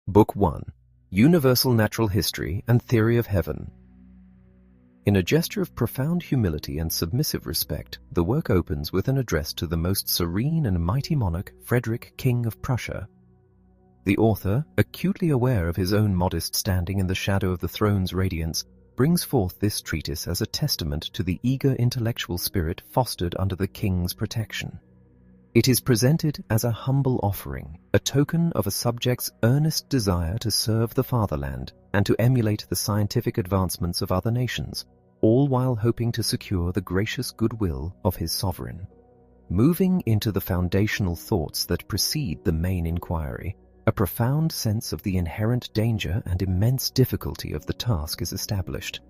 Book 1. Universal Natural History and Theory of Heaven. In a gesture of profound humility and submissive respect, the work opens with an address to the most serene and mighty monarch, Frederick, King of Prussia. The author, acutely aware of his own modest standing in the shadow of the throne's radiance, brings forth this treatise as a testament to the eager intellectual spirit fostered under the king's protection. It is presented as a humble offering, a token of a subject's earnest desire to serve the fatherland and to emulate the scientific advancements of other nations, all while hoping to secure the gracious goodwill of his sovereign. Moving into the foundational thoughts that precede the main inquiry, a profound sense of the inherent danger and immense difficulty of the task is established.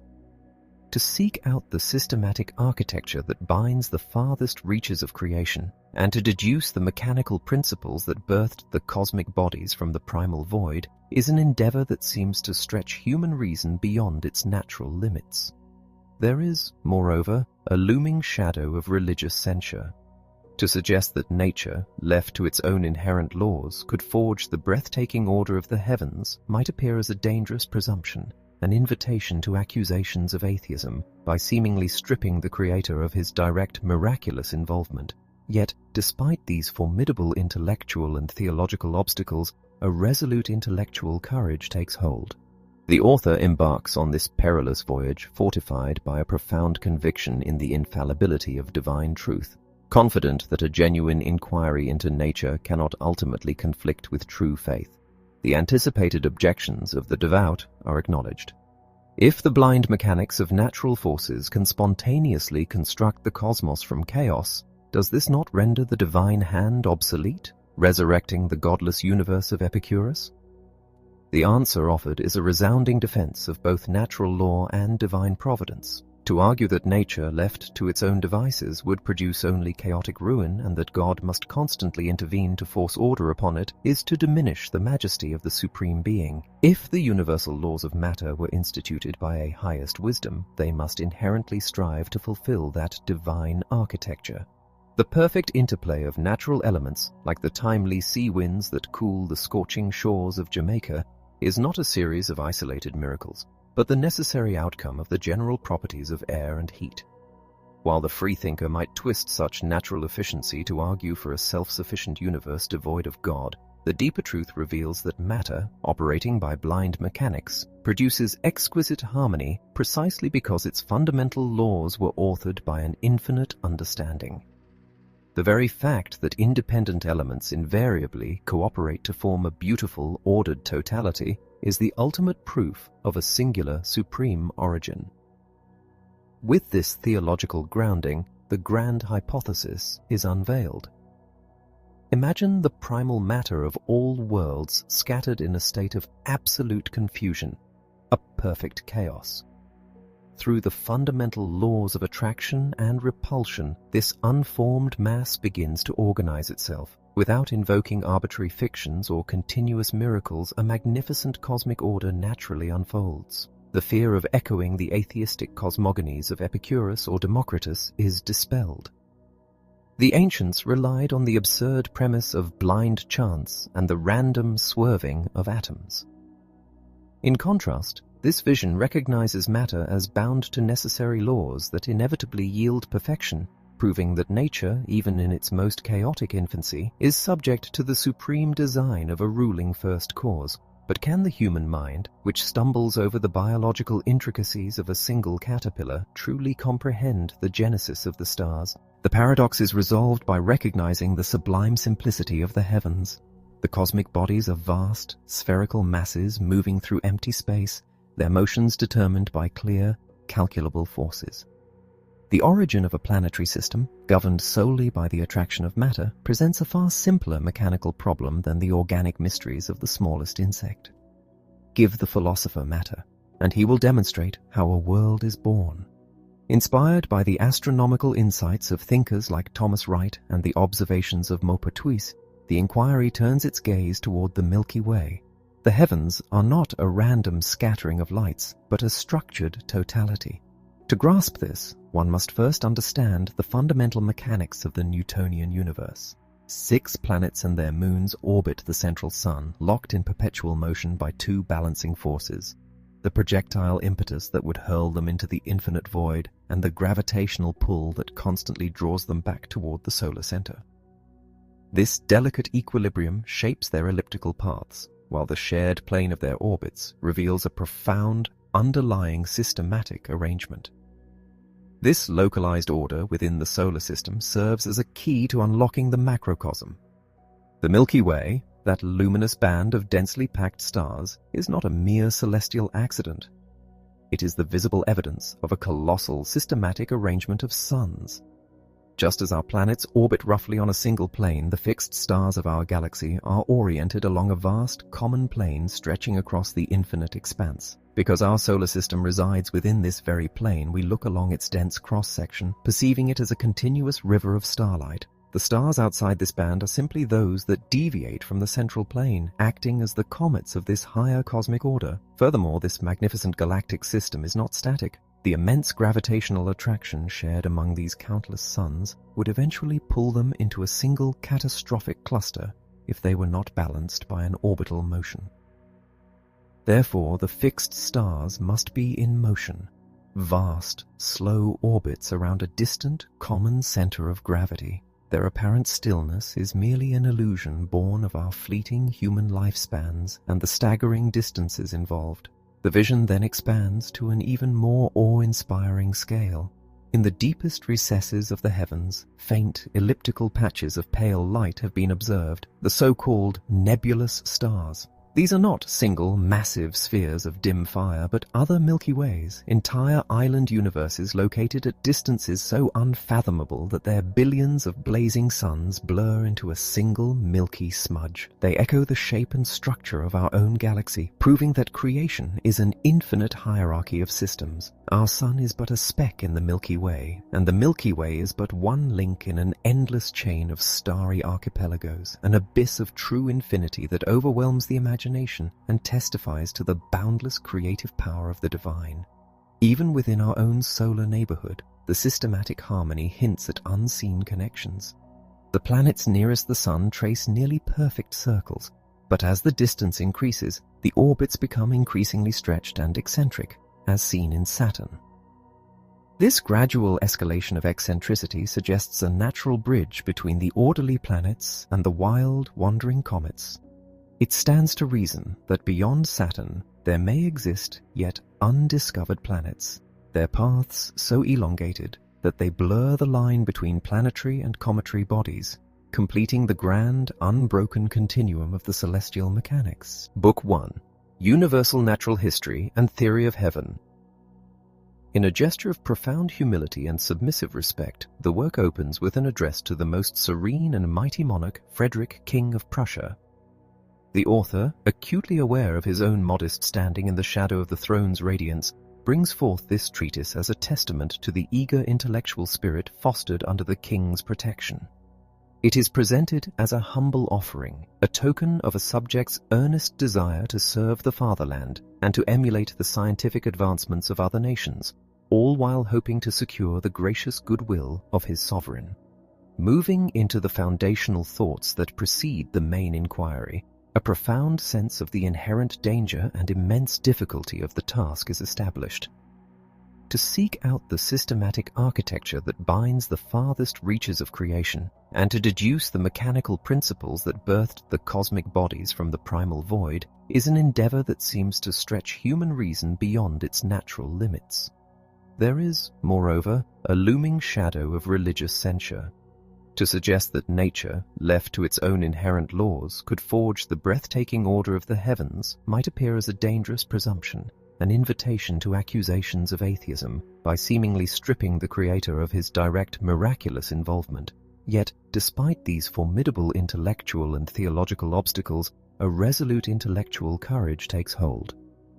To seek out the systematic architecture that binds the farthest reaches of creation, and to deduce the mechanical principles that birthed the cosmic bodies from the primal void, is an endeavor that seems to stretch human reason beyond its natural limits. There is, moreover, a looming shadow of religious censure. To suggest that nature, left to its own inherent laws, could forge the breathtaking order of the heavens might appear as a dangerous presumption, an invitation to accusations of atheism by seemingly stripping the Creator of his direct miraculous involvement. Yet, despite these formidable intellectual and theological obstacles, a resolute intellectual courage takes hold. The author embarks on this perilous voyage fortified by a profound conviction in the infallibility of divine truth, confident that a genuine inquiry into nature cannot ultimately conflict with true faith. The anticipated objections of the devout are acknowledged. If the blind mechanics of natural forces can spontaneously construct the cosmos from chaos, does this not render the divine hand obsolete, resurrecting the godless universe of Epicurus? The answer offered is a resounding defense of both natural law and divine providence. To argue that nature, left to its own devices, would produce only chaotic ruin and that God must constantly intervene to force order upon it is to diminish the majesty of the Supreme Being. If the universal laws of matter were instituted by a highest wisdom, they must inherently strive to fulfill that divine architecture. The perfect interplay of natural elements, like the timely sea winds that cool the scorching shores of Jamaica, is not a series of isolated miracles, but the necessary outcome of the general properties of air and heat. While the freethinker might twist such natural efficiency to argue for a self-sufficient universe devoid of God, the deeper truth reveals that matter, operating by blind mechanics, produces exquisite harmony precisely because its fundamental laws were authored by an infinite understanding. The very fact that independent elements invariably cooperate to form a beautiful, ordered totality is the ultimate proof of a singular, supreme origin. With this theological grounding, the grand hypothesis is unveiled. Imagine the primal matter of all worlds scattered in a state of absolute confusion, a perfect chaos. Through the fundamental laws of attraction and repulsion, this unformed mass begins to organize itself. Without invoking arbitrary fictions or continuous miracles, a magnificent cosmic order naturally unfolds. The fear of echoing the atheistic cosmogonies of Epicurus or Democritus is dispelled. The ancients relied on the absurd premise of blind chance and the random swerving of atoms. In contrast, this vision recognizes matter as bound to necessary laws that inevitably yield perfection, proving that nature, even in its most chaotic infancy, is subject to the supreme design of a ruling first cause. But can the human mind, which stumbles over the biological intricacies of a single caterpillar, truly comprehend the genesis of the stars? The paradox is resolved by recognizing the sublime simplicity of the heavens. The cosmic bodies are vast, spherical masses moving through empty space, their motions determined by clear, calculable forces. The origin of a planetary system, governed solely by the attraction of matter, presents a far simpler mechanical problem than the organic mysteries of the smallest insect. Give the philosopher matter, and he will demonstrate how a world is born. Inspired by the astronomical insights of thinkers like Thomas Wright and the observations of Maupertuis, the inquiry turns its gaze toward the Milky Way. The heavens are not a random scattering of lights, but a structured totality. To grasp this, one must first understand the fundamental mechanics of the Newtonian universe. 6 planets and their moons orbit the central sun, locked in perpetual motion by 2 balancing forces: the projectile impetus that would hurl them into the infinite void, and the gravitational pull that constantly draws them back toward the solar center. This delicate equilibrium shapes their elliptical paths, while the shared plane of their orbits reveals a profound, underlying systematic arrangement. This localized order within the solar system serves as a key to unlocking the macrocosm. The Milky Way, that luminous band of densely packed stars, is not a mere celestial accident. It is the visible evidence of a colossal systematic arrangement of suns. Just as our planets orbit roughly on a single plane, the fixed stars of our galaxy are oriented along a vast common plane stretching across the infinite expanse. Because our solar system resides within this very plane, we look along its dense cross-section, perceiving it as a continuous river of starlight. The stars outside this band are simply those that deviate from the central plane, acting as the comets of this higher cosmic order. Furthermore, this magnificent galactic system is not static. The immense gravitational attraction shared among these countless suns would eventually pull them into a single catastrophic cluster if they were not balanced by an orbital motion. Therefore, the fixed stars must be in motion, vast, slow orbits around a distant, common center of gravity. Their apparent stillness is merely an illusion born of our fleeting human lifespans and the staggering distances involved. The vision then expands to an even more awe-inspiring scale. In the deepest recesses of the heavens, faint elliptical patches of pale light have been observed, the so-called nebulous stars. These are not single, massive spheres of dim fire, but other Milky Ways, entire island universes located at distances so unfathomable that their billions of blazing suns blur into a single milky smudge. They echo the shape and structure of our own galaxy, proving that creation is an infinite hierarchy of systems. Our sun is but a speck in the Milky Way, and the Milky Way is but one link in an endless chain of starry archipelagos, an abyss of true infinity that overwhelms the imagination and testifies to the boundless creative power of the divine. Even within our own solar neighborhood, the systematic harmony hints at unseen connections. The planets nearest the sun trace nearly perfect circles, but as the distance increases, the orbits become increasingly stretched and eccentric, as seen in Saturn. This gradual escalation of eccentricity suggests a natural bridge between the orderly planets and the wild, wandering comets. It stands to reason that beyond Saturn there may exist yet undiscovered planets, their paths so elongated that they blur the line between planetary and cometary bodies, completing the grand, unbroken continuum of the celestial mechanics. Book 1. Universal Natural History and Theory of Heaven. In a gesture of profound humility and submissive respect, the work opens with an address to the most serene and mighty monarch, Frederick, King of Prussia. The author, acutely aware of his own modest standing in the shadow of the throne's radiance, brings forth this treatise as a testament to the eager intellectual spirit fostered under the king's protection. It is presented as a humble offering, a token of a subject's earnest desire to serve the fatherland and to emulate the scientific advancements of other nations, all while hoping to secure the gracious goodwill of his sovereign. Moving into the foundational thoughts that precede the main inquiry, a profound sense of the inherent danger and immense difficulty of the task is established. To seek out the systematic architecture that binds the farthest reaches of creation, and to deduce the mechanical principles that birthed the cosmic bodies from the primal void, is an endeavor that seems to stretch human reason beyond its natural limits. There is, moreover, a looming shadow of religious censure. To suggest that nature, left to its own inherent laws, could forge the breathtaking order of the heavens might appear as a dangerous presumption, an invitation to accusations of atheism by seemingly stripping the Creator of his direct miraculous involvement. Yet, despite these formidable intellectual and theological obstacles, a resolute intellectual courage takes hold.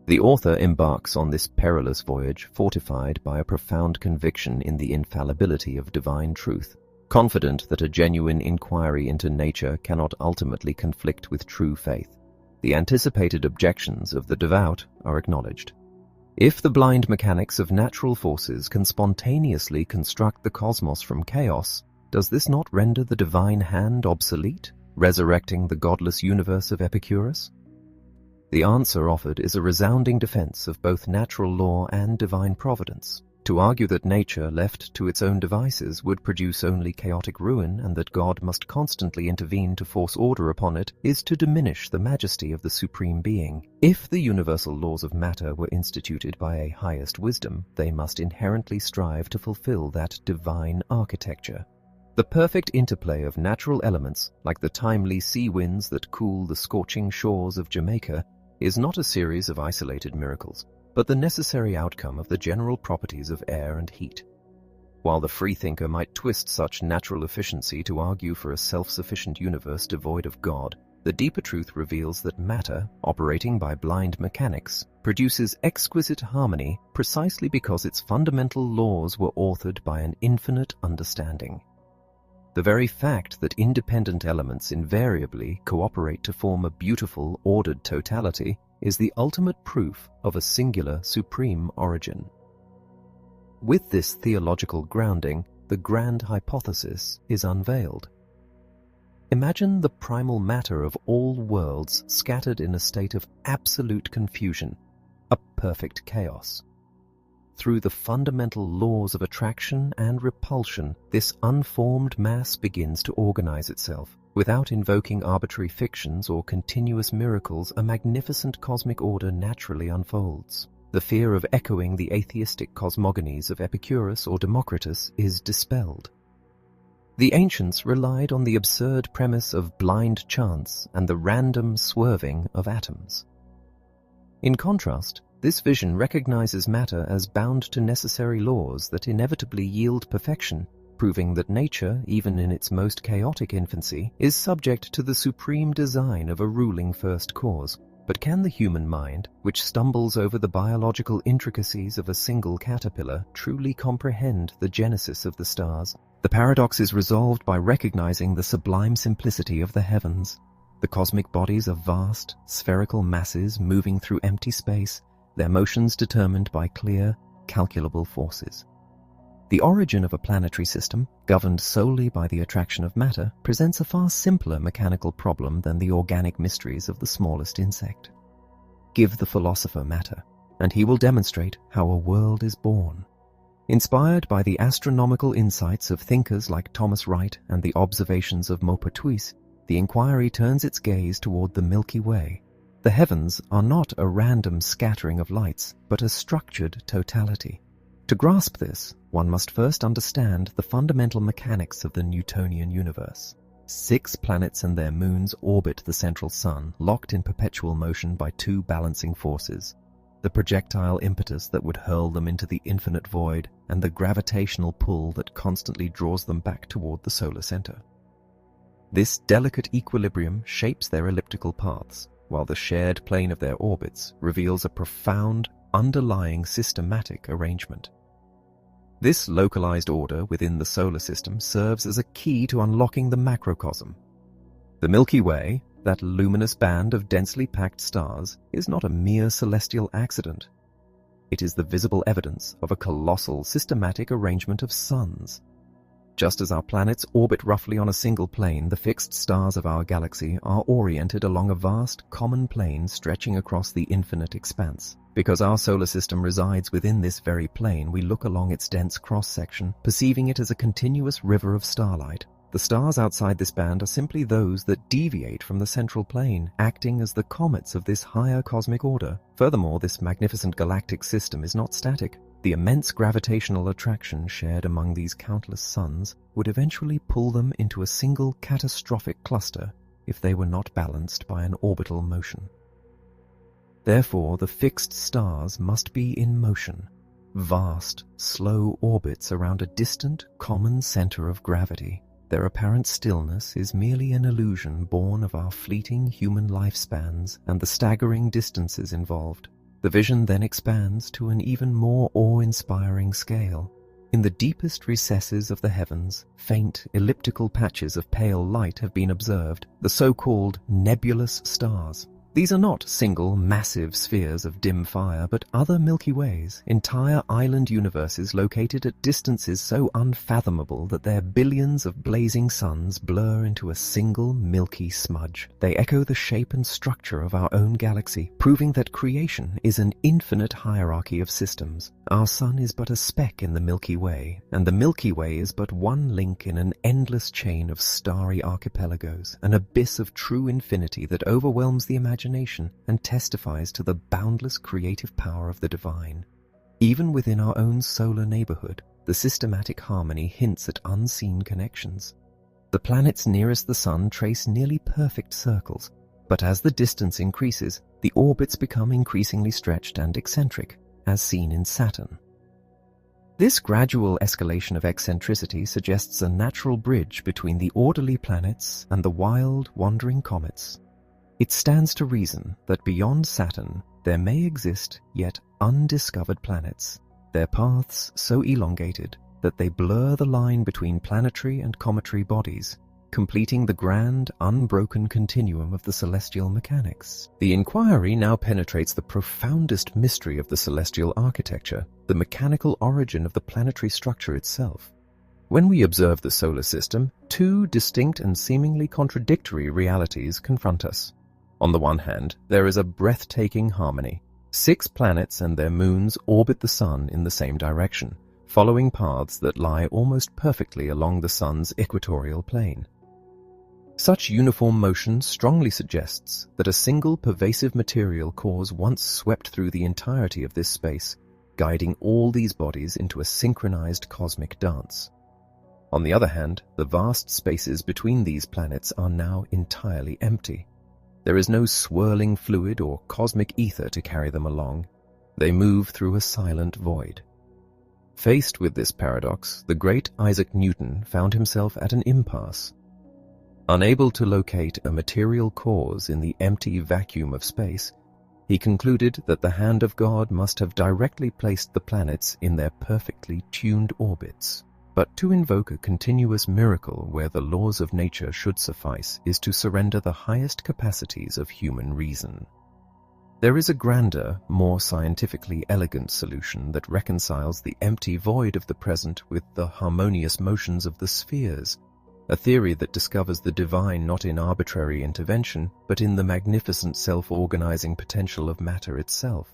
The author embarks on this perilous voyage fortified by a profound conviction in the infallibility of divine truth, confident that a genuine inquiry into nature cannot ultimately conflict with true faith. The anticipated objections of the devout are acknowledged. If the blind mechanics of natural forces can spontaneously construct the cosmos from chaos, Does this not render the divine hand obsolete, resurrecting the godless universe of Epicurus? The answer offered is a resounding defense of both natural law and divine providence. To argue that nature, left to its own devices, would produce only chaotic ruin and that God must constantly intervene to force order upon it is to diminish the majesty of the Supreme Being. If the universal laws of matter were instituted by a highest wisdom, they must inherently strive to fulfill that divine architecture. The perfect interplay of natural elements, like the timely sea winds that cool the scorching shores of Jamaica, is not a series of isolated miracles, but the necessary outcome of the general properties of air and heat. While the freethinker might twist such natural efficiency to argue for a self-sufficient universe devoid of God, the deeper truth reveals that matter, operating by blind mechanics, produces exquisite harmony precisely because its fundamental laws were authored by an infinite understanding. The very fact that independent elements invariably cooperate to form a beautiful, ordered totality is the ultimate proof of a singular, supreme origin. With this theological grounding, the grand hypothesis is unveiled. Imagine the primal matter of all worlds scattered in a state of absolute confusion, a perfect chaos. Through the fundamental laws of attraction and repulsion, this unformed mass begins to organize itself. Without invoking arbitrary fictions or continuous miracles, a magnificent cosmic order naturally unfolds. The fear of echoing the atheistic cosmogonies of Epicurus or Democritus is dispelled. The ancients relied on the absurd premise of blind chance and the random swerving of atoms. In contrast, this vision recognizes matter as bound to necessary laws that inevitably yield perfection, proving that nature, even in its most chaotic infancy, is subject to the supreme design of a ruling first cause. But can the human mind, which stumbles over the biological intricacies of a single caterpillar, truly comprehend the genesis of the stars? The paradox is resolved by recognizing the sublime simplicity of the heavens. The cosmic bodies are vast, spherical masses moving through empty space, their motions determined by clear, calculable forces. The origin of a planetary system, governed solely by the attraction of matter, presents a far simpler mechanical problem than the organic mysteries of the smallest insect. Give the philosopher matter, and he will demonstrate how a world is born. Inspired by the astronomical insights of thinkers like Thomas Wright and the observations of Maupertuis, the inquiry turns its gaze toward the Milky Way. The heavens are not a random scattering of lights, but a structured totality. To grasp this, one must first understand the fundamental mechanics of the Newtonian universe. 6 planets and their moons orbit the central sun, locked in perpetual motion by 2 balancing forces: the projectile impetus that would hurl them into the infinite void, and the gravitational pull that constantly draws them back toward the solar center. This delicate equilibrium shapes their elliptical paths, while the shared plane of their orbits reveals a profound, underlying systematic arrangement. This localized order within the solar system serves as a key to unlocking the macrocosm. The Milky Way, that luminous band of densely packed stars, is not a mere celestial accident. It is the visible evidence of a colossal systematic arrangement of suns. Just as our planets orbit roughly on a single plane, the fixed stars of our galaxy are oriented along a vast common plane stretching across the infinite expanse. Because our solar system resides within this very plane, we look along its dense cross-section, perceiving it as a continuous river of starlight. The stars outside this band are simply those that deviate from the central plane, acting as the comets of this higher cosmic order. Furthermore, this magnificent galactic system is not static. The immense gravitational attraction shared among these countless suns would eventually pull them into a single catastrophic cluster if they were not balanced by an orbital motion. Therefore, the fixed stars must be in motion, vast, slow orbits around a distant, common center of gravity. Their apparent stillness is merely an illusion born of our fleeting human lifespans and the staggering distances involved. The vision then expands to an even more awe-inspiring scale. In the deepest recesses of the heavens, faint, elliptical patches of pale light have been observed, the so-called nebulous stars. These are not single, massive spheres of dim fire, but other Milky Ways, entire island universes located at distances so unfathomable that their billions of blazing suns blur into a single milky smudge. They echo the shape and structure of our own galaxy, proving that creation is an infinite hierarchy of systems. Our sun is but a speck in the Milky Way, and the Milky Way is but one link in an endless chain of starry archipelagos, an abyss of true infinity that overwhelms the imagination and testifies to the boundless creative power of the divine. Even within our own solar neighborhood, the systematic harmony hints at unseen connections. The planets nearest the sun trace nearly perfect circles, but as the distance increases, the orbits become increasingly stretched and eccentric, as seen in Saturn. This gradual escalation of eccentricity suggests a natural bridge between the orderly planets and the wild, wandering comets. It stands to reason that beyond Saturn there may exist yet undiscovered planets, their paths so elongated that they blur the line between planetary and cometary bodies, completing the grand, unbroken continuum of the celestial mechanics. The inquiry now penetrates the profoundest mystery of the celestial architecture, the mechanical origin of the planetary structure itself. When we observe the solar system, two distinct and seemingly contradictory realities confront us. On the one hand, there is a breathtaking harmony. 6 planets and their moons orbit the sun in the same direction, following paths that lie almost perfectly along the sun's equatorial plane. Such uniform motion strongly suggests that a single pervasive material cause once swept through the entirety of this space, guiding all these bodies into a synchronized cosmic dance. On the other hand, the vast spaces between these planets are now entirely empty. There is no swirling fluid or cosmic ether to carry them along. They move through a silent void. Faced with this paradox, the great Isaac Newton found himself at an impasse. Unable to locate a material cause in the empty vacuum of space, he concluded that the hand of God must have directly placed the planets in their perfectly tuned orbits. But to invoke a continuous miracle where the laws of nature should suffice is to surrender the highest capacities of human reason. There is a grander, more scientifically elegant solution that reconciles the empty void of the present with the harmonious motions of the spheres, a theory that discovers the divine not in arbitrary intervention, but in the magnificent self-organizing potential of matter itself.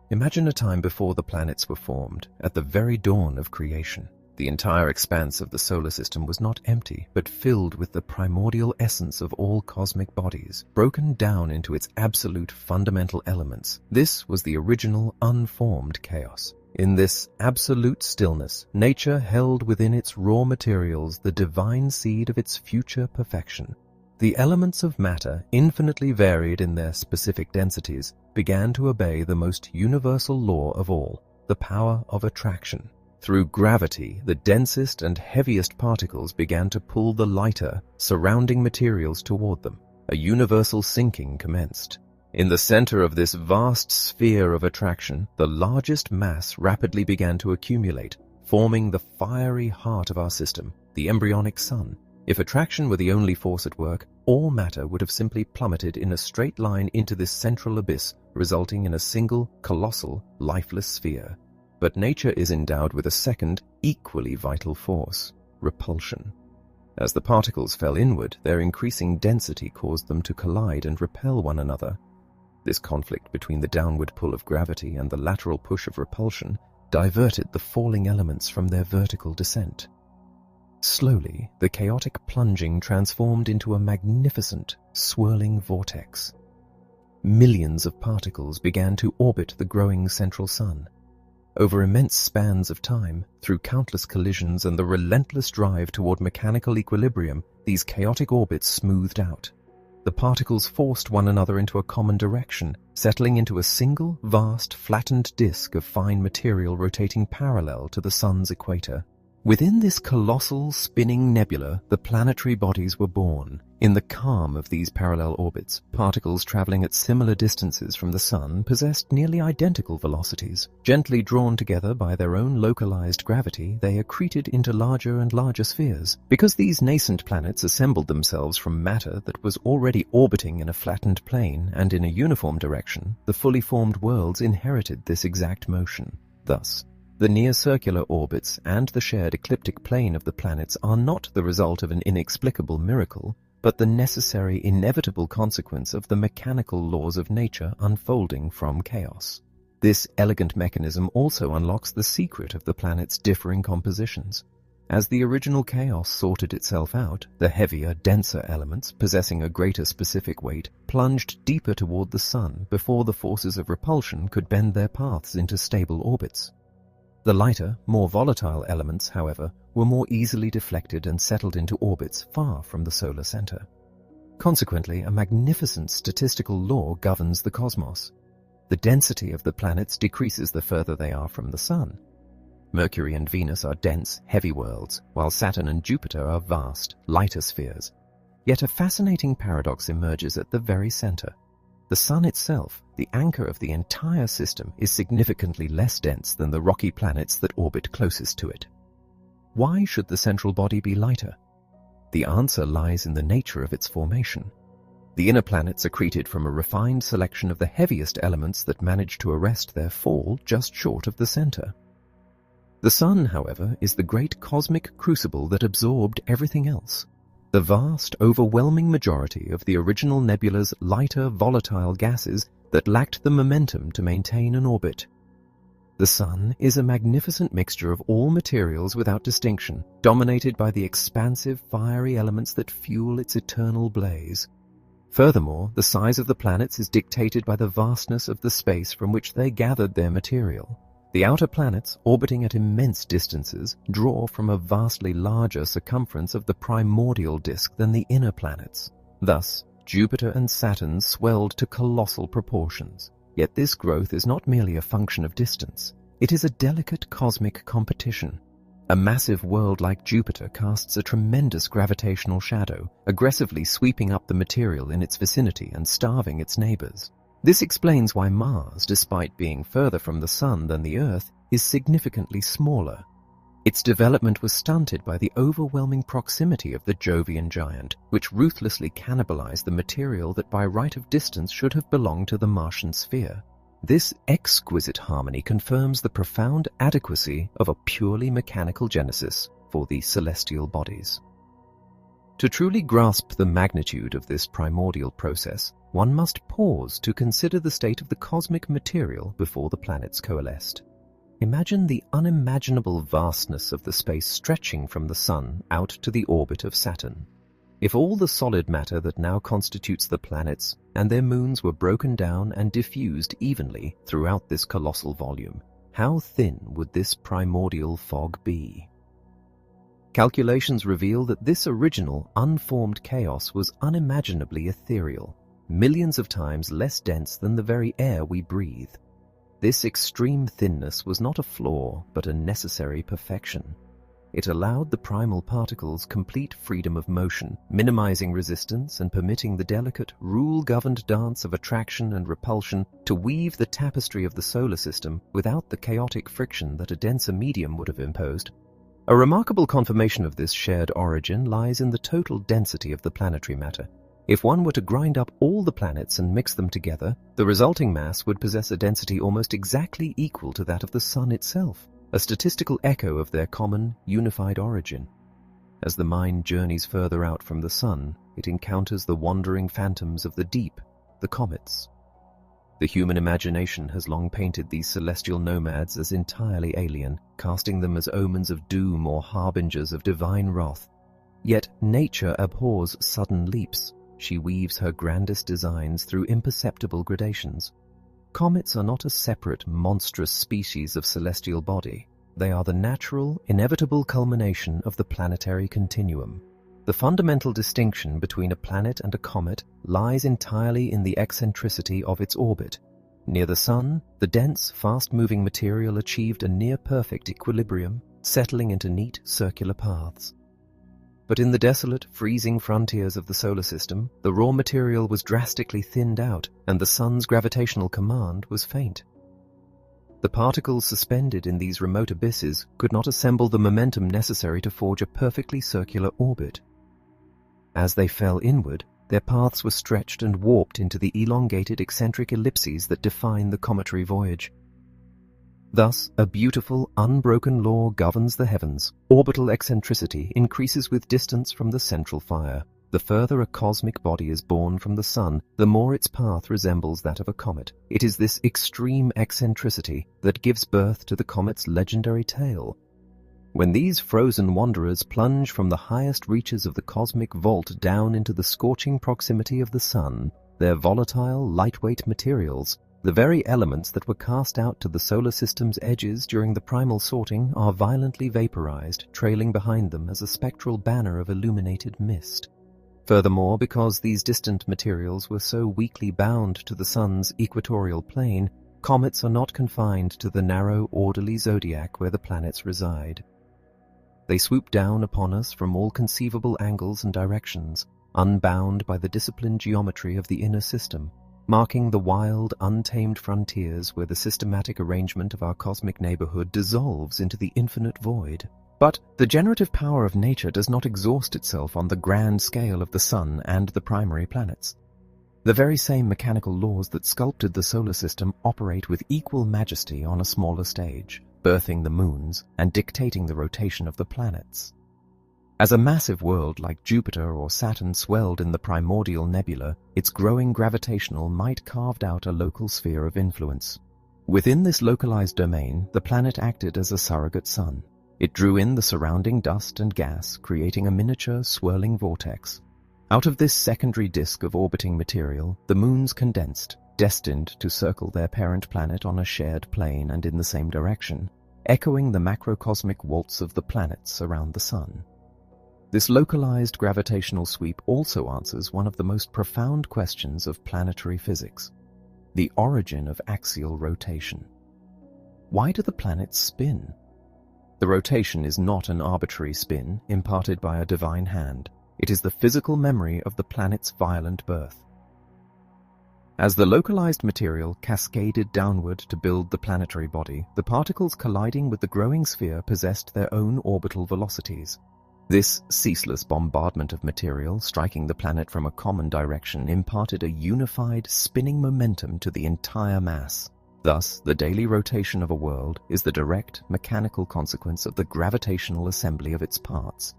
Imagine a time before the planets were formed, at the very dawn of creation. The entire expanse of the solar system was not empty, but filled with the primordial essence of all cosmic bodies, broken down into its absolute fundamental elements. This was the original unformed chaos. In this absolute stillness, nature held within its raw materials the divine seed of its future perfection. The elements of matter, infinitely varied in their specific densities, began to obey the most universal law of all, the power of attraction. Through gravity, the densest and heaviest particles began to pull the lighter, surrounding materials toward them. A universal sinking commenced. In the center of this vast sphere of attraction, the largest mass rapidly began to accumulate, forming the fiery heart of our system, the embryonic sun. If attraction were the only force at work, all matter would have simply plummeted in a straight line into this central abyss, resulting in a single, colossal, lifeless sphere. But nature is endowed with a second, equally vital force, repulsion. As the particles fell inward, their increasing density caused them to collide and repel one another. This conflict between the downward pull of gravity and the lateral push of repulsion diverted the falling elements from their vertical descent. Slowly, the chaotic plunging transformed into a magnificent, swirling vortex. Millions of particles began to orbit the growing central sun. Over immense spans of time, through countless collisions and the relentless drive toward mechanical equilibrium, these chaotic orbits smoothed out. The particles forced one another into a common direction, settling into a single, vast, flattened disk of fine material rotating parallel to the sun's equator. Within this colossal spinning nebula, the planetary bodies were born. In the calm of these parallel orbits, particles traveling at similar distances from the Sun possessed nearly identical velocities. Gently drawn together by their own localized gravity, they accreted into larger and larger spheres. Because these nascent planets assembled themselves from matter that was already orbiting in a flattened plane and in a uniform direction, the fully formed worlds inherited this exact motion. Thus, the near-circular orbits and the shared ecliptic plane of the planets are not the result of an inexplicable miracle, but the necessary, inevitable consequence of the mechanical laws of nature unfolding from chaos. This elegant mechanism also unlocks the secret of the planets' differing compositions. As the original chaos sorted itself out, the heavier, denser elements, possessing a greater specific weight, plunged deeper toward the Sun before the forces of repulsion could bend their paths into stable orbits. The lighter, more volatile elements, however, were more easily deflected and settled into orbits far from the solar center. Consequently, a magnificent statistical law governs the cosmos. The density of the planets decreases the further they are from the Sun. Mercury and Venus are dense, heavy worlds, while Saturn and Jupiter are vast, lighter spheres. Yet a fascinating paradox emerges at the very center. The Sun itself, the anchor of the entire system, is significantly less dense than the rocky planets that orbit closest to it. Why should the central body be lighter? The answer lies in the nature of its formation. The inner planets accreted from a refined selection of the heaviest elements that managed to arrest their fall just short of the center. The Sun, however, is the great cosmic crucible that absorbed everything else. The vast, overwhelming majority of the original nebula's lighter, volatile gases that lacked the momentum to maintain an orbit. The Sun is a magnificent mixture of all materials without distinction, dominated by the expansive, fiery elements that fuel its eternal blaze. Furthermore, the size of the planets is dictated by the vastness of the space from which they gathered their material. The outer planets, orbiting at immense distances, draw from a vastly larger circumference of the primordial disk than the inner planets. Thus, Jupiter and Saturn swelled to colossal proportions. Yet this growth is not merely a function of distance. It is a delicate cosmic competition. A massive world like Jupiter casts a tremendous gravitational shadow, aggressively sweeping up the material in its vicinity and starving its neighbors. This explains why Mars, despite being further from the Sun than the Earth, is significantly smaller. Its development was stunted by the overwhelming proximity of the Jovian giant, which ruthlessly cannibalized the material that by right of distance should have belonged to the Martian sphere. This exquisite harmony confirms the profound adequacy of a purely mechanical genesis for the celestial bodies. To truly grasp the magnitude of this primordial process, one must pause to consider the state of the cosmic material before the planets coalesced. Imagine the unimaginable vastness of the space stretching from the Sun out to the orbit of Saturn. If all the solid matter that now constitutes the planets and their moons were broken down and diffused evenly throughout this colossal volume, how thin would this primordial fog be? Calculations reveal that this original, unformed chaos was unimaginably ethereal, millions of times less dense than the very air we breathe. This extreme thinness was not a flaw, but a necessary perfection. It allowed the primal particles complete freedom of motion, minimizing resistance and permitting the delicate, rule-governed dance of attraction and repulsion to weave the tapestry of the solar system without the chaotic friction that a denser medium would have imposed. A remarkable confirmation of this shared origin lies in the total density of the planetary matter. If one were to grind up all the planets and mix them together, the resulting mass would possess a density almost exactly equal to that of the Sun itself, a statistical echo of their common, unified origin. As the mind journeys further out from the Sun, it encounters the wandering phantoms of the deep, the comets. The human imagination has long painted these celestial nomads as entirely alien, casting them as omens of doom or harbingers of divine wrath. Yet nature abhors sudden leaps. She weaves her grandest designs through imperceptible gradations. Comets are not a separate, monstrous species of celestial body. They are the natural, inevitable culmination of the planetary continuum. The fundamental distinction between a planet and a comet lies entirely in the eccentricity of its orbit. Near the Sun, the dense, fast-moving material achieved a near-perfect equilibrium, settling into neat circular paths. But in the desolate, freezing frontiers of the solar system, the raw material was drastically thinned out, and the sun's gravitational command was faint. The particles suspended in these remote abysses could not assemble the momentum necessary to forge a perfectly circular orbit. As they fell inward, their paths were stretched and warped into the elongated eccentric ellipses that define the cometary voyage. Thus, a beautiful, unbroken law governs the heavens. Orbital eccentricity increases with distance from the central fire. The further a cosmic body is born from the sun, the more its path resembles that of a comet. It is this extreme eccentricity that gives birth to the comet's legendary tale. When these frozen wanderers plunge from the highest reaches of the cosmic vault down into the scorching proximity of the sun, their volatile, lightweight materials, the very elements that were cast out to the solar system's edges during the primal sorting, are violently vaporized, trailing behind them as a spectral banner of illuminated mist. Furthermore, because these distant materials were so weakly bound to the sun's equatorial plane, comets are not confined to the narrow, orderly zodiac where the planets reside. They swoop down upon us from all conceivable angles and directions, unbound by the disciplined geometry of the inner system, marking the wild, untamed frontiers where the systematic arrangement of our cosmic neighborhood dissolves into the infinite void. But the generative power of nature does not exhaust itself on the grand scale of the sun and the primary planets. The very same mechanical laws that sculpted the solar system operate with equal majesty on a smaller stage, birthing the moons and dictating the rotation of the planets. As a massive world like Jupiter or Saturn swelled in the primordial nebula, its growing gravitational might carved out a local sphere of influence. Within this localized domain, the planet acted as a surrogate sun. It drew in the surrounding dust and gas, creating a miniature, swirling vortex. Out of this secondary disk of orbiting material, the moons condensed, destined to circle their parent planet on a shared plane and in the same direction, echoing the macrocosmic waltz of the planets around the sun. This localized gravitational sweep also answers one of the most profound questions of planetary physics: the origin of axial rotation. Why do the planets spin? The rotation is not an arbitrary spin imparted by a divine hand. It is the physical memory of the planet's violent birth. As the localized material cascaded downward to build the planetary body, the particles colliding with the growing sphere possessed their own orbital velocities. This ceaseless bombardment of material striking the planet from a common direction imparted a unified, spinning momentum to the entire mass. Thus, the daily rotation of a world is the direct, mechanical consequence of the gravitational assembly of its parts.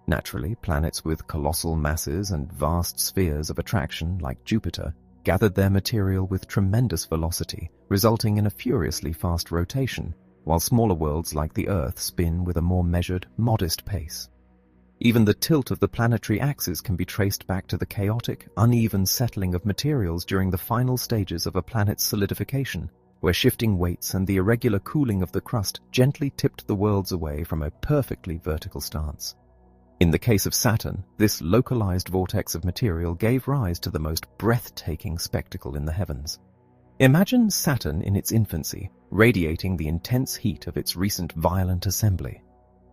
Naturally, planets with colossal masses and vast spheres of attraction, like Jupiter, gathered their material with tremendous velocity, resulting in a furiously fast rotation, while smaller worlds like the Earth spin with a more measured, modest pace. Even the tilt of the planetary axis can be traced back to the chaotic, uneven settling of materials during the final stages of a planet's solidification, where shifting weights and the irregular cooling of the crust gently tipped the worlds away from a perfectly vertical stance. In the case of Saturn, this localized vortex of material gave rise to the most breathtaking spectacle in the heavens. Imagine Saturn in its infancy, radiating the intense heat of its recent violent assembly.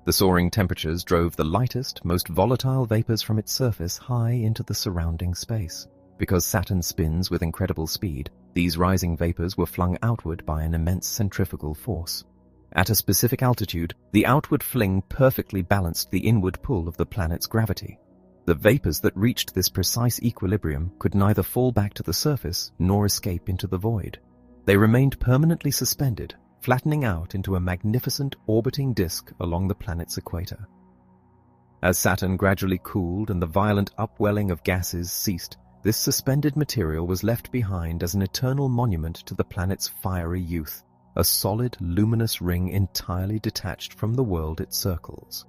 The soaring temperatures drove the lightest, most volatile vapors from its surface high into the surrounding space. Because Saturn spins with incredible speed, these rising vapors were flung outward by an immense centrifugal force. At a specific altitude, the outward fling perfectly balanced the inward pull of the planet's gravity. The vapors that reached this precise equilibrium could neither fall back to the surface nor escape into the void. They remained permanently suspended, flattening out into a magnificent orbiting disk along the planet's equator. As Saturn gradually cooled and the violent upwelling of gases ceased, this suspended material was left behind as an eternal monument to the planet's fiery youth, a solid, luminous ring entirely detached from the world it circles.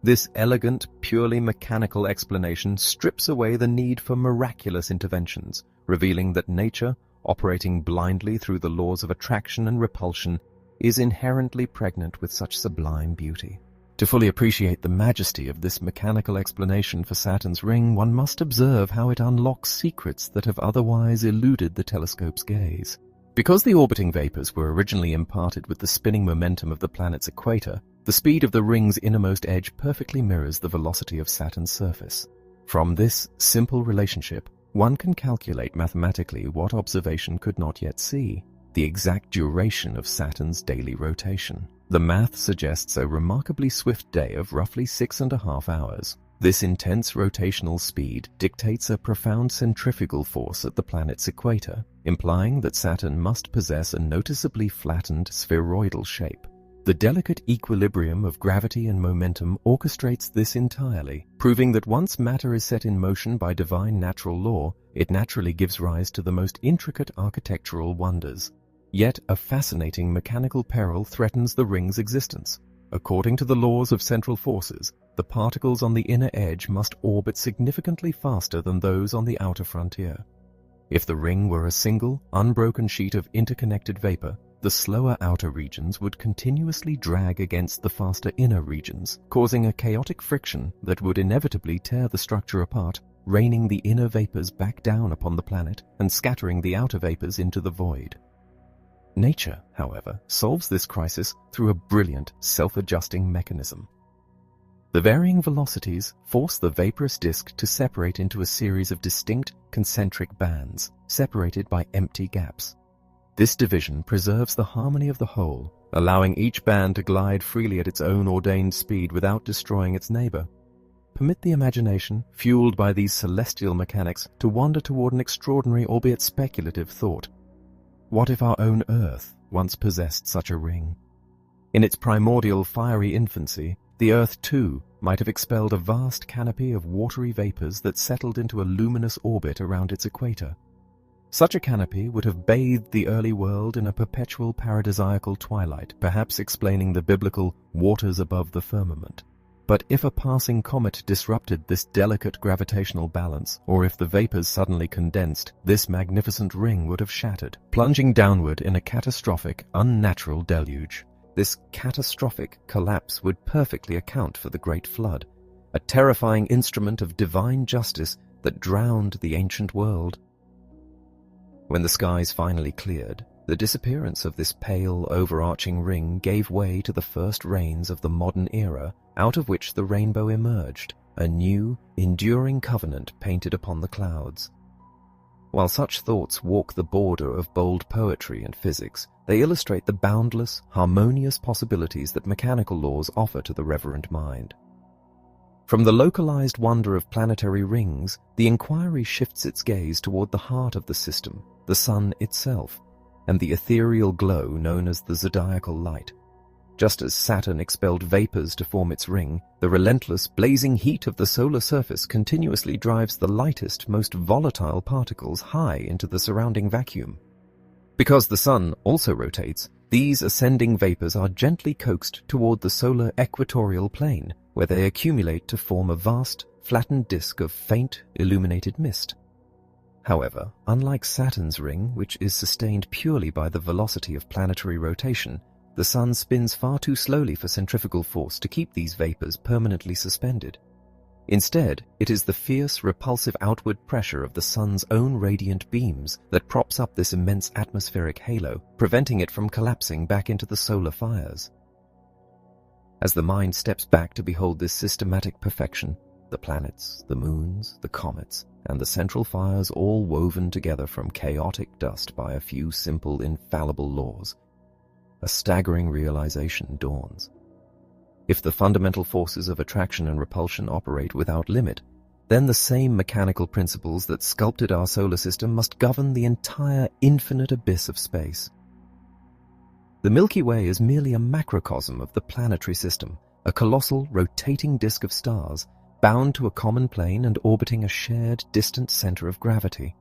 This elegant, purely mechanical explanation strips away the need for miraculous interventions, revealing that nature, operating blindly through the laws of attraction and repulsion, is inherently pregnant with such sublime beauty. To fully appreciate the majesty of this mechanical explanation for Saturn's ring, one must observe how it unlocks secrets that have otherwise eluded the telescope's gaze. Because the orbiting vapors were originally imparted with the spinning momentum of the planet's equator, The speed of the ring's innermost edge perfectly mirrors the velocity of Saturn's surface. From this simple relationship, one can calculate mathematically what observation could not yet see: the exact duration of Saturn's daily rotation. The math suggests a remarkably swift day of roughly 6.5 hours. This intense rotational speed dictates a profound centrifugal force at the planet's equator, implying that Saturn must possess a noticeably flattened spheroidal shape. The delicate equilibrium of gravity and momentum orchestrates this entirely, proving that once matter is set in motion by divine natural law, it naturally gives rise to the most intricate architectural wonders. Yet a fascinating mechanical peril threatens the ring's existence. According to the laws of central forces, the particles on the inner edge must orbit significantly faster than those on the outer frontier. If the ring were a single, unbroken sheet of interconnected vapor, the slower outer regions would continuously drag against the faster inner regions, causing a chaotic friction that would inevitably tear the structure apart, raining the inner vapors back down upon the planet and scattering the outer vapors into the void. Nature, however, solves this crisis through a brilliant, self-adjusting mechanism. The varying velocities force the vaporous disk to separate into a series of distinct concentric bands, separated by empty gaps. This division preserves the harmony of the whole, allowing each band to glide freely at its own ordained speed without destroying its neighbor. Permit the imagination, fueled by these celestial mechanics, to wander toward an extraordinary, albeit speculative, thought. What if our own Earth once possessed such a ring? In its primordial fiery infancy, the Earth, too, might have expelled a vast canopy of watery vapors that settled into a luminous orbit around its equator. Such a canopy would have bathed the early world in a perpetual paradisiacal twilight, perhaps explaining the biblical waters above the firmament. But if a passing comet disrupted this delicate gravitational balance, or if the vapors suddenly condensed, this magnificent ring would have shattered, plunging downward in a catastrophic, unnatural deluge. This catastrophic collapse would perfectly account for the Great Flood, a terrifying instrument of divine justice that drowned the ancient world. When the skies finally cleared, the disappearance of this pale, overarching ring gave way to the first rains of the modern era, out of which the rainbow emerged, a new, enduring covenant painted upon the clouds. While such thoughts walk the border of bold poetry and physics, they illustrate the boundless, harmonious possibilities that mechanical laws offer to the reverent mind. From the localized wonder of planetary rings, the inquiry shifts its gaze toward the heart of the system, the sun itself, and the ethereal glow known as the zodiacal light. Just as Saturn expelled vapors to form its ring, the relentless, blazing heat of the solar surface continuously drives the lightest, most volatile particles high into the surrounding vacuum. Because the sun also rotates, these ascending vapors are gently coaxed toward the solar equatorial plane, where they accumulate to form a vast, flattened disk of faint, illuminated mist. However, unlike Saturn's ring, which is sustained purely by the velocity of planetary rotation, the sun spins far too slowly for centrifugal force to keep these vapors permanently suspended. Instead, it is the fierce, repulsive outward pressure of the sun's own radiant beams that props up this immense atmospheric halo, preventing it from collapsing back into the solar fires. As the mind steps back to behold this systematic perfection, the planets, the moons, the comets, and the central fires all woven together from chaotic dust by a few simple, infallible laws, a staggering realization dawns. If the fundamental forces of attraction and repulsion operate without limit, then the same mechanical principles that sculpted our solar system must govern the entire infinite abyss of space. The Milky Way is merely a macrocosm of the planetary system, a colossal, rotating disk of stars, bound to a common plane and orbiting a shared, distant center of gravity.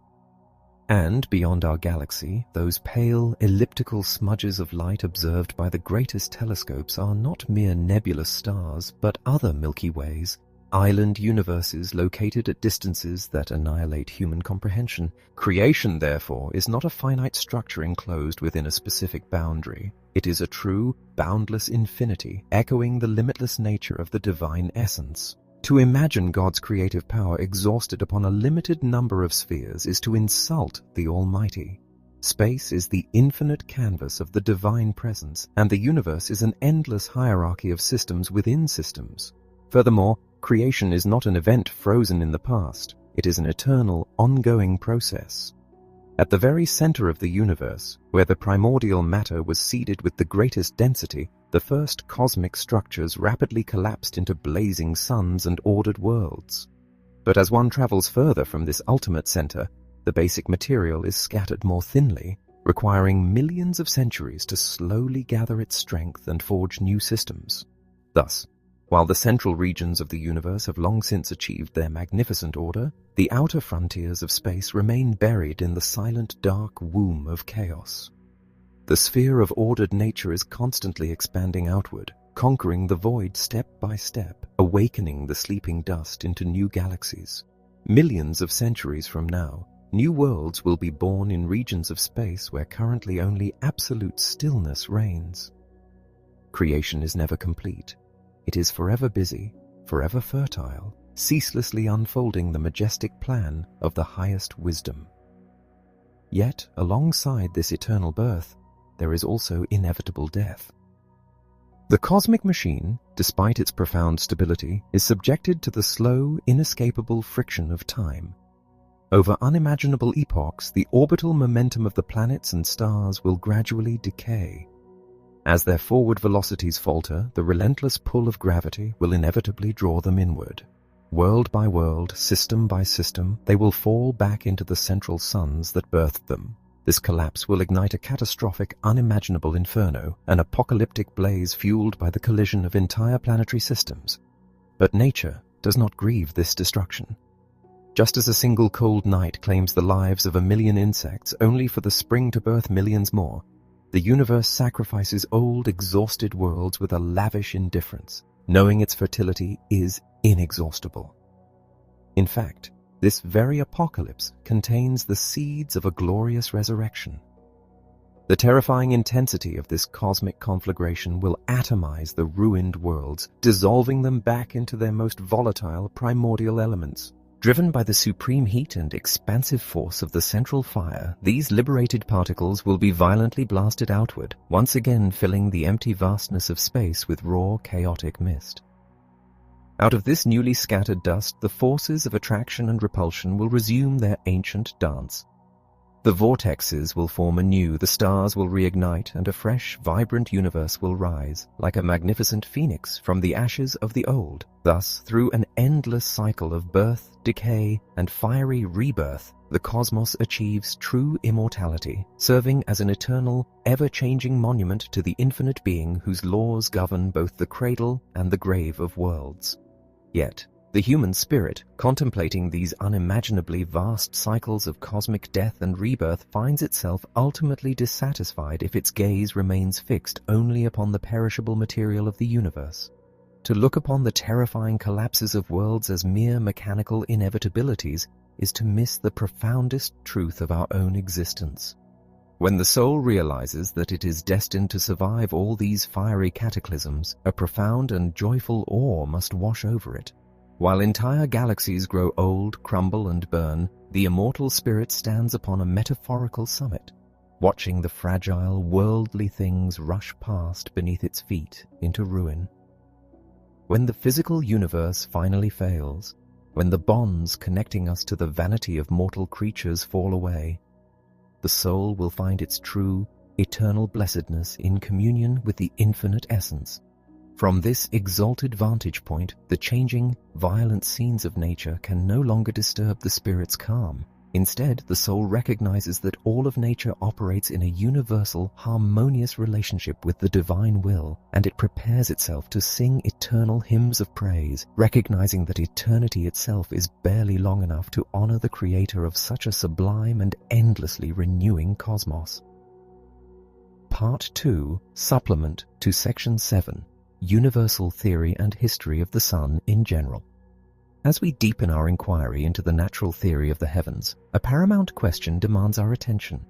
And, beyond our galaxy, those pale, elliptical smudges of light observed by the greatest telescopes are not mere nebulous stars, but other Milky Ways, island universes located at distances that annihilate human comprehension. Creation, therefore, is not a finite structure enclosed within a specific boundary. It is a true, boundless infinity, echoing the limitless nature of the divine essence. To imagine God's creative power exhausted upon a limited number of spheres is to insult the Almighty. Space is the infinite canvas of the divine presence, and the universe is an endless hierarchy of systems within systems. Furthermore, creation is not an event frozen in the past. It is an eternal, ongoing process. At the very center of the universe, where the primordial matter was seeded with the greatest density, the first cosmic structures rapidly collapsed into blazing suns and ordered worlds. But as one travels further from this ultimate center, the basic material is scattered more thinly, requiring millions of centuries to slowly gather its strength and forge new systems. Thus, while the central regions of the universe have long since achieved their magnificent order, the outer frontiers of space remain buried in the silent dark womb of chaos. The sphere of ordered nature is constantly expanding outward, conquering the void step by step, awakening the sleeping dust into new galaxies. Millions of centuries from now, new worlds will be born in regions of space where currently only absolute stillness reigns. Creation is never complete. It is forever busy, forever fertile, ceaselessly unfolding the majestic plan of the highest wisdom. Yet, alongside this eternal birth, there is also inevitable death. The cosmic machine, despite its profound stability, is subjected to the slow, inescapable friction of time. Over unimaginable epochs, the orbital momentum of the planets and stars will gradually decay. As their forward velocities falter, the relentless pull of gravity will inevitably draw them inward. World by world, system by system, they will fall back into the central suns that birthed them. This collapse will ignite a catastrophic, unimaginable inferno, an apocalyptic blaze fueled by the collision of entire planetary systems. But nature does not grieve this destruction. Just as a single cold night claims the lives of 1 million insects only for the spring to birth millions more, the universe sacrifices old, exhausted worlds with a lavish indifference, knowing its fertility is inexhaustible. In fact, this very apocalypse contains the seeds of a glorious resurrection. The terrifying intensity of this cosmic conflagration will atomize the ruined worlds, dissolving them back into their most volatile primordial elements. Driven by the supreme heat and expansive force of the central fire, these liberated particles will be violently blasted outward, once again filling the empty vastness of space with raw, chaotic mist. Out of this newly scattered dust, the forces of attraction and repulsion will resume their ancient dance. The vortexes will form anew, the stars will reignite, and a fresh, vibrant universe will rise, like a magnificent phoenix from the ashes of the old. Thus, through an endless cycle of birth, decay, and fiery rebirth, the cosmos achieves true immortality, serving as an eternal, ever-changing monument to the infinite being whose laws govern both the cradle and the grave of worlds. Yet, the human spirit, contemplating these unimaginably vast cycles of cosmic death and rebirth, finds itself ultimately dissatisfied if its gaze remains fixed only upon the perishable material of the universe. To look upon the terrifying collapses of worlds as mere mechanical inevitabilities is to miss the profoundest truth of our own existence. When the soul realizes that it is destined to survive all these fiery cataclysms, a profound and joyful awe must wash over it. While entire galaxies grow old, crumble, and burn, the immortal spirit stands upon a metaphorical summit, watching the fragile, worldly things rush past beneath its feet into ruin. When the physical universe finally fails, when the bonds connecting us to the vanity of mortal creatures fall away, the soul will find its true, eternal blessedness in communion with the infinite essence. From this exalted vantage point, the changing, violent scenes of nature can no longer disturb the spirit's calm. Instead, the soul recognizes that all of nature operates in a universal, harmonious relationship with the divine will, and it prepares itself to sing eternal hymns of praise, recognizing that eternity itself is barely long enough to honor the creator of such a sublime and endlessly renewing cosmos. Part 2, Supplement to Section 7. Universal Theory and History of the Sun in General. As we deepen our inquiry into the natural theory of the heavens, a paramount question demands our attention.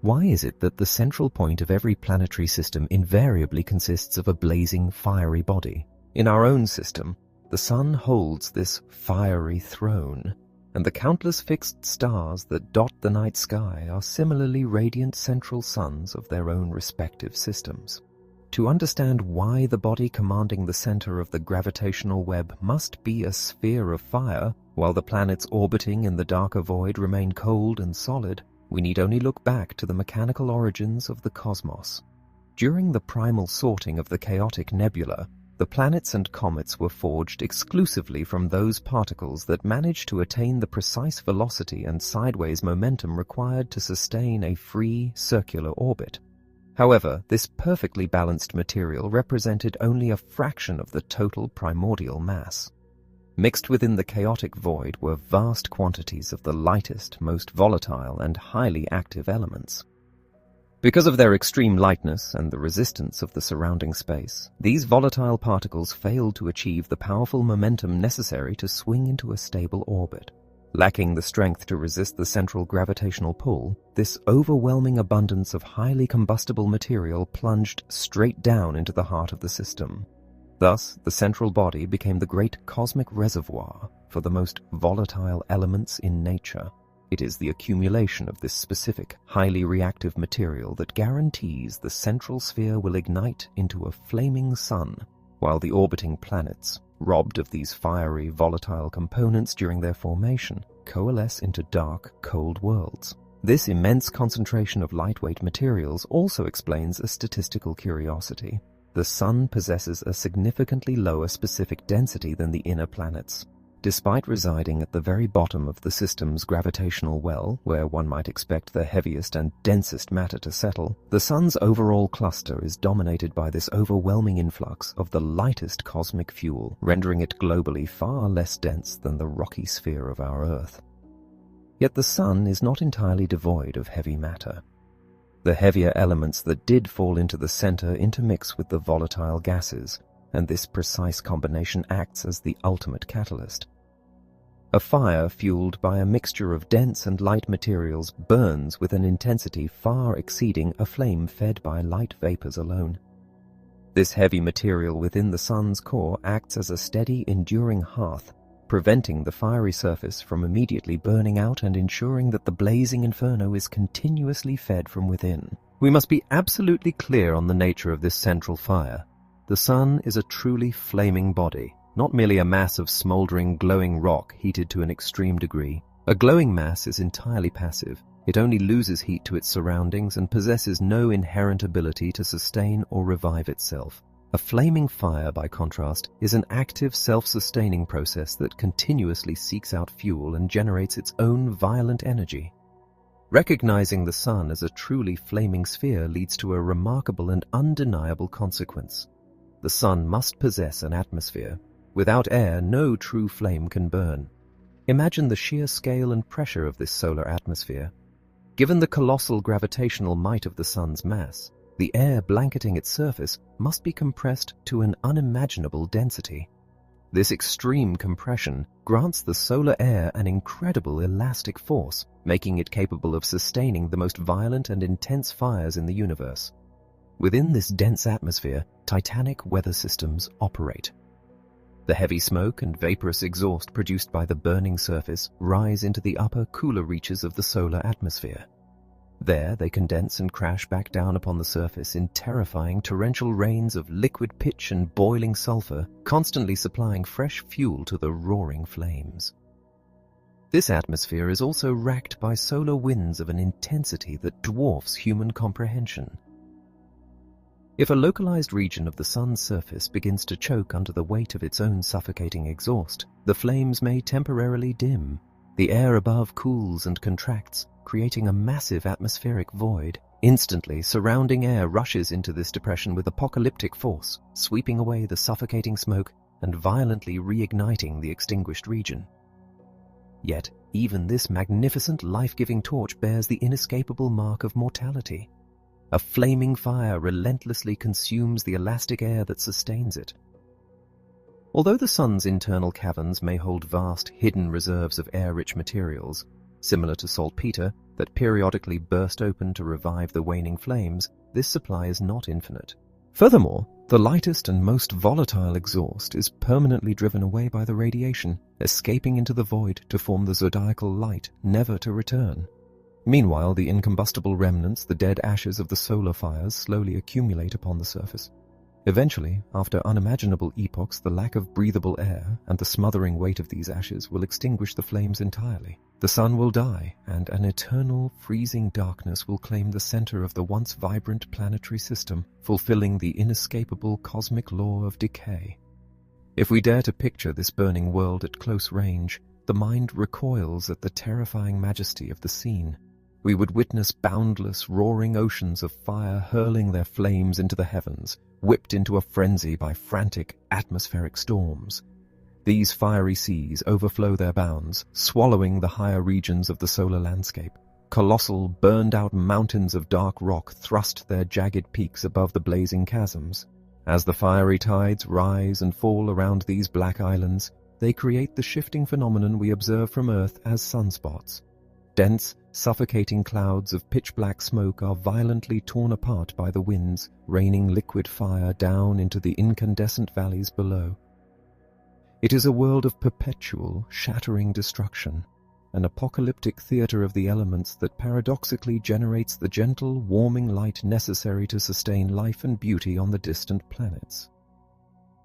Why is it that the central point of every planetary system invariably consists of a blazing, fiery body? In our own system, the Sun holds this fiery throne, and the countless fixed stars that dot the night sky are similarly radiant central suns of their own respective systems. To understand why the body commanding the center of the gravitational web must be a sphere of fire, while the planets orbiting in the darker void remain cold and solid, we need only look back to the mechanical origins of the cosmos. During the primal sorting of the chaotic nebula, the planets and comets were forged exclusively from those particles that managed to attain the precise velocity and sideways momentum required to sustain a free, circular orbit. However, this perfectly balanced material represented only a fraction of the total primordial mass. Mixed within the chaotic void were vast quantities of the lightest, most volatile, and highly active elements. Because of their extreme lightness and the resistance of the surrounding space, these volatile particles failed to achieve the powerful momentum necessary to swing into a stable orbit. Lacking the strength to resist the central gravitational pull, this overwhelming abundance of highly combustible material plunged straight down into the heart of the system. Thus, the central body became the great cosmic reservoir for the most volatile elements in nature. It is the accumulation of this specific, highly reactive material that guarantees the central sphere will ignite into a flaming sun, while the orbiting planets, robbed of these fiery, volatile components during their formation, coalesce into dark, cold worlds. This immense concentration of lightweight materials also explains a statistical curiosity. The Sun possesses a significantly lower specific density than the inner planets. Despite residing at the very bottom of the system's gravitational well, where one might expect the heaviest and densest matter to settle, the Sun's overall cluster is dominated by this overwhelming influx of the lightest cosmic fuel, rendering it globally far less dense than the rocky sphere of our Earth. Yet the Sun is not entirely devoid of heavy matter. The heavier elements that did fall into the center intermix with the volatile gases, and this precise combination acts as the ultimate catalyst. A fire fueled by a mixture of dense and light materials burns with an intensity far exceeding a flame fed by light vapors alone. This heavy material within the Sun's core acts as a steady, enduring hearth, preventing the fiery surface from immediately burning out and ensuring that the blazing inferno is continuously fed from within. We must be absolutely clear on the nature of this central fire. The Sun is a truly flaming body, not merely a mass of smoldering, glowing rock heated to an extreme degree. A glowing mass is entirely passive. It only loses heat to its surroundings and possesses no inherent ability to sustain or revive itself. A flaming fire, by contrast, is an active, self-sustaining process that continuously seeks out fuel and generates its own violent energy. Recognizing the Sun as a truly flaming sphere leads to a remarkable and undeniable consequence. The Sun must possess an atmosphere. Without air, no true flame can burn. Imagine the sheer scale and pressure of this solar atmosphere. Given the colossal gravitational might of the Sun's mass, the air blanketing its surface must be compressed to an unimaginable density. This extreme compression grants the solar air an incredible elastic force, making it capable of sustaining the most violent and intense fires in the universe. Within this dense atmosphere, titanic weather systems operate. The heavy smoke and vaporous exhaust produced by the burning surface rise into the upper, cooler reaches of the solar atmosphere. There they condense and crash back down upon the surface in terrifying torrential rains of liquid pitch and boiling sulfur, constantly supplying fresh fuel to the roaring flames. This atmosphere is also racked by solar winds of an intensity that dwarfs human comprehension. If a localized region of the Sun's surface begins to choke under the weight of its own suffocating exhaust, the flames may temporarily dim. The air above cools and contracts, creating a massive atmospheric void. Instantly, surrounding air rushes into this depression with apocalyptic force, sweeping away the suffocating smoke and violently reigniting the extinguished region. Yet, even this magnificent life-giving torch bears the inescapable mark of mortality. A flaming fire relentlessly consumes the elastic air that sustains it. Although the Sun's internal caverns may hold vast, hidden reserves of air-rich materials, similar to saltpeter, that periodically burst open to revive the waning flames, this supply is not infinite. Furthermore, The lightest and most volatile exhaust is permanently driven away by the radiation, escaping into the void to form the zodiacal light, never to return. Meanwhile, the incombustible remnants, the dead ashes of the solar fires, slowly accumulate upon the surface. Eventually, after unimaginable epochs, the lack of breathable air and the smothering weight of these ashes will extinguish the flames entirely. The sun will die, and an eternal, freezing darkness will claim the center of the once vibrant planetary system, fulfilling the inescapable cosmic law of decay. If we dare to picture this burning world at close range, the mind recoils at the terrifying majesty of the scene. We would witness boundless, roaring oceans of fire hurling their flames into the heavens, whipped into a frenzy by frantic atmospheric storms. These fiery seas overflow their bounds, swallowing the higher regions of the solar landscape. Colossal, burned-out mountains of dark rock thrust their jagged peaks above the blazing chasms. As the fiery tides rise and fall around these black islands, they create the shifting phenomenon we observe from Earth as sunspots. Dense, suffocating clouds of pitch-black smoke are violently torn apart by the winds, raining liquid fire down into the incandescent valleys below. It is a world of perpetual, shattering destruction, an apocalyptic theater of the elements that paradoxically generates the gentle, warming light necessary to sustain life and beauty on the distant planets.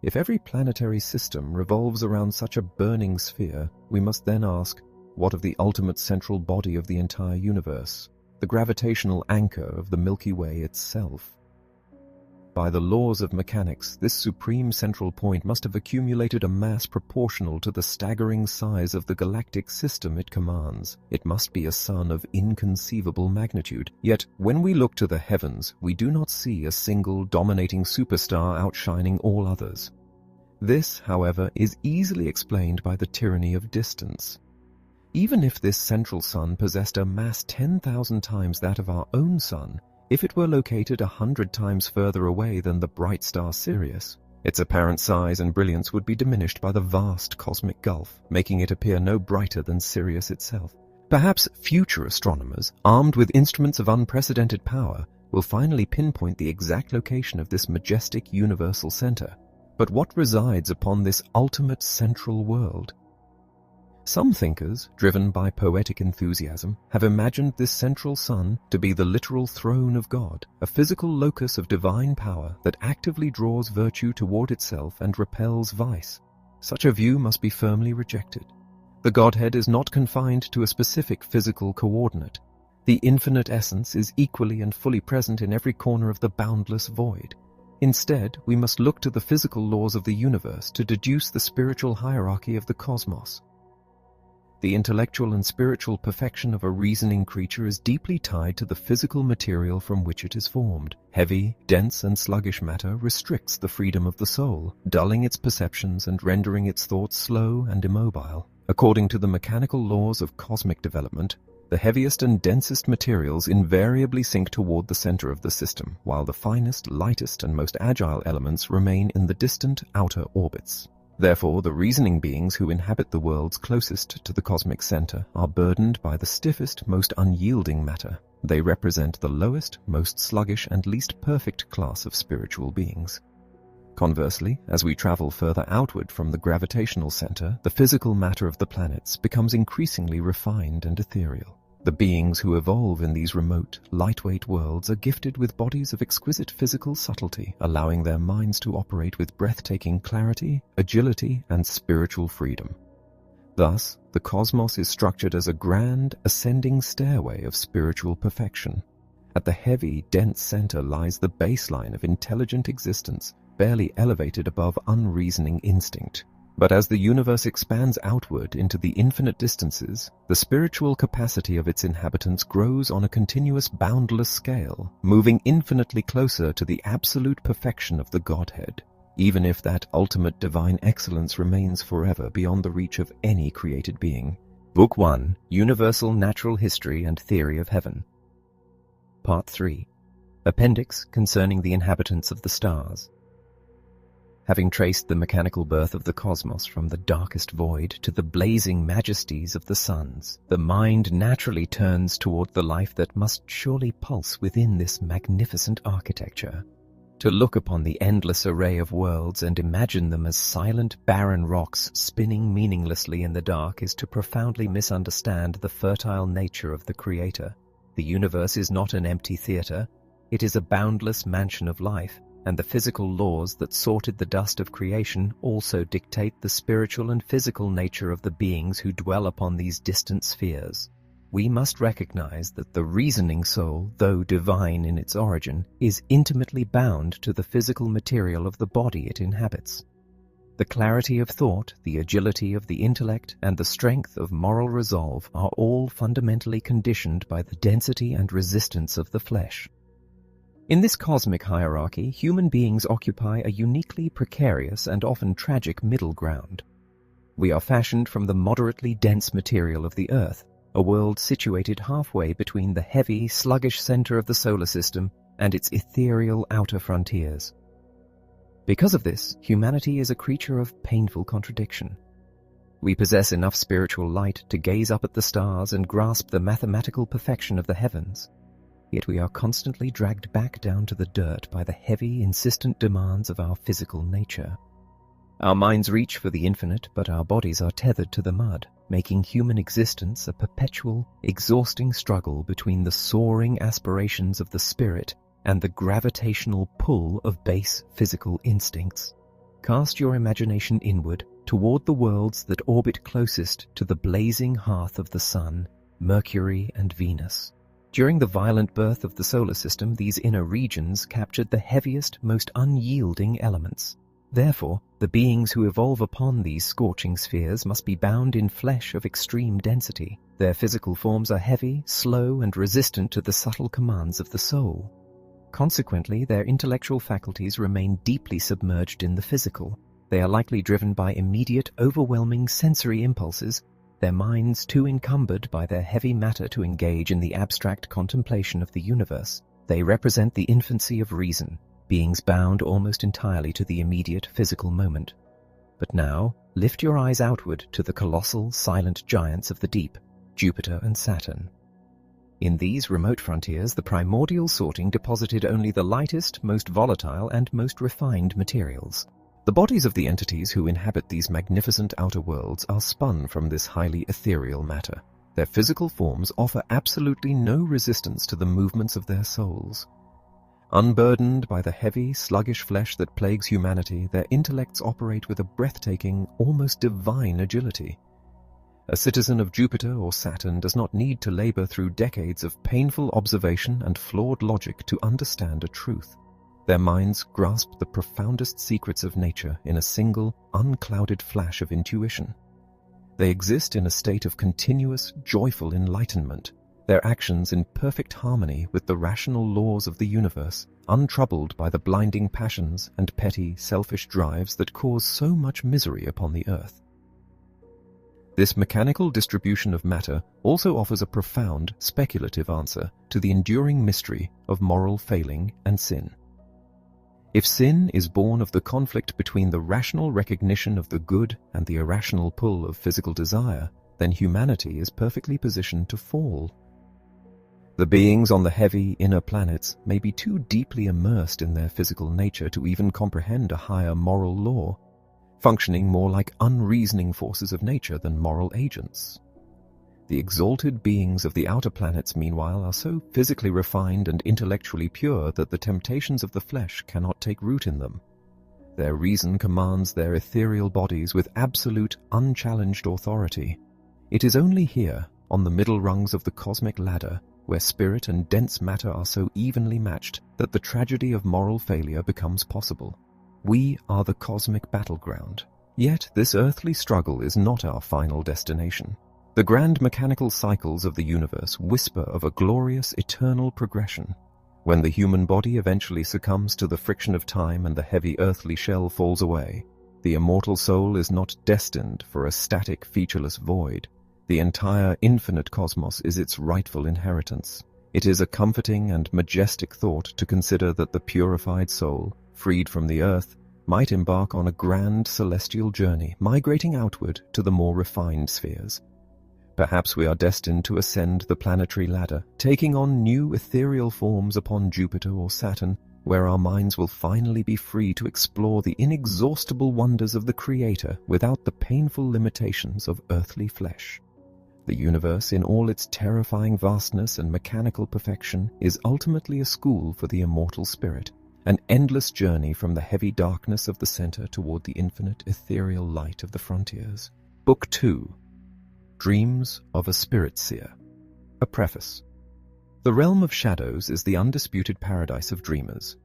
If every planetary system revolves around such a burning sphere, we must then ask, what of the ultimate central body of the entire universe, the gravitational anchor of the Milky Way itself? By the laws of mechanics, this supreme central point must have accumulated a mass proportional to the staggering size of the galactic system it commands. It must be a sun of inconceivable magnitude. Yet, when we look to the heavens, we do not see a single dominating superstar outshining all others. This, however, is easily explained by the tyranny of distance. Even if this central sun possessed a mass 10,000 times that of our own sun, if it were located 100 times further away than the bright star Sirius, its apparent size and brilliance would be diminished by the vast cosmic gulf, making it appear no brighter than Sirius itself. Perhaps future astronomers, armed with instruments of unprecedented power, will finally pinpoint the exact location of this majestic universal center. But what resides upon this ultimate central world? Some thinkers, driven by poetic enthusiasm, have imagined this central sun to be the literal throne of God, a physical locus of divine power that actively draws virtue toward itself and repels vice. Such a view must be firmly rejected. The Godhead is not confined to a specific physical coordinate. The infinite essence is equally and fully present in every corner of the boundless void. Instead, we must look to the physical laws of the universe to deduce the spiritual hierarchy of the cosmos. The intellectual and spiritual perfection of a reasoning creature is deeply tied to the physical material from which it is formed. Heavy, dense, and sluggish matter restricts the freedom of the soul, dulling its perceptions and rendering its thoughts slow and immobile. According to the mechanical laws of cosmic development, the heaviest and densest materials invariably sink toward the center of the system, while the finest, lightest, and most agile elements remain in the distant outer orbits. Therefore, the reasoning beings who inhabit the worlds closest to the cosmic center are burdened by the stiffest, most unyielding matter. They represent the lowest, most sluggish, and least perfect class of spiritual beings. Conversely, as we travel further outward from the gravitational center, the physical matter of the planets becomes increasingly refined and ethereal. The beings who evolve in these remote, lightweight worlds are gifted with bodies of exquisite physical subtlety, allowing their minds to operate with breathtaking clarity, agility, and spiritual freedom. Thus, the cosmos is structured as a grand, ascending stairway of spiritual perfection. At the heavy, dense center lies the baseline of intelligent existence, barely elevated above unreasoning instinct. But as the universe expands outward into the infinite distances, the spiritual capacity of its inhabitants grows on a continuous, boundless scale, moving infinitely closer to the absolute perfection of the Godhead, even if that ultimate divine excellence remains forever beyond the reach of any created being. Book 1, Universal Natural History and Theory of Heaven. Part 3, Appendix concerning the inhabitants of the stars. Having traced the mechanical birth of the cosmos from the darkest void to the blazing majesties of the suns, the mind naturally turns toward the life that must surely pulse within this magnificent architecture. To look upon the endless array of worlds and imagine them as silent, barren rocks spinning meaninglessly in the dark is to profoundly misunderstand the fertile nature of the Creator. The universe is not an empty theater. It is a boundless mansion of life, and the physical laws that sorted the dust of creation also dictate the spiritual and physical nature of the beings who dwell upon these distant spheres. We must recognize that the reasoning soul, though divine in its origin, is intimately bound to the physical material of the body it inhabits. The clarity of thought, the agility of the intellect, and the strength of moral resolve are all fundamentally conditioned by the density and resistance of the flesh. In this cosmic hierarchy, human beings occupy a uniquely precarious and often tragic middle ground. We are fashioned from the moderately dense material of the Earth, a world situated halfway between the heavy, sluggish center of the solar system and its ethereal outer frontiers. Because of this, humanity is a creature of painful contradiction. We possess enough spiritual light to gaze up at the stars and grasp the mathematical perfection of the heavens. Yet we are constantly dragged back down to the dirt by the heavy, insistent demands of our physical nature. Our minds reach for the infinite, but our bodies are tethered to the mud, making human existence a perpetual, exhausting struggle between the soaring aspirations of the spirit and the gravitational pull of base physical instincts. Cast your imagination inward toward the worlds that orbit closest to the blazing hearth of the Sun, Mercury and Venus. During the violent birth of the solar system, these inner regions captured the heaviest, most unyielding elements. Therefore, the beings who evolve upon these scorching spheres must be bound in flesh of extreme density. Their physical forms are heavy, slow, and resistant to the subtle commands of the soul. Consequently, their intellectual faculties remain deeply submerged in the physical. They are likely driven by immediate, overwhelming sensory impulses, their minds too encumbered by their heavy matter to engage in the abstract contemplation of the universe. They represent the infancy of reason, beings bound almost entirely to the immediate physical moment. But now, lift your eyes outward to the colossal, silent giants of the deep, Jupiter and Saturn. In these remote frontiers, the primordial sorting deposited only the lightest, most volatile, and most refined materials. The bodies of the entities who inhabit these magnificent outer worlds are spun from this highly ethereal matter. Their physical forms offer absolutely no resistance to the movements of their souls. Unburdened by the heavy, sluggish flesh that plagues humanity, their intellects operate with a breathtaking, almost divine agility. A citizen of Jupiter or Saturn does not need to labor through decades of painful observation and flawed logic to understand a truth. Their minds grasp the profoundest secrets of nature in a single, unclouded flash of intuition. They exist in a state of continuous, joyful enlightenment, their actions in perfect harmony with the rational laws of the universe, untroubled by the blinding passions and petty, selfish drives that cause so much misery upon the earth. This mechanical distribution of matter also offers a profound, speculative answer to the enduring mystery of moral failing and sin. If sin is born of the conflict between the rational recognition of the good and the irrational pull of physical desire, then humanity is perfectly positioned to fall. The beings on the heavy inner planets may be too deeply immersed in their physical nature to even comprehend a higher moral law, functioning more like unreasoning forces of nature than moral agents. The exalted beings of the outer planets, meanwhile, are so physically refined and intellectually pure that the temptations of the flesh cannot take root in them. Their reason commands their ethereal bodies with absolute, unchallenged authority. It is only here, on the middle rungs of the cosmic ladder, where spirit and dense matter are so evenly matched, that the tragedy of moral failure becomes possible. We are the cosmic battleground. Yet this earthly struggle is not our final destination. The grand mechanical cycles of the universe whisper of a glorious eternal progression. When the human body eventually succumbs to the friction of time and the heavy earthly shell falls away, the immortal soul is not destined for a static, featureless void. The entire infinite cosmos is its rightful inheritance. It is a comforting and majestic thought to consider that the purified soul, freed from the earth, might embark on a grand celestial journey, migrating outward to the more refined spheres. Perhaps we are destined to ascend the planetary ladder, taking on new ethereal forms upon Jupiter or Saturn, where our minds will finally be free to explore the inexhaustible wonders of the Creator without the painful limitations of earthly flesh. The universe, in all its terrifying vastness and mechanical perfection, is ultimately a school for the immortal spirit, an endless journey from the heavy darkness of the center toward the infinite ethereal light of the frontiers. Book 2. Dreams of a Spirit Seer. A preface. The realm of shadows is the undisputed paradise of dreamers.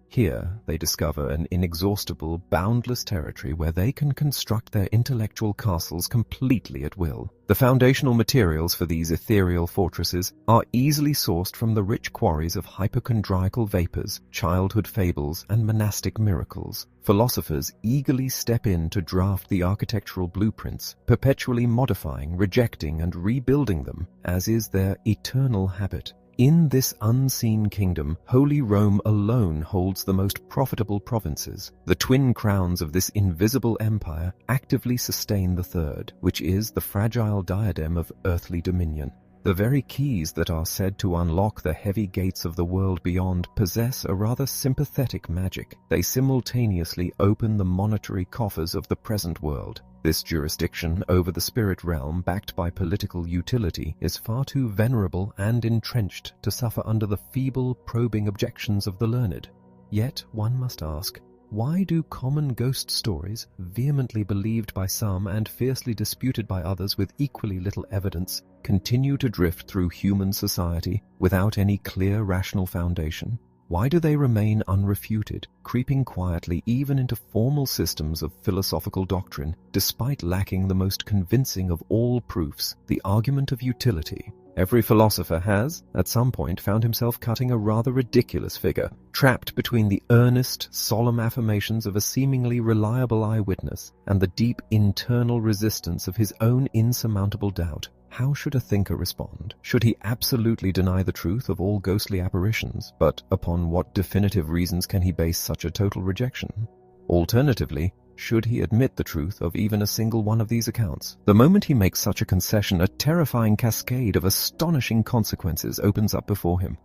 Here they discover an inexhaustible, boundless territory where they can construct their intellectual castles completely at will. The foundational materials for these ethereal fortresses are easily sourced from the rich quarries of hypochondriacal vapors, childhood fables, and monastic miracles. Philosophers eagerly step in to draft the architectural blueprints, perpetually modifying, rejecting, and rebuilding them, as is their eternal habit. In this unseen kingdom, Holy Rome alone holds the most profitable provinces. The twin crowns of this invisible empire actively sustain the third, which is the fragile diadem of earthly dominion. The very keys that are said to unlock the heavy gates of the world beyond possess a rather sympathetic magic. They simultaneously open the monetary coffers of the present world. This jurisdiction over the spirit realm, backed by political utility, is far too venerable and entrenched to suffer under the feeble, probing objections of the learned. Yet one must ask, why do common ghost stories, vehemently believed by some and fiercely disputed by others with equally little evidence, continue to drift through human society without any clear rational foundation? Why do they remain unrefuted, creeping quietly even into formal systems of philosophical doctrine, despite lacking the most convincing of all proofs, the argument of utility? Every philosopher has, at some point, found himself cutting a rather ridiculous figure, trapped between the earnest, solemn affirmations of a seemingly reliable eyewitness and the deep internal resistance of his own insurmountable doubt. How should a thinker respond? Should he absolutely deny the truth of all ghostly apparitions, but upon what definitive reasons can he base such a total rejection? Alternatively, should he admit the truth of even a single one of these accounts? The moment he makes such a concession, a terrifying cascade of astonishing consequences opens up before him.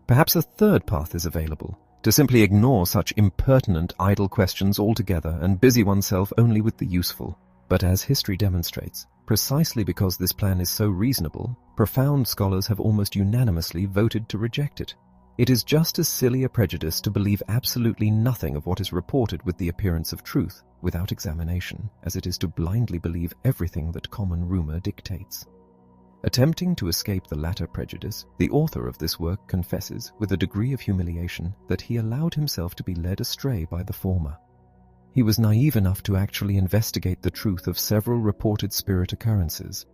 Perhaps a third path is available: to simply ignore such impertinent, idle questions altogether and busy oneself only with the useful. But as history demonstrates, precisely because this plan is so reasonable, profound scholars have almost unanimously voted to reject it. It is just as silly a prejudice to believe absolutely nothing of what is reported with the appearance of truth, without examination, as it is to blindly believe everything that common rumor dictates. Attempting to escape the latter prejudice, the author of this work confesses, with a degree of humiliation, that he allowed himself to be led astray by the former. He was naive enough to actually investigate the truth of several reported spirit occurrences.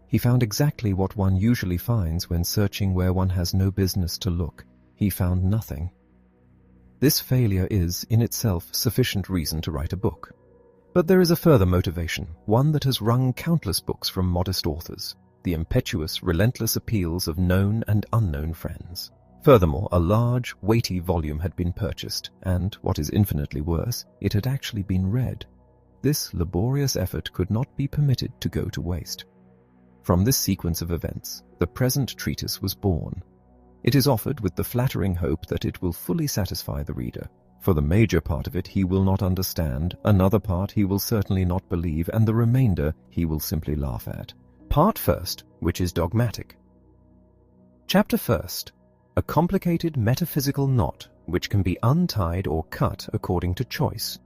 He found exactly what one usually finds when searching where one has no business to look. He found nothing. This failure is, in itself, sufficient reason to write a book. But there is a further motivation, one that has wrung countless books from modest authors: the impetuous, relentless appeals of known and unknown friends. Furthermore, a large, weighty volume had been purchased, and, what is infinitely worse, it had actually been read. This laborious effort could not be permitted to go to waste. From this sequence of events, the present treatise was born. It is offered with the flattering hope that it will fully satisfy the reader. For the major part of it he will not understand, another part he will certainly not believe, and the remainder he will simply laugh at. Part first, which is dogmatic. Chapter first. A complicated metaphysical knot which can be untied or cut according to choice.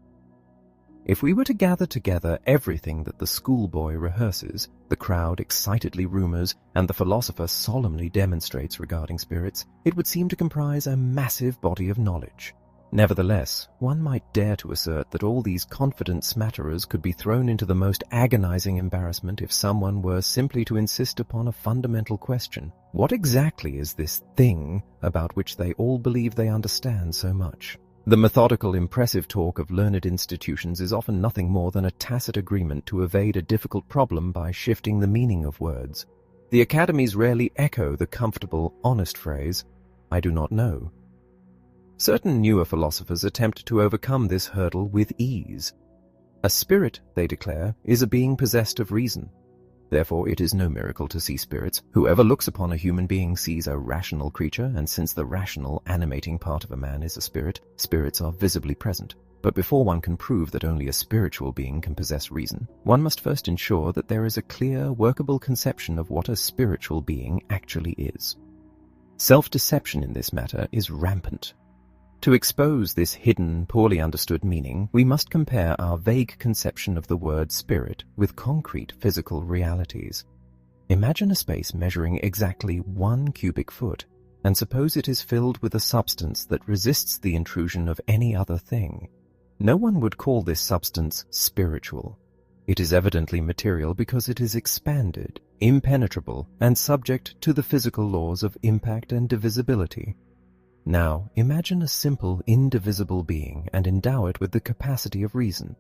If we were to gather together everything that the schoolboy rehearses, the crowd excitedly rumors, and the philosopher solemnly demonstrates regarding spirits, it would seem to comprise a massive body of knowledge. Nevertheless, one might dare to assert that all these confident smatterers could be thrown into the most agonizing embarrassment if someone were simply to insist upon a fundamental question. What exactly is this thing about which they all believe they understand so much? The methodical, impressive talk of learned institutions is often nothing more than a tacit agreement to evade a difficult problem by shifting the meaning of words. The academies rarely echo the comfortable, honest phrase, "I do not know." Certain newer philosophers attempt to overcome this hurdle with ease. A spirit, they declare, is a being possessed of reason. Therefore, it is no miracle to see spirits. Whoever looks upon a human being sees a rational creature, and since the rational, animating part of a man is a spirit, spirits are visibly present. But before one can prove that only a spiritual being can possess reason, one must first ensure that there is a clear, workable conception of what a spiritual being actually is. Self-deception in this matter is rampant. To expose this hidden, poorly understood meaning, we must compare our vague conception of the word spirit with concrete physical realities. Imagine a space measuring exactly 1 cubic foot, and suppose it is filled with a substance that resists the intrusion of any other thing. No one would call this substance spiritual. It is evidently material because it is expanded, impenetrable, and subject to the physical laws of impact and divisibility. Now, imagine a simple, indivisible being and endow it with the capacity of reason.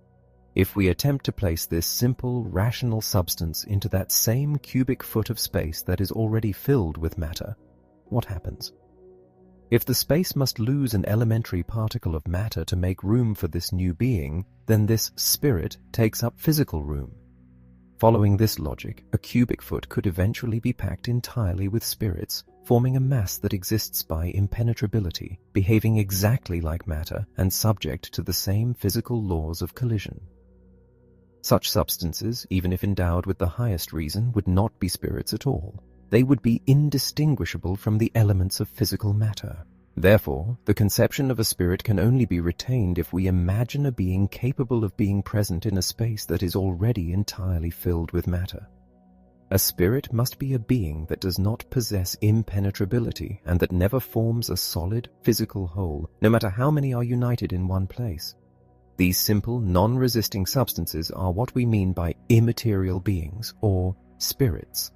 If we attempt to place this simple, rational substance into that same cubic foot of space that is already filled with matter, what happens? If the space must lose an elementary particle of matter to make room for this new being, then this spirit takes up physical room. Following this logic, a cubic foot could eventually be packed entirely with spirits, forming a mass that exists by impenetrability, behaving exactly like matter and subject to the same physical laws of collision. Such substances, even if endowed with the highest reason, would not be spirits at all. They would be indistinguishable from the elements of physical matter. Therefore, the conception of a spirit can only be retained if we imagine a being capable of being present in a space that is already entirely filled with matter. A spirit must be a being that does not possess impenetrability and that never forms a solid, physical whole, no matter how many are united in one place. These simple, non-resisting substances are what we mean by immaterial beings, or spirits.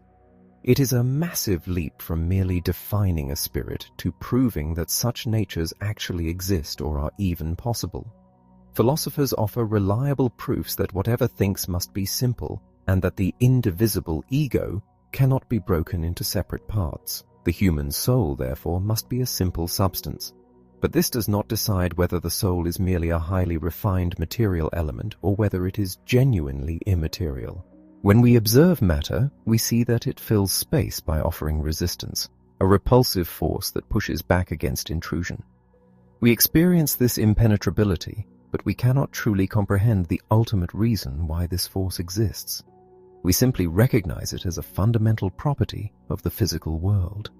It is a massive leap from merely defining a spirit to proving that such natures actually exist or are even possible. Philosophers offer reliable proofs that whatever thinks must be simple, and that the indivisible ego cannot be broken into separate parts. The human soul, therefore, must be a simple substance. But this does not decide whether the soul is merely a highly refined material element or whether it is genuinely immaterial. When we observe matter, we see that it fills space by offering resistance, a repulsive force that pushes back against intrusion. We experience this impenetrability, but we cannot truly comprehend the ultimate reason why this force exists. We simply recognize it as a fundamental property of the physical world.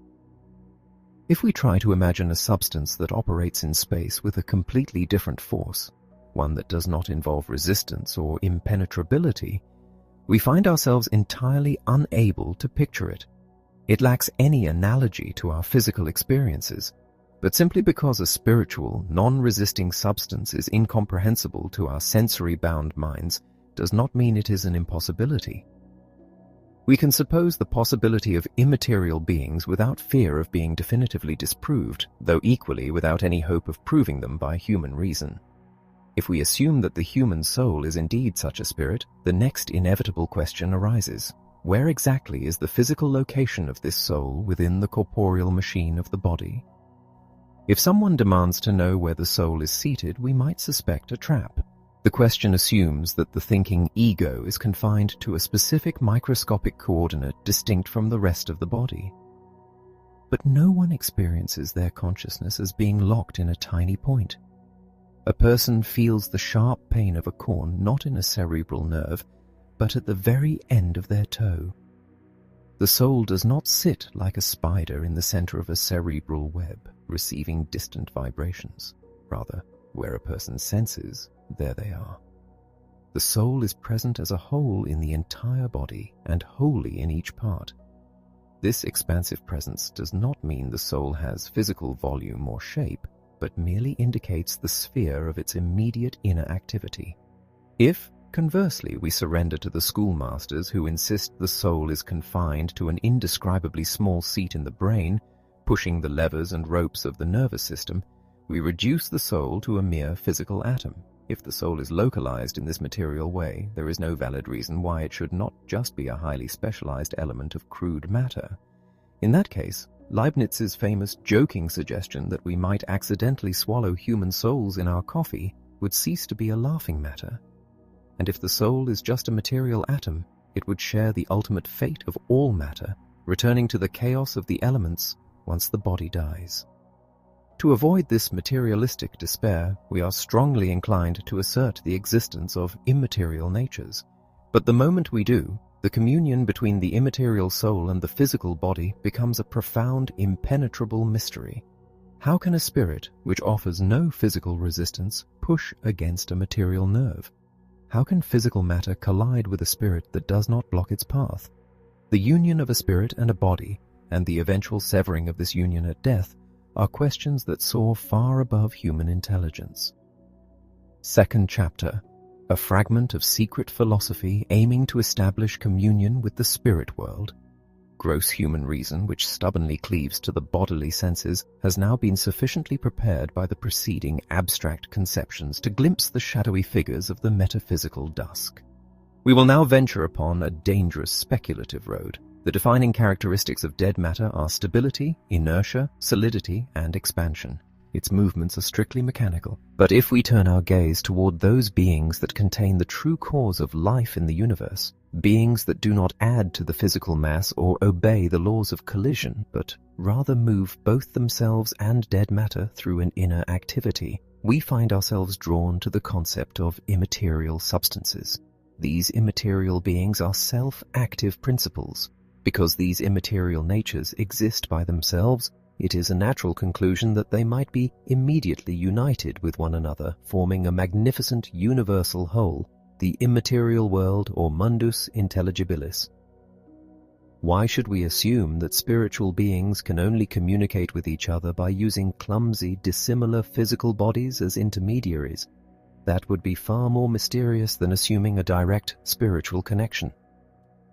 If we try to imagine a substance that operates in space with a completely different force, one that does not involve resistance or impenetrability, we find ourselves entirely unable to picture it. It lacks any analogy to our physical experiences, but simply because a spiritual, non-resisting substance is incomprehensible to our sensory-bound minds does not mean it is an impossibility. We can suppose the possibility of immaterial beings without fear of being definitively disproved, though equally without any hope of proving them by human reason. If we assume that the human soul is indeed such a spirit, the next inevitable question arises. Where exactly is the physical location of this soul within the corporeal machine of the body? If someone demands to know where the soul is seated, we might suspect a trap. The question assumes that the thinking ego is confined to a specific microscopic coordinate distinct from the rest of the body. But no one experiences their consciousness as being locked in a tiny point. A person feels the sharp pain of a corn not in a cerebral nerve, but at the very end of their toe. The soul does not sit like a spider in the center of a cerebral web, receiving distant vibrations. Rather, where a person senses, there they are. The soul is present as a whole in the entire body and wholly in each part. This expansive presence does not mean the soul has physical volume or shape, but merely indicates the sphere of its immediate inner activity. If, conversely, we surrender to the schoolmasters who insist the soul is confined to an indescribably small seat in the brain, pushing the levers and ropes of the nervous system, we reduce the soul to a mere physical atom. If the soul is localized in this material way, there is no valid reason why it should not just be a highly specialized element of crude matter. In that case, Leibniz's famous joking suggestion that we might accidentally swallow human souls in our coffee would cease to be a laughing matter. And if the soul is just a material atom, it would share the ultimate fate of all matter, returning to the chaos of the elements once the body dies. To avoid this materialistic despair, we are strongly inclined to assert the existence of immaterial natures. But the moment we do, the communion between the immaterial soul and the physical body becomes a profound, impenetrable mystery. How can a spirit, which offers no physical resistance, push against a material nerve? How can physical matter collide with a spirit that does not block its path? The union of a spirit and a body, and the eventual severing of this union at death, are questions that soar far above human intelligence. Second chapter, a fragment of secret philosophy aiming to establish communion with the spirit world. Gross human reason, which stubbornly cleaves to the bodily senses, has now been sufficiently prepared by the preceding abstract conceptions to glimpse the shadowy figures of the metaphysical dusk. We will now venture upon a dangerous speculative road. The defining characteristics of dead matter are stability, inertia, solidity, and expansion. Its movements are strictly mechanical. But if we turn our gaze toward those beings that contain the true cause of life in the universe, beings that do not add to the physical mass or obey the laws of collision, but rather move both themselves and dead matter through an inner activity, we find ourselves drawn to the concept of immaterial substances. These immaterial beings are self-active principles. Because these immaterial natures exist by themselves, it is a natural conclusion that they might be immediately united with one another, forming a magnificent universal whole, the immaterial world or mundus intelligibilis. Why should we assume that spiritual beings can only communicate with each other by using clumsy, dissimilar physical bodies as intermediaries? That would be far more mysterious than assuming a direct spiritual connection.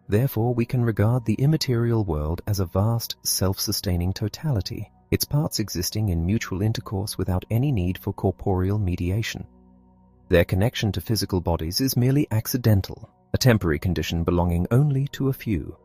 Therefore, we can regard the immaterial world as a vast, self-sustaining totality, its parts existing in mutual intercourse without any need for corporeal mediation. Their connection to physical bodies is merely accidental, a temporary condition belonging only to a few.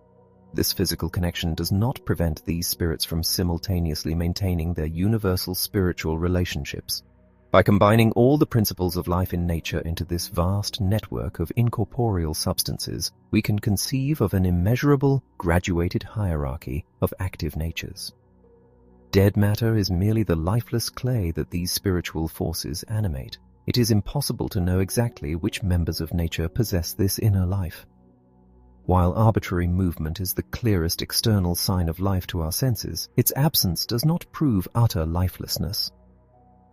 This physical connection does not prevent these spirits from simultaneously maintaining their universal spiritual relationships. By combining all the principles of life in nature into this vast network of incorporeal substances, we can conceive of an immeasurable, graduated hierarchy of active natures. Dead matter is merely the lifeless clay that these spiritual forces animate. It is impossible to know exactly which members of nature possess this inner life. While arbitrary movement is the clearest external sign of life to our senses, its absence does not prove utter lifelessness.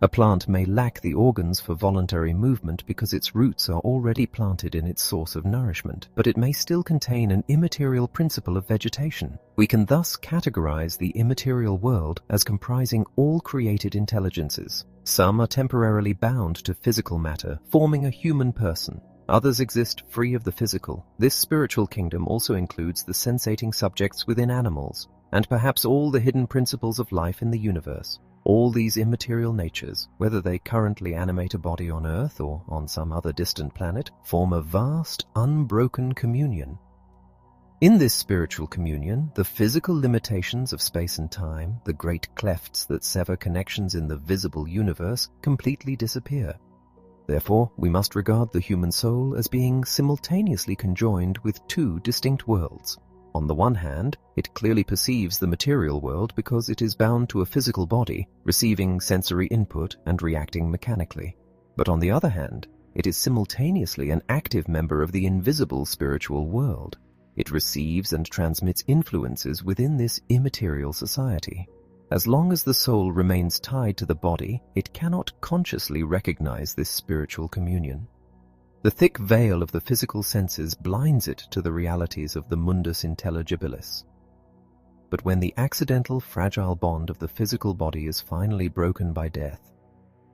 A plant may lack the organs for voluntary movement because its roots are already planted in its source of nourishment, but it may still contain an immaterial principle of vegetation. We can thus categorize the immaterial world as comprising all created intelligences. Some are temporarily bound to physical matter, forming a human person. Others exist free of the physical. This spiritual kingdom also includes the sensating subjects within animals, and perhaps all the hidden principles of life in the universe. All these immaterial natures, whether they currently animate a body on Earth or on some other distant planet, form a vast, unbroken communion. In this spiritual communion, the physical limitations of space and time, the great clefts that sever connections in the visible universe, completely disappear. Therefore, we must regard the human soul as being simultaneously conjoined with two distinct worlds. On the one hand, it clearly perceives the material world because it is bound to a physical body, receiving sensory input and reacting mechanically. But on the other hand, it is simultaneously an active member of the invisible spiritual world. It receives and transmits influences within this immaterial society. As long as the soul remains tied to the body, it cannot consciously recognize this spiritual communion. The thick veil of the physical senses blinds it to the realities of the mundus intelligibilis. But when the accidental, fragile bond of the physical body is finally broken by death,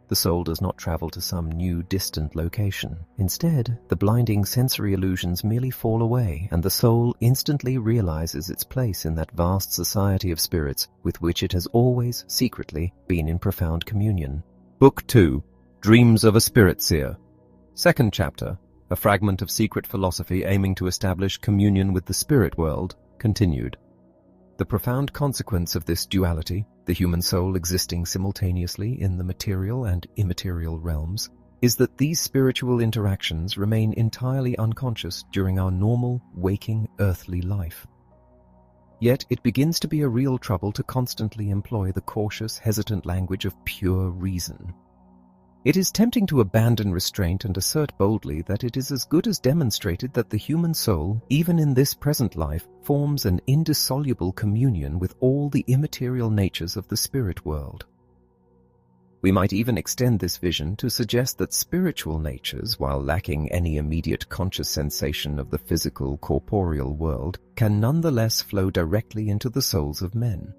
the soul does not travel to some new, distant location. Instead, the blinding sensory illusions merely fall away, and the soul instantly realizes its place in that vast society of spirits with which it has always, secretly, been in profound communion. Book 2, Dreams of a Spirit Seer. Second chapter, a fragment of secret philosophy aiming to establish communion with the spirit world, continued. The profound consequence of this duality, the human soul existing simultaneously in the material and immaterial realms, is that these spiritual interactions remain entirely unconscious during our normal, waking, earthly life. Yet it begins to be a real trouble to constantly employ the cautious, hesitant language of pure reason. It is tempting to abandon restraint and assert boldly that it is as good as demonstrated that the human soul, even in this present life, forms an indissoluble communion with all the immaterial natures of the spirit world. We might even extend this vision to suggest that spiritual natures, while lacking any immediate conscious sensation of the physical, corporeal world, can nonetheless flow directly into the souls of men.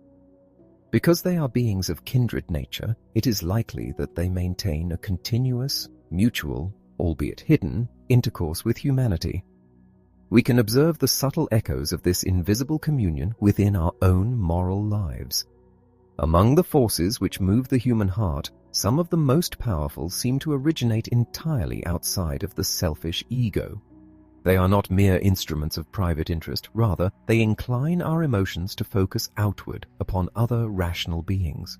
Because they are beings of kindred nature, it is likely that they maintain a continuous, mutual, albeit hidden, intercourse with humanity. We can observe the subtle echoes of this invisible communion within our own moral lives. Among the forces which move the human heart, some of the most powerful seem to originate entirely outside of the selfish ego. They are not mere instruments of private interest, rather, they incline our emotions to focus outward upon other rational beings.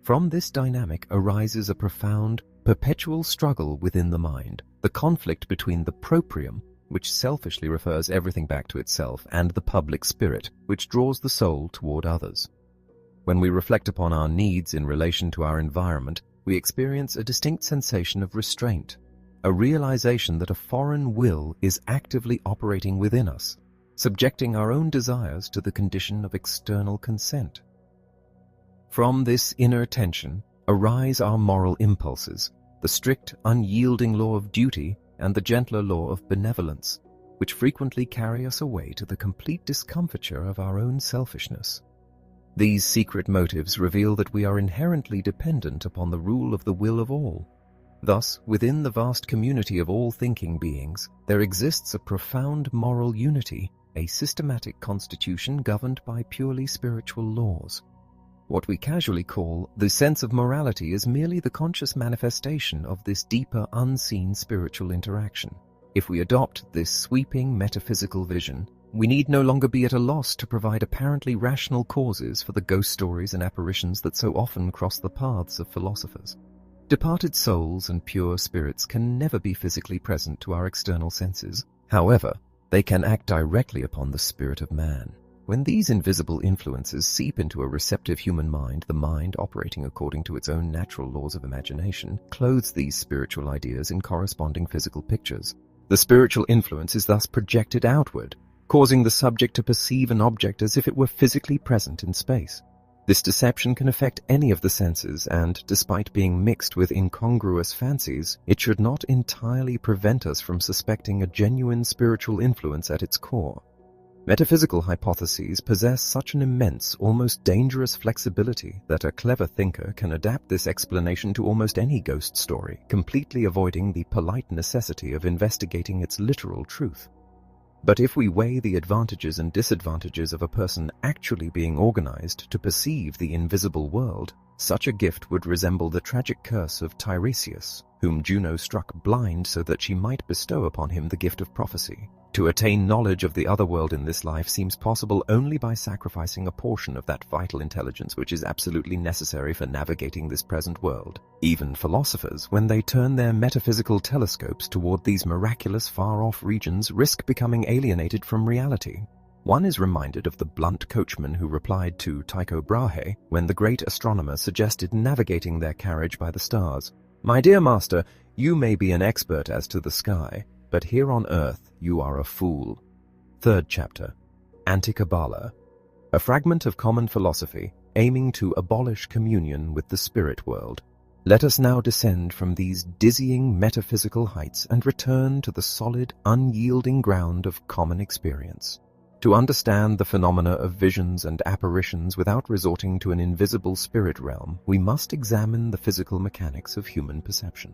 From this dynamic arises a profound, perpetual struggle within the mind, the conflict between the proprium, which selfishly refers everything back to itself, and the public spirit, which draws the soul toward others. When we reflect upon our needs in relation to our environment, we experience a distinct sensation of restraint, a realization that a foreign will is actively operating within us, subjecting our own desires to the condition of external consent. From this inner tension arise our moral impulses, the strict, unyielding law of duty and the gentler law of benevolence, which frequently carry us away to the complete discomfiture of our own selfishness. These secret motives reveal that we are inherently dependent upon the rule of the will of all. Thus, within the vast community of all thinking beings, there exists a profound moral unity, a systematic constitution governed by purely spiritual laws. What we casually call the sense of morality is merely the conscious manifestation of this deeper, unseen spiritual interaction. If we adopt this sweeping metaphysical vision, we need no longer be at a loss to provide apparently rational causes for the ghost stories and apparitions that so often cross the paths of philosophers. Departed souls and pure spirits can never be physically present to our external senses. However, they can act directly upon the spirit of man. When these invisible influences seep into a receptive human mind, the mind, operating according to its own natural laws of imagination, clothes these spiritual ideas in corresponding physical pictures. The spiritual influence is thus projected outward, causing the subject to perceive an object as if it were physically present in space. This deception can affect any of the senses, and, despite being mixed with incongruous fancies, it should not entirely prevent us from suspecting a genuine spiritual influence at its core. Metaphysical hypotheses possess such an immense, almost dangerous flexibility that a clever thinker can adapt this explanation to almost any ghost story, completely avoiding the polite necessity of investigating its literal truth. But if we weigh the advantages and disadvantages of a person actually being organized to perceive the invisible world, such a gift would resemble the tragic curse of Tiresias, whom Juno struck blind so that she might bestow upon him the gift of prophecy. To attain knowledge of the other world in this life seems possible only by sacrificing a portion of that vital intelligence which is absolutely necessary for navigating this present world. Even philosophers, when they turn their metaphysical telescopes toward these miraculous far-off regions, risk becoming alienated from reality. One is reminded of the blunt coachman who replied to Tycho Brahe when the great astronomer suggested navigating their carriage by the stars. "My dear master, you may be an expert as to the sky, but here on earth you are a fool." Third chapter, Anti-Kabbalah, a fragment of common philosophy aiming to abolish communion with the spirit world. Let us now descend from these dizzying metaphysical heights and return to the solid, unyielding ground of common experience. To understand the phenomena of visions and apparitions without resorting to an invisible spirit realm, we must examine the physical mechanics of human perception.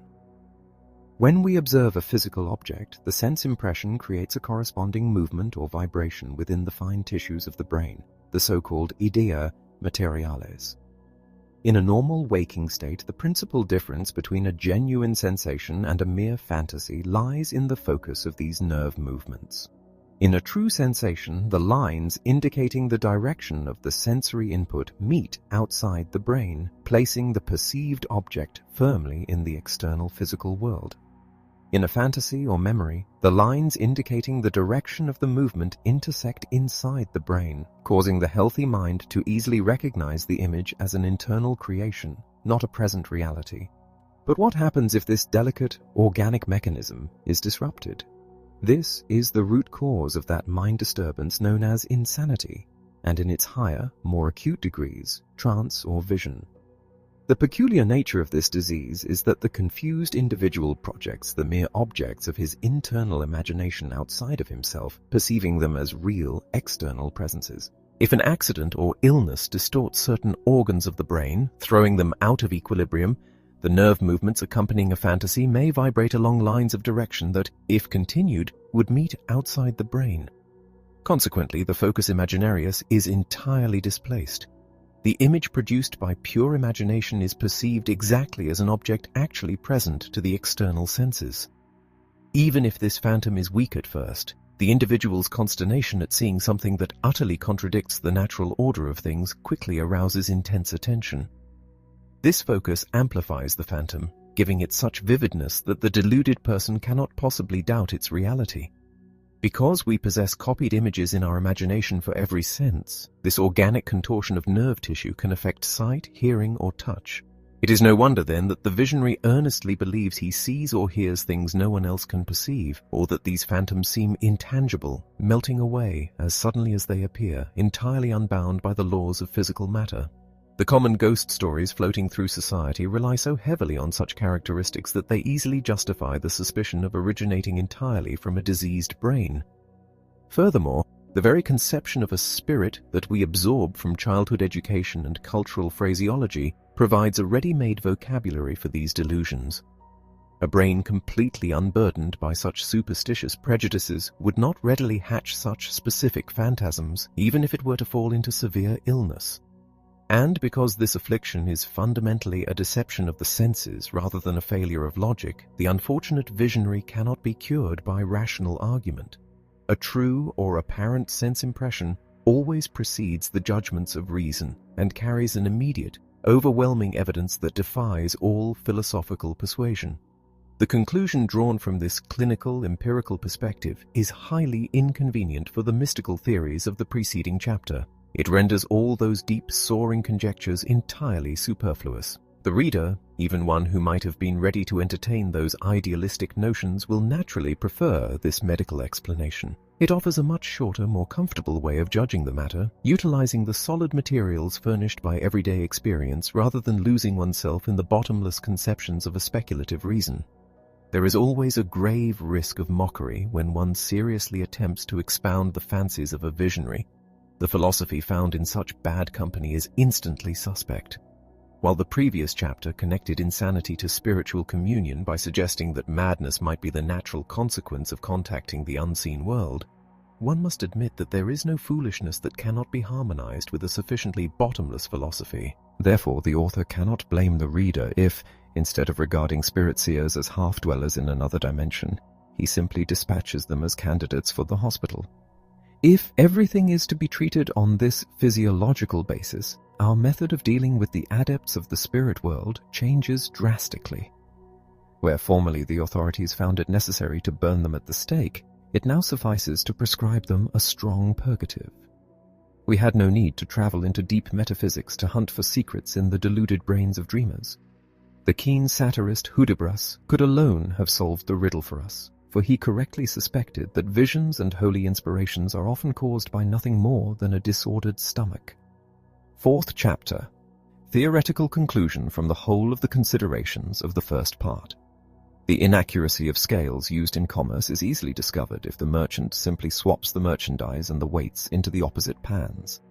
When we observe a physical object, the sense impression creates a corresponding movement or vibration within the fine tissues of the brain, the so-called idea materialis. In a normal waking state, the principal difference between a genuine sensation and a mere fantasy lies in the focus of these nerve movements. In a true sensation, the lines indicating the direction of the sensory input meet outside the brain, placing the perceived object firmly in the external physical world. In a fantasy or memory, the lines indicating the direction of the movement intersect inside the brain, causing the healthy mind to easily recognize the image as an internal creation, not a present reality. But what happens if this delicate, organic mechanism is disrupted? This is the root cause of that mind disturbance known as insanity, and in its higher, more acute degrees, trance or vision. The peculiar nature of this disease is that the confused individual projects the mere objects of his internal imagination outside of himself, perceiving them as real, external presences. If an accident or illness distorts certain organs of the brain, throwing them out of equilibrium, the nerve movements accompanying a fantasy may vibrate along lines of direction that, if continued, would meet outside the brain. Consequently, the focus imaginarius is entirely displaced. The image produced by pure imagination is perceived exactly as an object actually present to the external senses. Even if this phantom is weak at first, the individual's consternation at seeing something that utterly contradicts the natural order of things quickly arouses intense attention. This focus amplifies the phantom, giving it such vividness that the deluded person cannot possibly doubt its reality. Because we possess copied images in our imagination for every sense, this organic contortion of nerve tissue can affect sight, hearing, or touch. It is no wonder then that the visionary earnestly believes he sees or hears things no one else can perceive, or that these phantoms seem intangible, melting away as suddenly as they appear, entirely unbound by the laws of physical matter. The common ghost stories floating through society rely so heavily on such characteristics that they easily justify the suspicion of originating entirely from a diseased brain. Furthermore, the very conception of a spirit that we absorb from childhood education and cultural phraseology provides a ready-made vocabulary for these delusions. A brain completely unburdened by such superstitious prejudices would not readily hatch such specific phantasms, even if it were to fall into severe illness. And because this affliction is fundamentally a deception of the senses rather than a failure of logic, the unfortunate visionary cannot be cured by rational argument. A true or apparent sense impression always precedes the judgments of reason and carries an immediate, overwhelming evidence that defies all philosophical persuasion. The conclusion drawn from this clinical, empirical perspective is highly inconvenient for the mystical theories of the preceding chapter. It renders all those deep, soaring conjectures entirely superfluous. The reader, even one who might have been ready to entertain those idealistic notions, will naturally prefer this medical explanation. It offers a much shorter, more comfortable way of judging the matter, utilizing the solid materials furnished by everyday experience rather than losing oneself in the bottomless conceptions of a speculative reason. There is always a grave risk of mockery when one seriously attempts to expound the fancies of a visionary. The philosophy found in such bad company is instantly suspect. While the previous chapter connected insanity to spiritual communion by suggesting that madness might be the natural consequence of contacting the unseen world, one must admit that there is no foolishness that cannot be harmonized with a sufficiently bottomless philosophy. Therefore, the author cannot blame the reader if, instead of regarding spirit-seers as half-dwellers in another dimension, he simply dispatches them as candidates for the hospital. If everything is to be treated on this physiological basis, our method of dealing with the adepts of the spirit world changes drastically. Where formerly the authorities found it necessary to burn them at the stake, it now suffices to prescribe them a strong purgative. We had no need to travel into deep metaphysics to hunt for secrets in the deluded brains of dreamers. The keen satirist Hudibras could alone have solved the riddle for us, for he correctly suspected that visions and holy inspirations are often caused by nothing more than a disordered stomach. Fourth chapter. Theoretical conclusion from the whole of the considerations of the first part. The inaccuracy of scales used in commerce is easily discovered if the merchant simply swaps the merchandise and the weights into the opposite pans.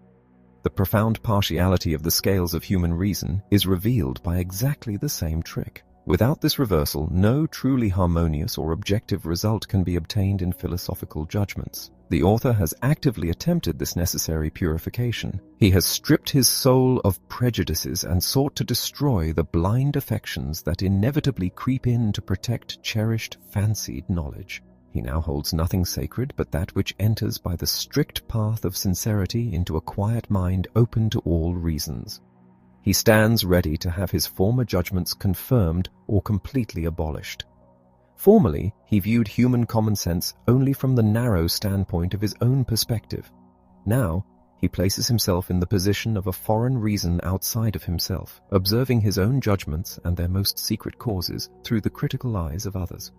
The profound partiality of the scales of human reason is revealed by exactly the same trick. Without this reversal, no truly harmonious or objective result can be obtained in philosophical judgments. The author has actively attempted this necessary purification. He has stripped his soul of prejudices and sought to destroy the blind affections that inevitably creep in to protect cherished, fancied knowledge. He now holds nothing sacred but that which enters by the strict path of sincerity into a quiet mind open to all reasons. He stands ready to have his former judgments confirmed or completely abolished. Formerly, he viewed human common sense only from the narrow standpoint of his own perspective. Now, he places himself in the position of a foreign reason outside of himself, observing his own judgments and their most secret causes through the critical eyes of others.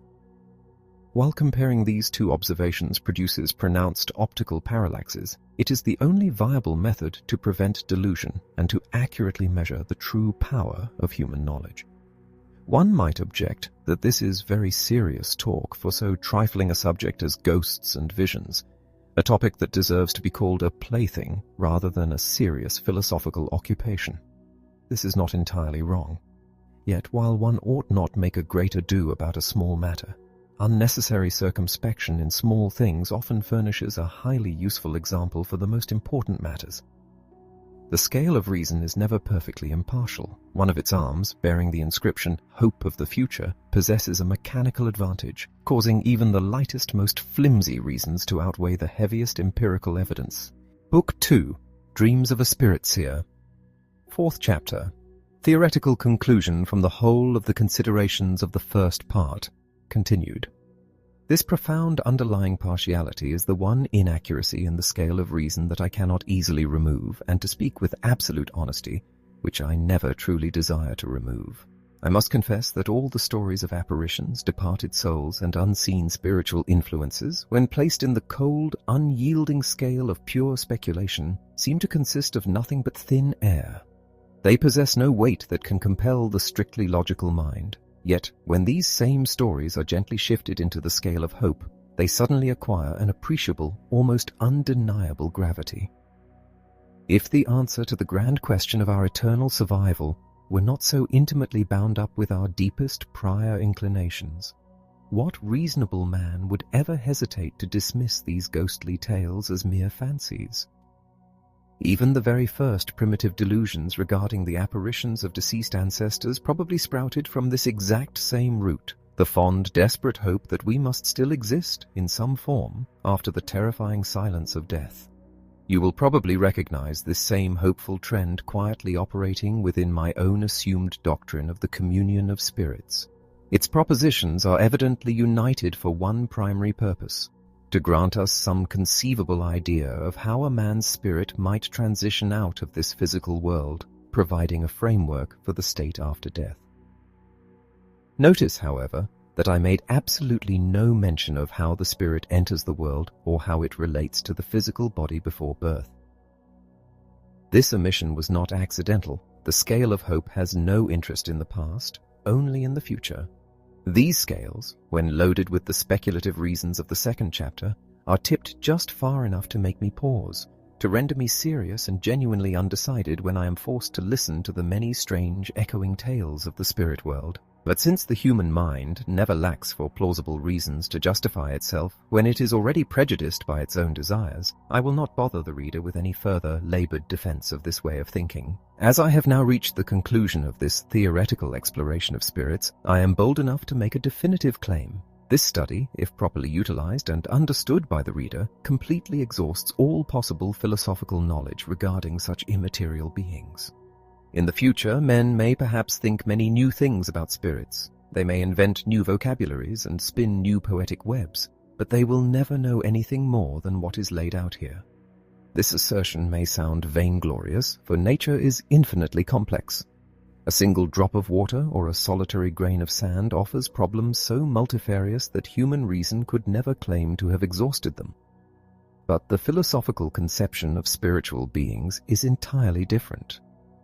While comparing these two observations produces pronounced optical parallaxes, it is the only viable method to prevent delusion and to accurately measure the true power of human knowledge. One might object that this is very serious talk for so trifling a subject as ghosts and visions, a topic that deserves to be called a plaything rather than a serious philosophical occupation. This is not entirely wrong. Yet while one ought not make a great ado about a small matter, unnecessary circumspection in small things often furnishes a highly useful example for the most important matters. The scale of reason is never perfectly impartial. One of its arms, bearing the inscription "Hope of the Future," possesses a mechanical advantage, causing even the lightest, most flimsy reasons to outweigh the heaviest empirical evidence. Book 2, Dreams of a Spirit Seer. 4th chapter. Theoretical conclusion from the whole of the considerations of the first part. Continued. This profound underlying partiality is the one inaccuracy in the scale of reason that I cannot easily remove, and to speak with absolute honesty, which I never truly desire to remove. I must confess that all the stories of apparitions, departed souls, and unseen spiritual influences, when placed in the cold, unyielding scale of pure speculation, seem to consist of nothing but thin air. They possess no weight that can compel the strictly logical mind. Yet, when these same stories are gently shifted into the scale of hope, they suddenly acquire an appreciable, almost undeniable gravity. If the answer to the grand question of our eternal survival were not so intimately bound up with our deepest prior inclinations, what reasonable man would ever hesitate to dismiss these ghostly tales as mere fancies? Even the very first primitive delusions regarding the apparitions of deceased ancestors probably sprouted from this exact same root, the fond, desperate hope that we must still exist in some form after the terrifying silence of death. You will probably recognize this same hopeful trend quietly operating within my own assumed doctrine of the communion of spirits. Its propositions are evidently united for one primary purpose: to grant us some conceivable idea of how a man's spirit might transition out of this physical world, providing a framework for the state after death. Notice, however, that I made absolutely no mention of how the spirit enters the world or how it relates to the physical body before birth. This omission was not accidental. The scale of hope has no interest in the past, only in the future. These scales, when loaded with the speculative reasons of the second chapter, are tipped just far enough to make me pause, to render me serious and genuinely undecided when I am forced to listen to the many strange echoing tales of the spirit world. But since the human mind never lacks for plausible reasons to justify itself when it is already prejudiced by its own desires, I will not bother the reader with any further labored defense of this way of thinking. As I have now reached the conclusion of this theoretical exploration of spirits, I am bold enough to make a definitive claim. This study, if properly utilized and understood by the reader, completely exhausts all possible philosophical knowledge regarding such immaterial beings. In the future, men may perhaps think many new things about spirits. They may invent new vocabularies and spin new poetic webs, but they will never know anything more than what is laid out here. This assertion may sound vainglorious, for nature is infinitely complex. A single drop of water or a solitary grain of sand offers problems so multifarious that human reason could never claim to have exhausted them. But the philosophical conception of spiritual beings is entirely different.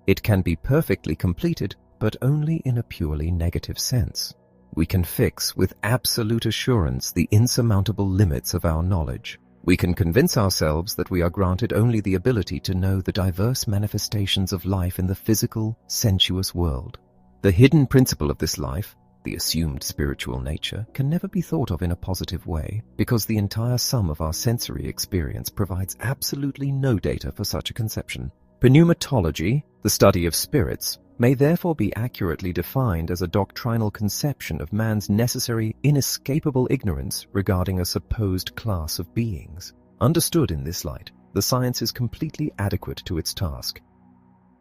It can be perfectly completed, but only in a purely negative sense. We can fix with absolute assurance the insurmountable limits of our knowledge. We can convince ourselves that we are granted only the ability to know the diverse manifestations of life in the physical, sensuous world. The hidden principle of this life, the assumed spiritual nature, can never be thought of in a positive way, because the entire sum of our sensory experience provides absolutely no data for such a conception. Pneumatology, the study of spirits, may therefore be accurately defined as a doctrinal conception of man's necessary, inescapable ignorance regarding a supposed class of beings. Understood in this light, the science is completely adequate to its task.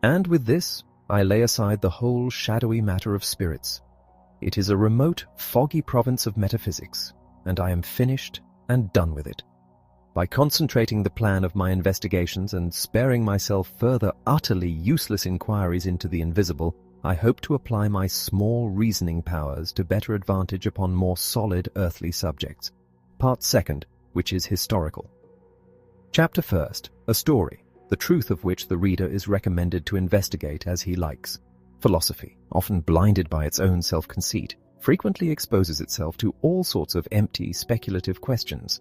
And with this, I lay aside the whole shadowy matter of spirits. It is a remote, foggy province of metaphysics, and I am finished and done with it. By concentrating the plan of my investigations and sparing myself further utterly useless inquiries into the invisible, I hope to apply my small reasoning powers to better advantage upon more solid earthly subjects. Part 2, which is historical. Chapter 1, a story, the truth of which the reader is recommended to investigate as he likes. Philosophy, often blinded by its own self-conceit, frequently exposes itself to all sorts of empty, speculative questions.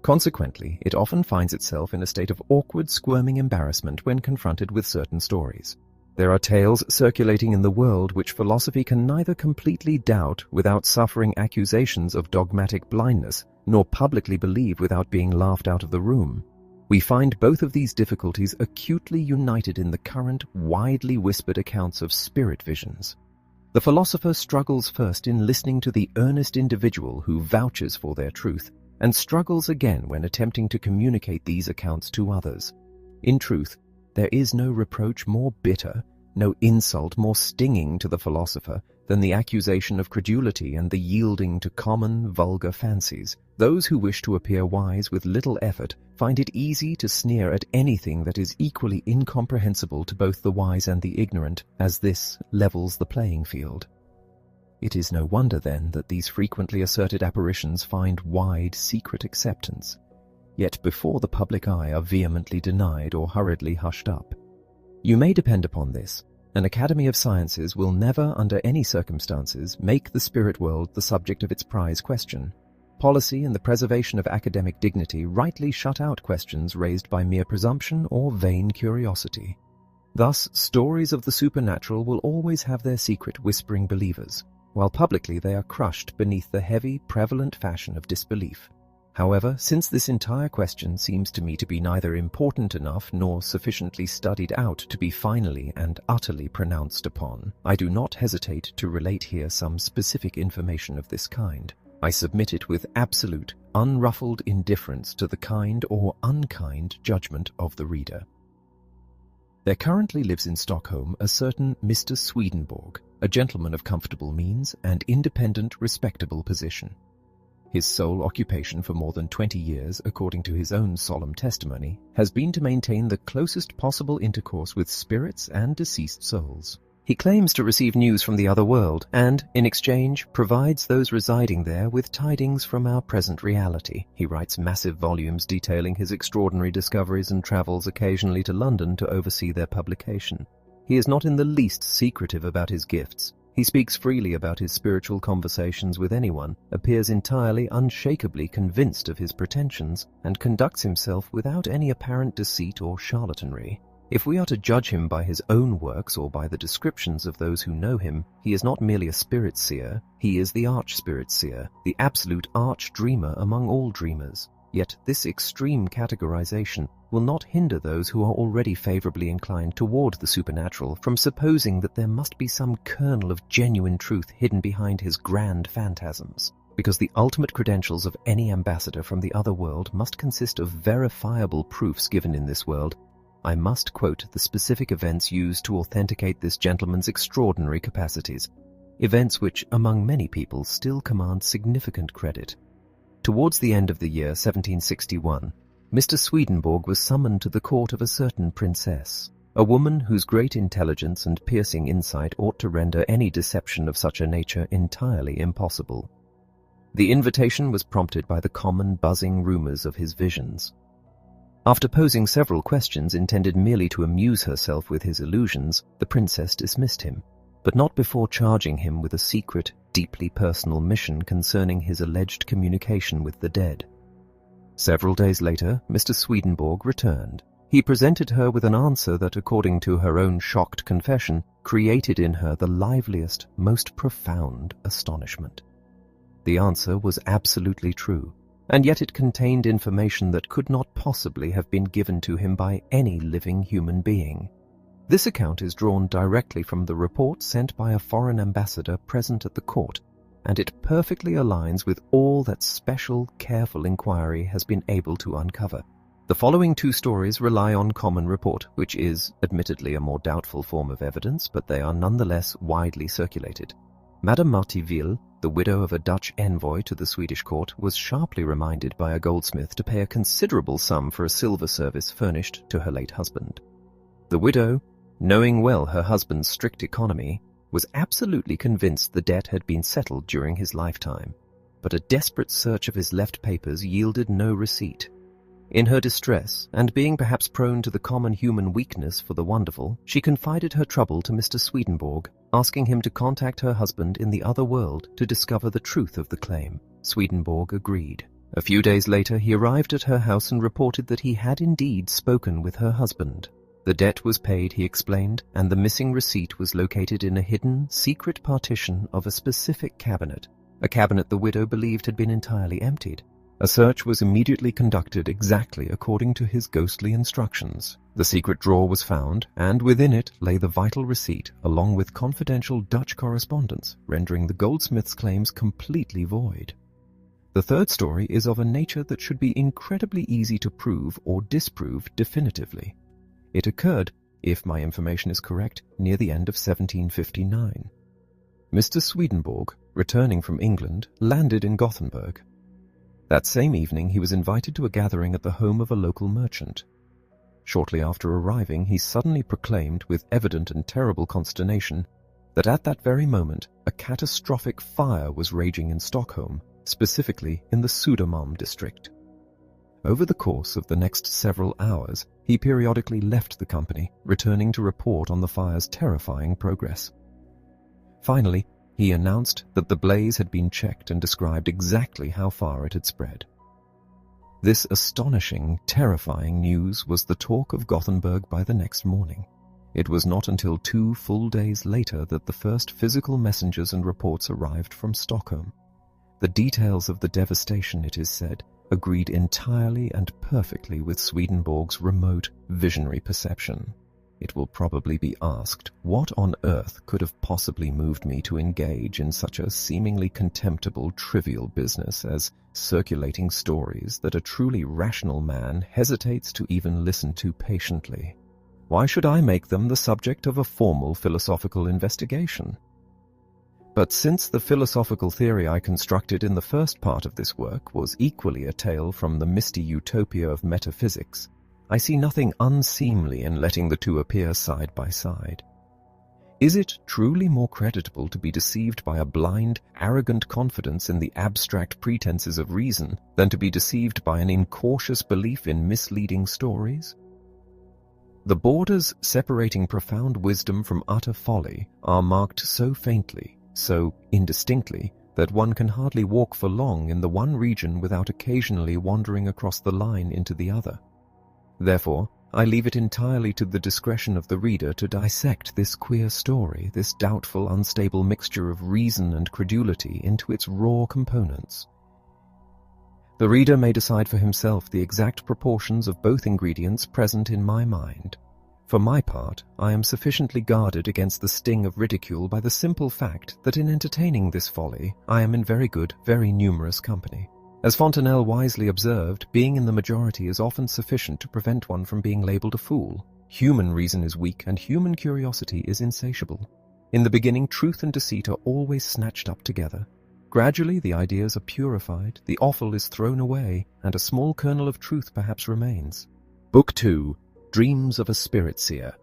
Consequently, it often finds itself in a state of awkward, squirming embarrassment when confronted with certain stories. There are tales circulating in the world which philosophy can neither completely doubt without suffering accusations of dogmatic blindness, nor publicly believe without being laughed out of the room. We find both of these difficulties acutely united in the current, widely whispered accounts of spirit visions. The philosopher struggles first in listening to the earnest individual who vouches for their truth, and struggles again when attempting to communicate these accounts to others. In truth, there is no reproach more bitter, no insult more stinging to the philosopher than the accusation of credulity and the yielding to common, vulgar fancies. Those who wish to appear wise with little effort find it easy to sneer at anything that is equally incomprehensible to both the wise and the ignorant, as this levels the playing field. It is no wonder, then, that these frequently asserted apparitions find wide, secret acceptance, yet before the public eye are vehemently denied or hurriedly hushed up. You may depend upon this. An Academy of Sciences will never, under any circumstances, make the spirit world the subject of its prize question. Policy and the preservation of academic dignity rightly shut out questions raised by mere presumption or vain curiosity. Thus, stories of the supernatural will always have their secret whispering believers, while publicly they are crushed beneath the heavy, prevalent fashion of disbelief. However, since this entire question seems to me to be neither important enough nor sufficiently studied out to be finally and utterly pronounced upon, I do not hesitate to relate here some specific information of this kind. I submit it with absolute, unruffled indifference to the kind or unkind judgment of the reader. There currently lives in Stockholm a certain Mr. Swedenborg, a gentleman of comfortable means and independent, respectable position. His sole occupation for more than 20 years, according to his own solemn testimony, has been to maintain the closest possible intercourse with spirits and deceased souls. He claims to receive news from the other world and, in exchange, provides those residing there with tidings from our present reality. He writes massive volumes detailing his extraordinary discoveries and travels occasionally to London to oversee their publication. He is not in the least secretive about his gifts. He speaks freely about his spiritual conversations with anyone, appears entirely unshakably convinced of his pretensions, and conducts himself without any apparent deceit or charlatanry. If we are to judge him by his own works or by the descriptions of those who know him, he is not merely a spirit-seer, he is the arch-spirit-seer, the absolute arch-dreamer among all dreamers. Yet this extreme categorization will not hinder those who are already favorably inclined toward the supernatural from supposing that there must be some kernel of genuine truth hidden behind his grand phantasms. Because the ultimate credentials of any ambassador from the other world must consist of verifiable proofs given in this world, I must quote the specific events used to authenticate this gentleman's extraordinary capacities, events which, among many people, still command significant credit. Towards the end of the year 1761, Mr. Swedenborg was summoned to the court of a certain princess, a woman whose great intelligence and piercing insight ought to render any deception of such a nature entirely impossible. The invitation was prompted by the common buzzing rumors of his visions. After posing several questions intended merely to amuse herself with his illusions, the princess dismissed him, but not before charging him with a secret, deeply personal mission concerning his alleged communication with the dead. Several days later, Mr. Swedenborg returned. He presented her with an answer that, according to her own shocked confession, created in her the liveliest, most profound astonishment. The answer was absolutely true, and yet it contained information that could not possibly have been given to him by any living human being. This account is drawn directly from the report sent by a foreign ambassador present at the court, and it perfectly aligns with all that special, careful inquiry has been able to uncover. The following two stories rely on common report, which is admittedly a more doubtful form of evidence, but they are nonetheless widely circulated. Madame Martiville, the widow of a Dutch envoy to the Swedish court, was sharply reminded by a goldsmith to pay a considerable sum for a silver service furnished to her late husband. The widow, knowing well her husband's strict economy, was absolutely convinced the debt had been settled during his lifetime, but a desperate search of his left papers yielded no receipt. In her distress, and being perhaps prone to the common human weakness for the wonderful, she confided her trouble to Mr. Swedenborg, asking him to contact her husband in the other world to discover the truth of the claim. Swedenborg agreed. A few days later, he arrived at her house and reported that he had indeed spoken with her husband. The debt was paid, he explained, and the missing receipt was located in a hidden, secret partition of a specific cabinet, a cabinet the widow believed had been entirely emptied. A search was immediately conducted exactly according to his ghostly instructions. The secret drawer was found, and within it lay the vital receipt, along with confidential Dutch correspondence, rendering the goldsmith's claims completely void. The third story is of a nature that should be incredibly easy to prove or disprove definitively. It occurred, if my information is correct, near the end of 1759. Mr. Swedenborg, returning from England, landed in Gothenburg. That same evening he was invited to a gathering at the home of a local merchant. Shortly after arriving, he suddenly proclaimed, with evident and terrible consternation, that at that very moment a catastrophic fire was raging in Stockholm, specifically in the Södermalm district. Over the course of the next several hours, he periodically left the company, returning to report on the fire's terrifying progress. Finally, he announced that the blaze had been checked and described exactly how far it had spread. This astonishing, terrifying news was the talk of Gothenburg by the next morning. It was not until 2 full days later that the first physical messengers and reports arrived from Stockholm. The details of the devastation, it is said, agreed entirely and perfectly with Swedenborg's remote, visionary perception. It will probably be asked, what on earth could have possibly moved me to engage in such a seemingly contemptible, trivial business as circulating stories that a truly rational man hesitates to even listen to patiently? Why should I make them the subject of a formal philosophical investigation? But since the philosophical theory I constructed in the first part of this work was equally a tale from the misty utopia of metaphysics, I see nothing unseemly in letting the two appear side by side. Is it truly more creditable to be deceived by a blind, arrogant confidence in the abstract pretenses of reason than to be deceived by an incautious belief in misleading stories? The borders separating profound wisdom from utter folly are marked so faintly, so indistinctly, that one can hardly walk for long in the one region without occasionally wandering across the line into the other. Therefore, I leave it entirely to the discretion of the reader to dissect this queer story, this doubtful, unstable mixture of reason and credulity into its raw components. The reader may decide for himself the exact proportions of both ingredients present in my mind. For my part, I am sufficiently guarded against the sting of ridicule by the simple fact that in entertaining this folly, I am in very good, very numerous company. As Fontenelle wisely observed, being in the majority is often sufficient to prevent one from being labelled a fool. Human reason is weak, and human curiosity is insatiable. In the beginning, truth and deceit are always snatched up together. Gradually, the ideas are purified, the offal is thrown away, and a small kernel of truth perhaps remains. Book 2. Dreams of a Spirit Seer.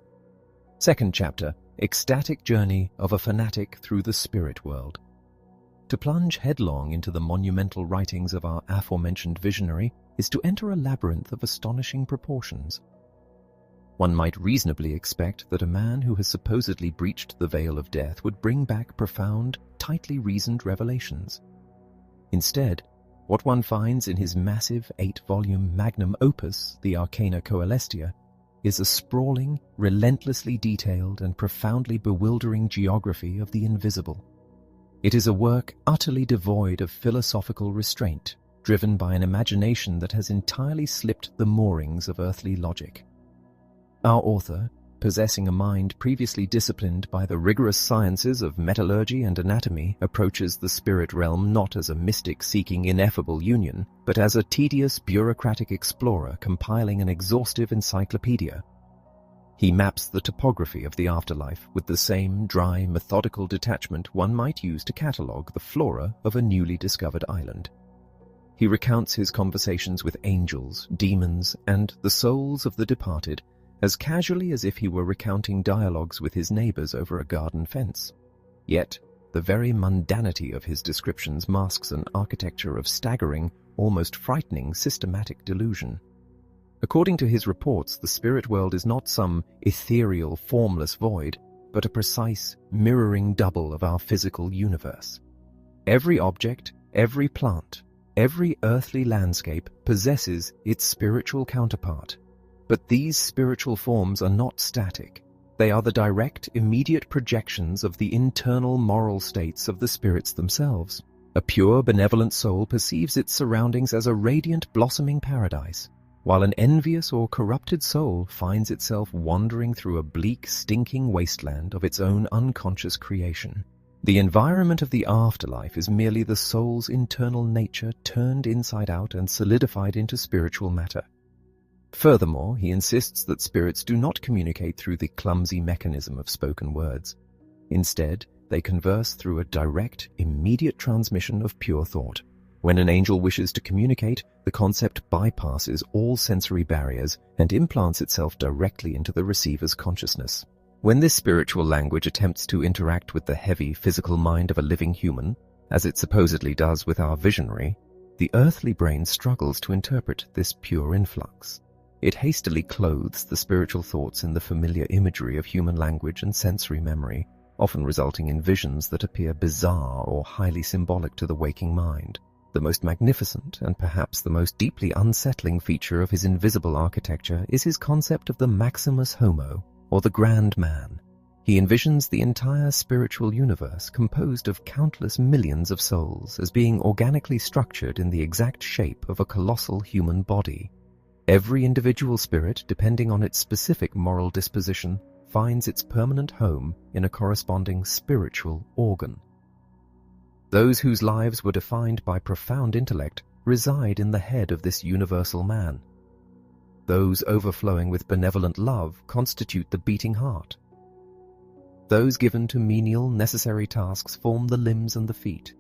Second chapter. Ecstatic Journey of a Fanatic Through the Spirit World. To plunge headlong into the monumental writings of our aforementioned visionary is to enter a labyrinth of astonishing proportions. One might reasonably expect that a man who has supposedly breached the veil of death would bring back profound, tightly reasoned revelations. Instead, what one finds in his massive 8-volume magnum opus, the Arcana Coelestia, is a sprawling, relentlessly detailed and profoundly bewildering geography of the invisible. It is a work utterly devoid of philosophical restraint, driven by an imagination that has entirely slipped the moorings of earthly logic. Our author, possessing a mind previously disciplined by the rigorous sciences of metallurgy and anatomy, approaches the spirit realm not as a mystic seeking ineffable union, but as a tedious bureaucratic explorer compiling an exhaustive encyclopedia. He maps the topography of the afterlife with the same dry, methodical detachment one might use to catalogue the flora of a newly discovered island. He recounts his conversations with angels, demons, and the souls of the departed as casually as if he were recounting dialogues with his neighbors over a garden fence. Yet, the very mundanity of his descriptions masks an architecture of staggering, almost frightening systematic delusion. According to his reports, the spirit world is not some ethereal, formless void, but a precise, mirroring double of our physical universe. Every object, every plant, every earthly landscape possesses its spiritual counterpart. But these spiritual forms are not static. They are the direct, immediate projections of the internal moral states of the spirits themselves. A pure, benevolent soul perceives its surroundings as a radiant, blossoming paradise, while an envious or corrupted soul finds itself wandering through a bleak, stinking wasteland of its own unconscious creation. The environment of the afterlife is merely the soul's internal nature turned inside out and solidified into spiritual matter. Furthermore, he insists that spirits do not communicate through the clumsy mechanism of spoken words. Instead, they converse through a direct, immediate transmission of pure thought. When an angel wishes to communicate, the concept bypasses all sensory barriers and implants itself directly into the receiver's consciousness. When this spiritual language attempts to interact with the heavy physical mind of a living human, as it supposedly does with our visionary, the earthly brain struggles to interpret this pure influx. It hastily clothes the spiritual thoughts in the familiar imagery of human language and sensory memory, often resulting in visions that appear bizarre or highly symbolic to the waking mind. The most magnificent and perhaps the most deeply unsettling feature of his invisible architecture is his concept of the Maximus Homo, or the Grand Man. He envisions the entire spiritual universe composed of countless millions of souls as being organically structured in the exact shape of a colossal human body. Every individual spirit, depending on its specific moral disposition, finds its permanent home in a corresponding spiritual organ. Those whose lives were defined by profound intellect reside in the head of this universal man. Those overflowing with benevolent love constitute the beating heart. Those given to menial, necessary tasks form the limbs and the feet.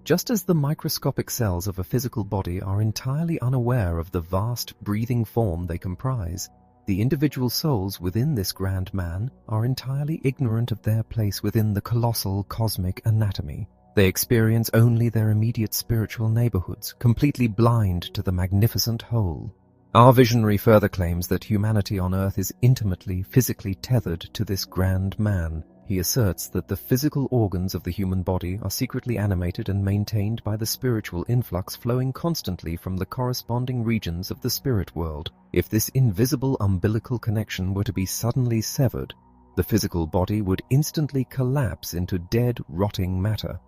Just as the microscopic cells of a physical body are entirely unaware of the vast, breathing form they comprise, the individual souls within this grand man are entirely ignorant of their place within the colossal cosmic anatomy. They experience only their immediate spiritual neighborhoods, completely blind to the magnificent whole. Our visionary further claims that humanity on Earth is intimately, physically tethered to this grand man. He asserts that the physical organs of the human body are secretly animated and maintained by the spiritual influx flowing constantly from the corresponding regions of the spirit world. If this invisible umbilical connection were to be suddenly severed, the physical body would instantly collapse into dead, rotting matter.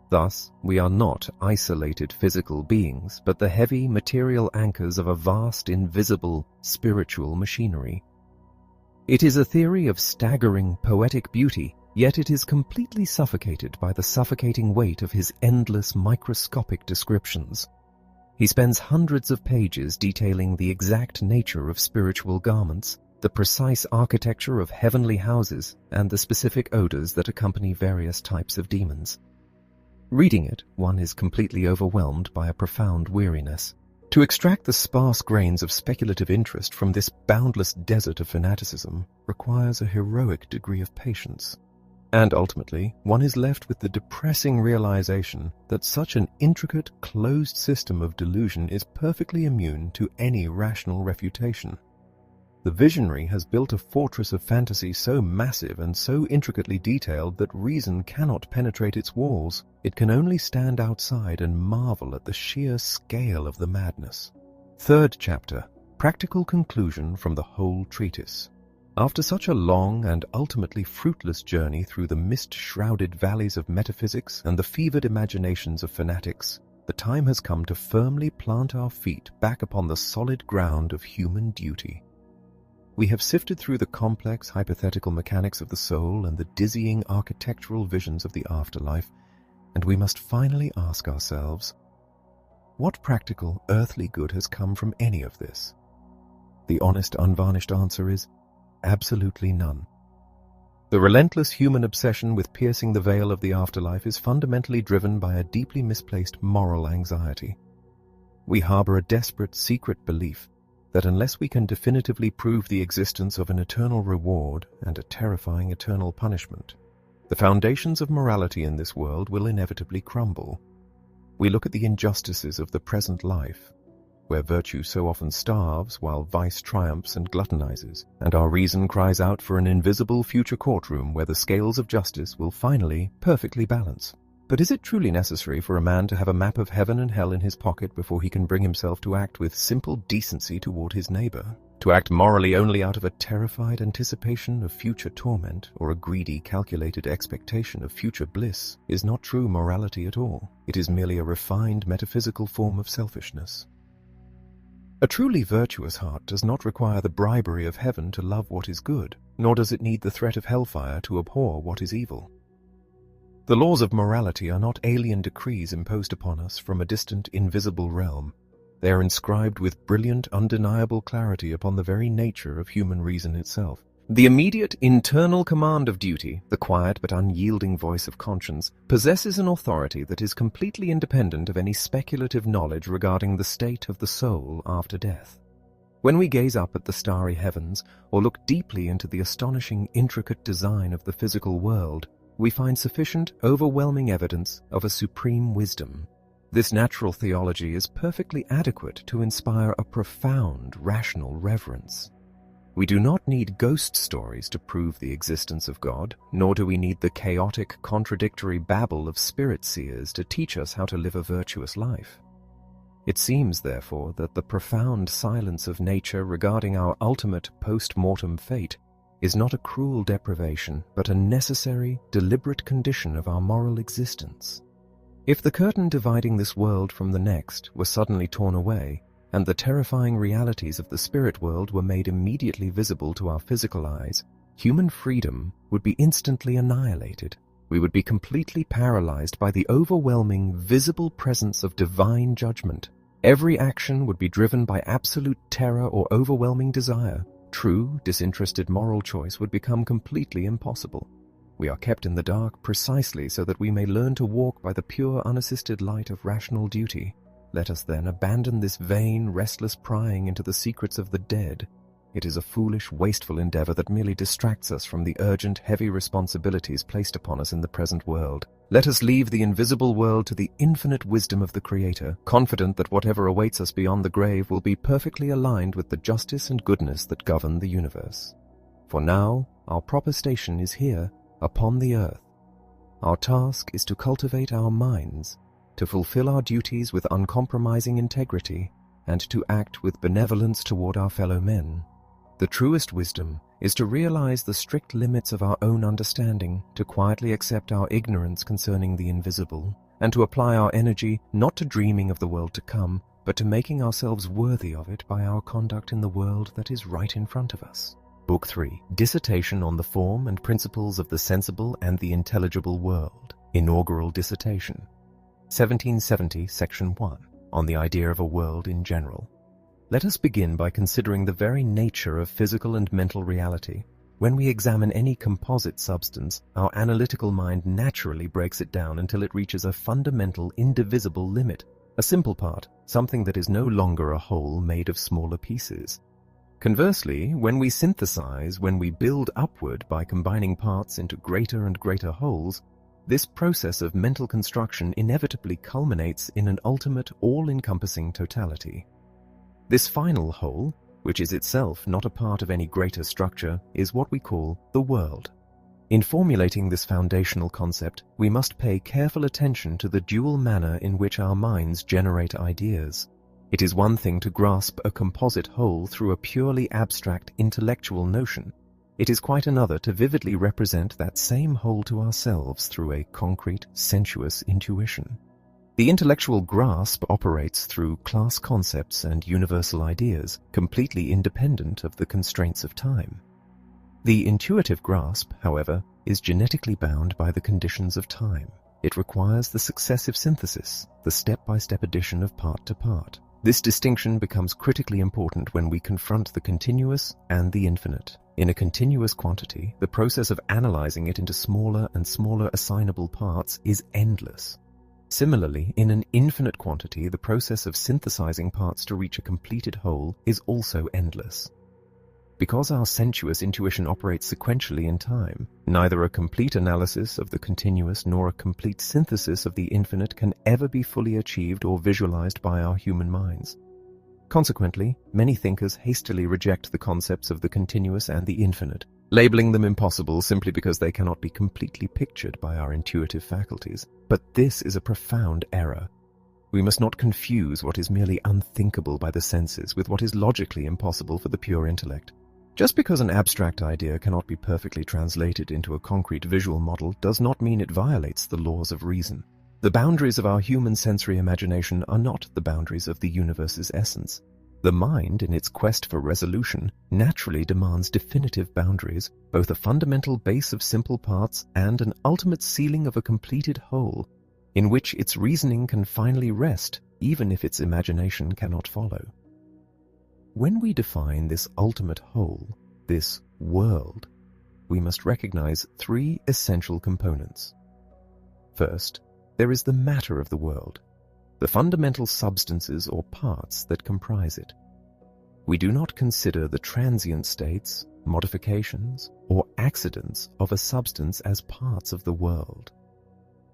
Thus, we are not isolated physical beings, but the heavy material anchors of a vast, invisible, spiritual machinery. It is a theory of staggering poetic beauty, yet it is completely suffocated by the suffocating weight of his endless microscopic descriptions. He spends hundreds of pages detailing the exact nature of spiritual garments, the precise architecture of heavenly houses, and the specific odors that accompany various types of demons. Reading it, one is completely overwhelmed by a profound weariness. To extract the sparse grains of speculative interest from this boundless desert of fanaticism requires a heroic degree of patience. And ultimately, one is left with the depressing realization that such an intricate, closed system of delusion is perfectly immune to any rational refutation. The visionary has built a fortress of fantasy so massive and so intricately detailed that reason cannot penetrate its walls. It can only stand outside and marvel at the sheer scale of the madness. Third chapter, practical conclusion from the whole treatise. After such a long and ultimately fruitless journey through the mist-shrouded valleys of metaphysics and the fevered imaginations of fanatics, the time has come to firmly plant our feet back upon the solid ground of human duty. We have sifted through the complex hypothetical mechanics of the soul and the dizzying architectural visions of the afterlife, and we must finally ask ourselves, what practical earthly good has come from any of this? The honest, unvarnished answer is absolutely none. The relentless human obsession with piercing the veil of the afterlife is fundamentally driven by a deeply misplaced moral anxiety. We harbor a desperate, secret belief that unless we can definitively prove the existence of an eternal reward and a terrifying eternal punishment, the foundations of morality in this world will inevitably crumble. We look at the injustices of the present life, where virtue so often starves while vice triumphs and gluttonizes, and our reason cries out for an invisible future courtroom where the scales of justice will finally perfectly balance. But is it truly necessary for a man to have a map of heaven and hell in his pocket before he can bring himself to act with simple decency toward his neighbor? To act morally only out of a terrified anticipation of future torment or a greedy, calculated expectation of future bliss is not true morality at all. It is merely a refined metaphysical form of selfishness. A truly virtuous heart does not require the bribery of heaven to love what is good, nor does it need the threat of hellfire to abhor what is evil. The laws of morality are not alien decrees imposed upon us from a distant, invisible realm. They are inscribed with brilliant, undeniable clarity upon the very nature of human reason itself. The immediate internal command of duty, the quiet but unyielding voice of conscience, possesses an authority that is completely independent of any speculative knowledge regarding the state of the soul after death. When we gaze up at the starry heavens, or look deeply into the astonishing, intricate design of the physical world, we find sufficient, overwhelming evidence of a supreme wisdom. This natural theology is perfectly adequate to inspire a profound, rational reverence. We do not need ghost stories to prove the existence of God, nor do we need the chaotic, contradictory babble of spirit seers to teach us how to live a virtuous life. It seems, therefore, that the profound silence of nature regarding our ultimate post-mortem fate is not a cruel deprivation, but a necessary, deliberate condition of our moral existence. If the curtain dividing this world from the next were suddenly torn away, and the terrifying realities of the spirit world were made immediately visible to our physical eyes, human freedom would be instantly annihilated. We would be completely paralyzed by the overwhelming, visible presence of divine judgment. Every action would be driven by absolute terror or overwhelming desire. True, disinterested moral choice would become completely impossible. We are kept in the dark precisely so that we may learn to walk by the pure, unassisted light of rational duty. Let us then abandon this vain, restless prying into the secrets of the dead. It is a foolish, wasteful endeavor that merely distracts us from the urgent, heavy responsibilities placed upon us in the present world. Let us leave the invisible world to the infinite wisdom of the Creator, confident that whatever awaits us beyond the grave will be perfectly aligned with the justice and goodness that govern the universe. For now, our proper station is here, upon the earth. Our task is to cultivate our minds, to fulfill our duties with uncompromising integrity, and to act with benevolence toward our fellow men. The truest wisdom is to realize the strict limits of our own understanding, to quietly accept our ignorance concerning the invisible, and to apply our energy not to dreaming of the world to come, but to making ourselves worthy of it by our conduct in the world that is right in front of us. Book 3, Dissertation on the Form and Principles of the Sensible and the Intelligible World. Inaugural Dissertation. 1770, Section 1, on the idea of a world in general. Let us begin by considering the very nature of physical and mental reality. When we examine any composite substance, our analytical mind naturally breaks it down until it reaches a fundamental, indivisible limit, a simple part, something that is no longer a whole made of smaller pieces. Conversely, when we synthesize, when we build upward by combining parts into greater and greater wholes, this process of mental construction inevitably culminates in an ultimate, all-encompassing totality. This final whole, which is itself not a part of any greater structure, is what we call the world. In formulating this foundational concept, we must pay careful attention to the dual manner in which our minds generate ideas. It is one thing to grasp a composite whole through a purely abstract intellectual notion. It is quite another to vividly represent that same whole to ourselves through a concrete, sensuous intuition. The intellectual grasp operates through class concepts and universal ideas, completely independent of the constraints of time. The intuitive grasp, however, is genetically bound by the conditions of time. It requires the successive synthesis, the step-by-step addition of part to part. This distinction becomes critically important when we confront the continuous and the infinite. In a continuous quantity, the process of analyzing it into smaller and smaller assignable parts is endless. Similarly, in an infinite quantity, the process of synthesizing parts to reach a completed whole is also endless. Because our sensuous intuition operates sequentially in time, neither a complete analysis of the continuous nor a complete synthesis of the infinite can ever be fully achieved or visualized by our human minds. Consequently, many thinkers hastily reject the concepts of the continuous and the infinite, labeling them impossible simply because they cannot be completely pictured by our intuitive faculties. But this is a profound error. We must not confuse what is merely unthinkable by the senses with what is logically impossible for the pure intellect. Just because an abstract idea cannot be perfectly translated into a concrete visual model does not mean it violates the laws of reason. The boundaries of our human sensory imagination are not the boundaries of the universe's essence. The mind, in its quest for resolution, naturally demands definitive boundaries, both a fundamental base of simple parts and an ultimate ceiling of a completed whole, in which its reasoning can finally rest, even if its imagination cannot follow. When we define this ultimate whole, this world, we must recognize three essential components. First, there is the matter of the world, the fundamental substances or parts that comprise it. We do not consider the transient states, modifications, or accidents of a substance as parts of the world.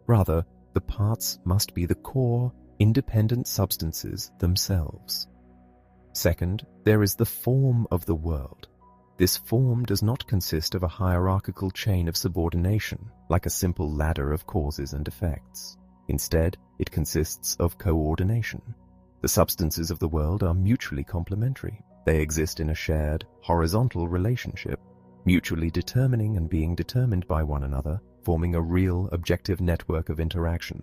Rather, the parts must be the core, independent substances themselves. Second, there is the form of the world. This form does not consist of a hierarchical chain of subordination, like a simple ladder of causes and effects. Instead, it consists of coordination. The substances of the world are mutually complementary. They exist in a shared, horizontal relationship, mutually determining and being determined by one another, forming a real, objective network of interaction.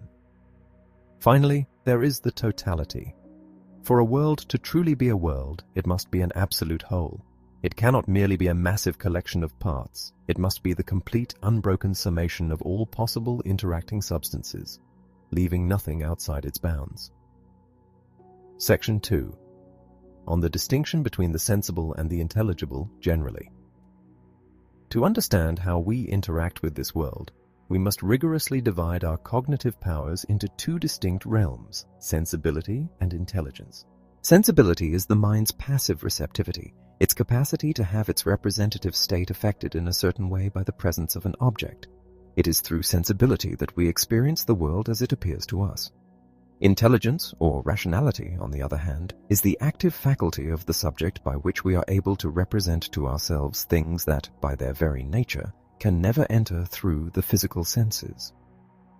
Finally, there is the totality. For a world to truly be a world, it must be an absolute whole. It cannot merely be a massive collection of parts. It must be the complete, unbroken summation of all possible interacting substances, leaving nothing outside its bounds. Section 2. On the distinction between the sensible and the intelligible generally. To understand how we interact with this world, we must rigorously divide our cognitive powers into two distinct realms, sensibility and intelligence. Sensibility is the mind's passive receptivity, its capacity to have its representative state affected in a certain way by the presence of an object. It is through sensibility that we experience the world as it appears to us. Intelligence, or rationality, on the other hand, is the active faculty of the subject by which we are able to represent to ourselves things that, by their very nature, can never enter through the physical senses.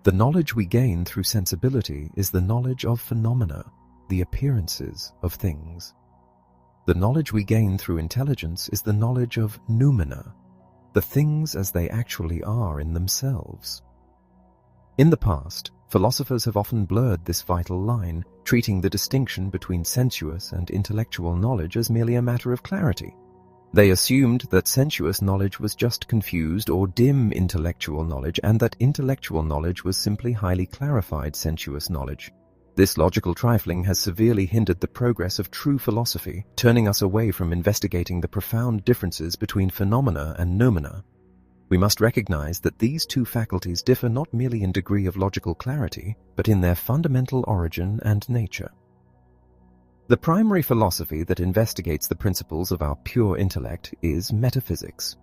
The knowledge we gain through sensibility is the knowledge of phenomena, the appearances of things. The knowledge we gain through intelligence is the knowledge of noumena, the things as they actually are in themselves. In the past, philosophers have often blurred this vital line, treating the distinction between sensuous and intellectual knowledge as merely a matter of clarity. They assumed that sensuous knowledge was just confused or dim intellectual knowledge, and that intellectual knowledge was simply highly clarified sensuous knowledge. This logical trifling has severely hindered the progress of true philosophy, turning us away from investigating the profound differences between phenomena and noumena. We must recognize that these two faculties differ not merely in degree of logical clarity, but in their fundamental origin and nature. The primary philosophy that investigates the principles of our pure intellect is metaphysics.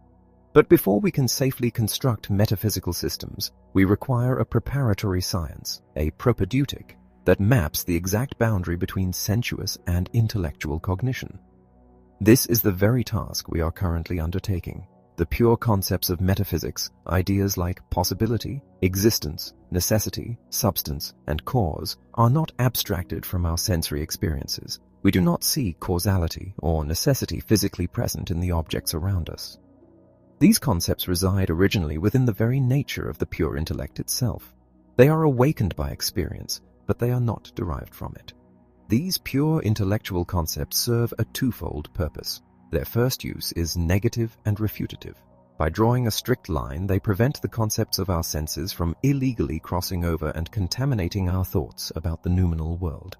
But before we can safely construct metaphysical systems, we require a preparatory science, a propedeutic, that maps the exact boundary between sensuous and intellectual cognition. This is the very task we are currently undertaking. The pure concepts of metaphysics, ideas like possibility, existence, necessity, substance, and cause, are not abstracted from our sensory experiences. We do not see causality or necessity physically present in the objects around us. These concepts reside originally within the very nature of the pure intellect itself. They are awakened by experience, but they are not derived from it. These pure intellectual concepts serve a twofold purpose. Their first use is negative and refutative. By drawing a strict line, they prevent the concepts of our senses from illegally crossing over and contaminating our thoughts about the noumenal world.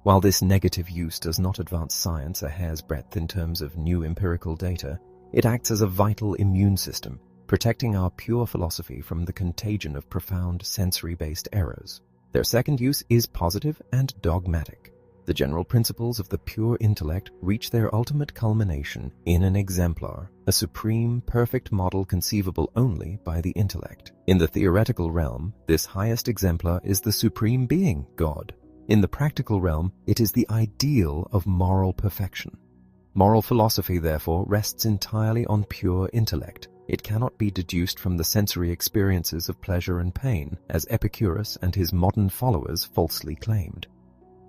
While this negative use does not advance science a hair's breadth in terms of new empirical data, it acts as a vital immune system, protecting our pure philosophy from the contagion of profound sensory-based errors. Their second use is positive and dogmatic. The general principles of the pure intellect reach their ultimate culmination in an exemplar, a supreme, perfect model conceivable only by the intellect. In the theoretical realm, this highest exemplar is the supreme being, God. In the practical realm, it is the ideal of moral perfection. Moral philosophy, therefore, rests entirely on pure intellect. It cannot be deduced from the sensory experiences of pleasure and pain, as Epicurus and his modern followers falsely claimed.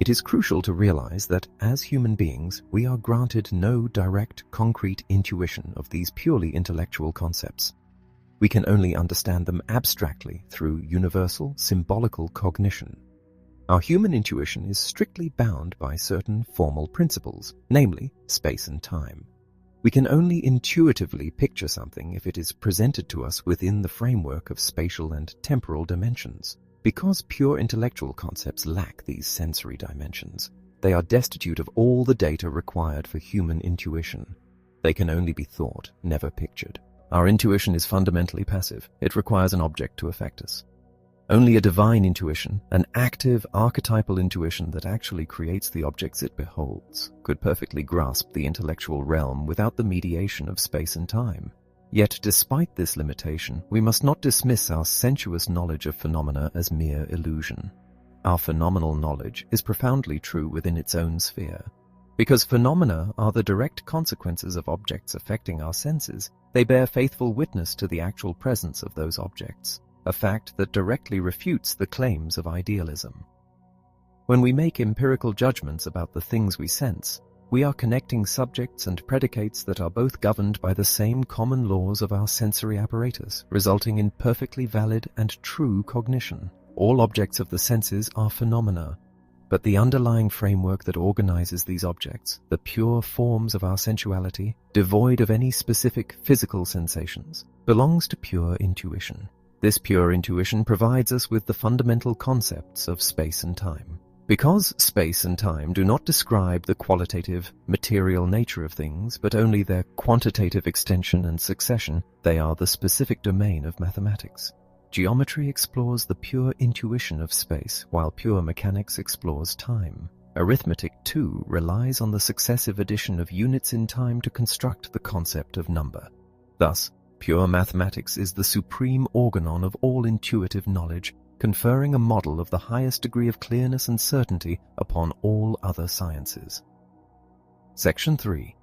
It is crucial to realize that, as human beings, we are granted no direct, concrete intuition of these purely intellectual concepts. We can only understand them abstractly through universal, symbolical cognition. Our human intuition is strictly bound by certain formal principles, namely space and time. We can only intuitively picture something if it is presented to us within the framework of spatial and temporal dimensions. Because pure intellectual concepts lack these sensory dimensions, they are destitute of all the data required for human intuition. They can only be thought, never pictured. Our intuition is fundamentally passive. It requires an object to affect us. Only a divine intuition, an active, archetypal intuition that actually creates the objects it beholds, could perfectly grasp the intellectual realm without the mediation of space and time. Yet, despite this limitation, we must not dismiss our sensuous knowledge of phenomena as mere illusion. Our phenomenal knowledge is profoundly true within its own sphere. Because phenomena are the direct consequences of objects affecting our senses, they bear faithful witness to the actual presence of those objects, a fact that directly refutes the claims of idealism. When we make empirical judgments about the things we sense, we are connecting subjects and predicates that are both governed by the same common laws of our sensory apparatus, resulting in perfectly valid and true cognition. All objects of the senses are phenomena, but the underlying framework that organizes these objects, the pure forms of our sensuality, devoid of any specific physical sensations, belongs to pure intuition. This pure intuition provides us with the fundamental concepts of space and time. Because space and time do not describe the qualitative, material nature of things, but only their quantitative extension and succession, they are the specific domain of mathematics. Geometry explores the pure intuition of space, while pure mechanics explores time. Arithmetic, too, relies on the successive addition of units in time to construct the concept of number. Thus, pure mathematics is the supreme organon of all intuitive knowledge, conferring a model of the highest degree of clearness and certainty upon all other sciences. Section 3.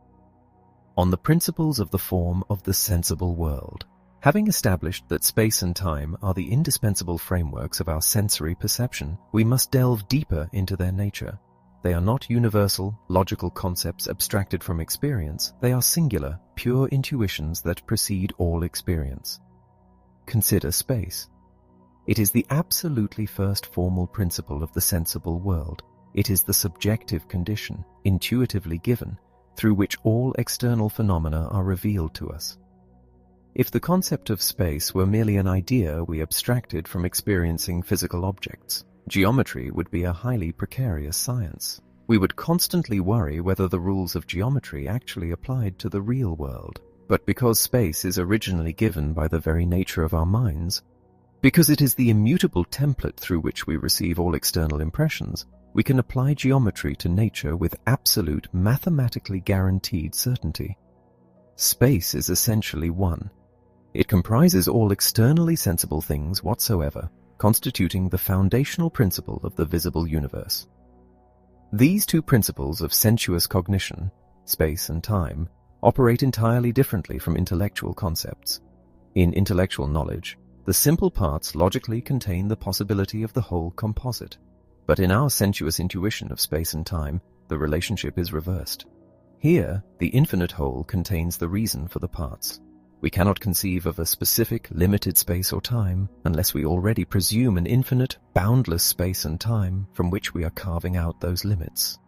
On the principles of the form of the sensible world. Having established that space and time are the indispensable frameworks of our sensory perception, we must delve deeper into their nature. They are not universal, logical concepts abstracted from experience. They are singular, pure intuitions that precede all experience. Consider space. It is the absolutely first formal principle of the sensible world. It is the subjective condition, intuitively given, through which all external phenomena are revealed to us. If the concept of space were merely an idea we abstracted from experiencing physical objects, geometry would be a highly precarious science. We would constantly worry whether the rules of geometry actually applied to the real world. But because space is originally given by the very nature of our minds, because it is the immutable template through which we receive all external impressions, we can apply geometry to nature with absolute, mathematically guaranteed certainty. Space is essentially one. It comprises all externally sensible things whatsoever, constituting the foundational principle of the visible universe. These two principles of sensuous cognition, space and time, operate entirely differently from intellectual concepts. In intellectual knowledge, the simple parts logically contain the possibility of the whole composite. But in our sensuous intuition of space and time, the relationship is reversed. Here, the infinite whole contains the reason for the parts. We cannot conceive of a specific, limited space or time unless we already presume an infinite, boundless space and time from which we are carving out those limits.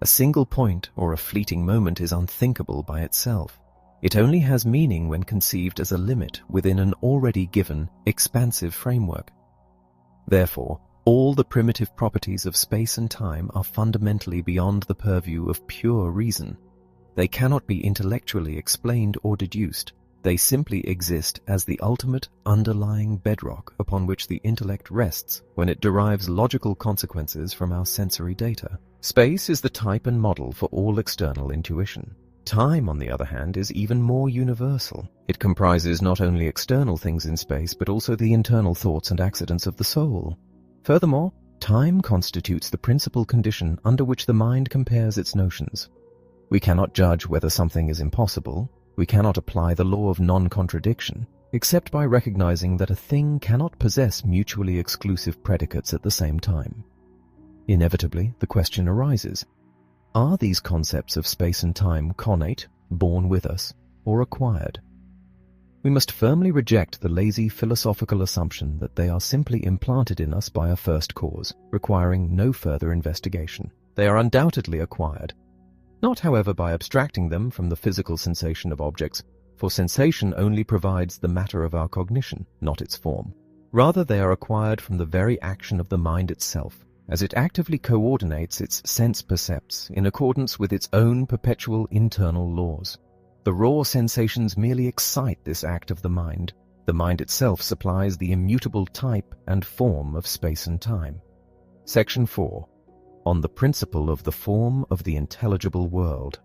A single point or a fleeting moment is unthinkable by itself. It only has meaning when conceived as a limit within an already given, expansive framework. Therefore, all the primitive properties of space and time are fundamentally beyond the purview of pure reason. They cannot be intellectually explained or deduced. They simply exist as the ultimate underlying bedrock upon which the intellect rests when it derives logical consequences from our sensory data. Space is the type and model for all external intuition. Time, on the other hand, is even more universal. It comprises not only external things in space, but also the internal thoughts and accidents of the soul. Furthermore, time constitutes the principal condition under which the mind compares its notions. We cannot judge whether something is impossible. We cannot apply the law of non-contradiction, except by recognizing that a thing cannot possess mutually exclusive predicates at the same time. Inevitably, the question arises, are these concepts of space and time connate, born with us, or acquired? We must firmly reject the lazy philosophical assumption that they are simply implanted in us by a first cause, requiring no further investigation. They are undoubtedly acquired. Not, however, by abstracting them from the physical sensation of objects, for sensation only provides the matter of our cognition, not its form. Rather, they are acquired from the very action of the mind itself, as it actively coordinates its sense percepts in accordance with its own perpetual internal laws. The raw sensations merely excite this act of the mind. The mind itself supplies the immutable type and form of space and time. Section 4. On the principle of the form of the intelligible world.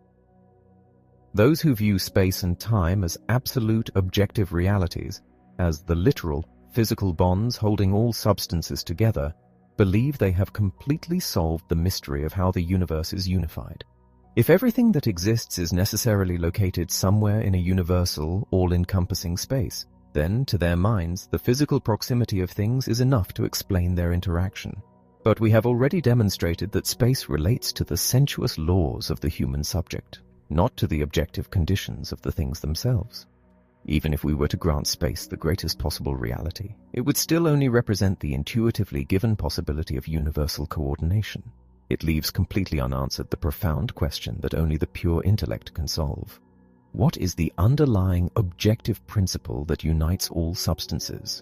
Those who view space and time as absolute objective realities, as the literal, physical bonds holding all substances together, believe they have completely solved the mystery of how the universe is unified. If everything that exists is necessarily located somewhere in a universal, all-encompassing space, then, to their minds, the physical proximity of things is enough to explain their interaction. But we have already demonstrated that space relates to the sensuous laws of the human subject, not to the objective conditions of the things themselves. Even if we were to grant space the greatest possible reality, it would still only represent the intuitively given possibility of universal coordination. It leaves completely unanswered the profound question that only the pure intellect can solve. What is the underlying objective principle that unites all substances?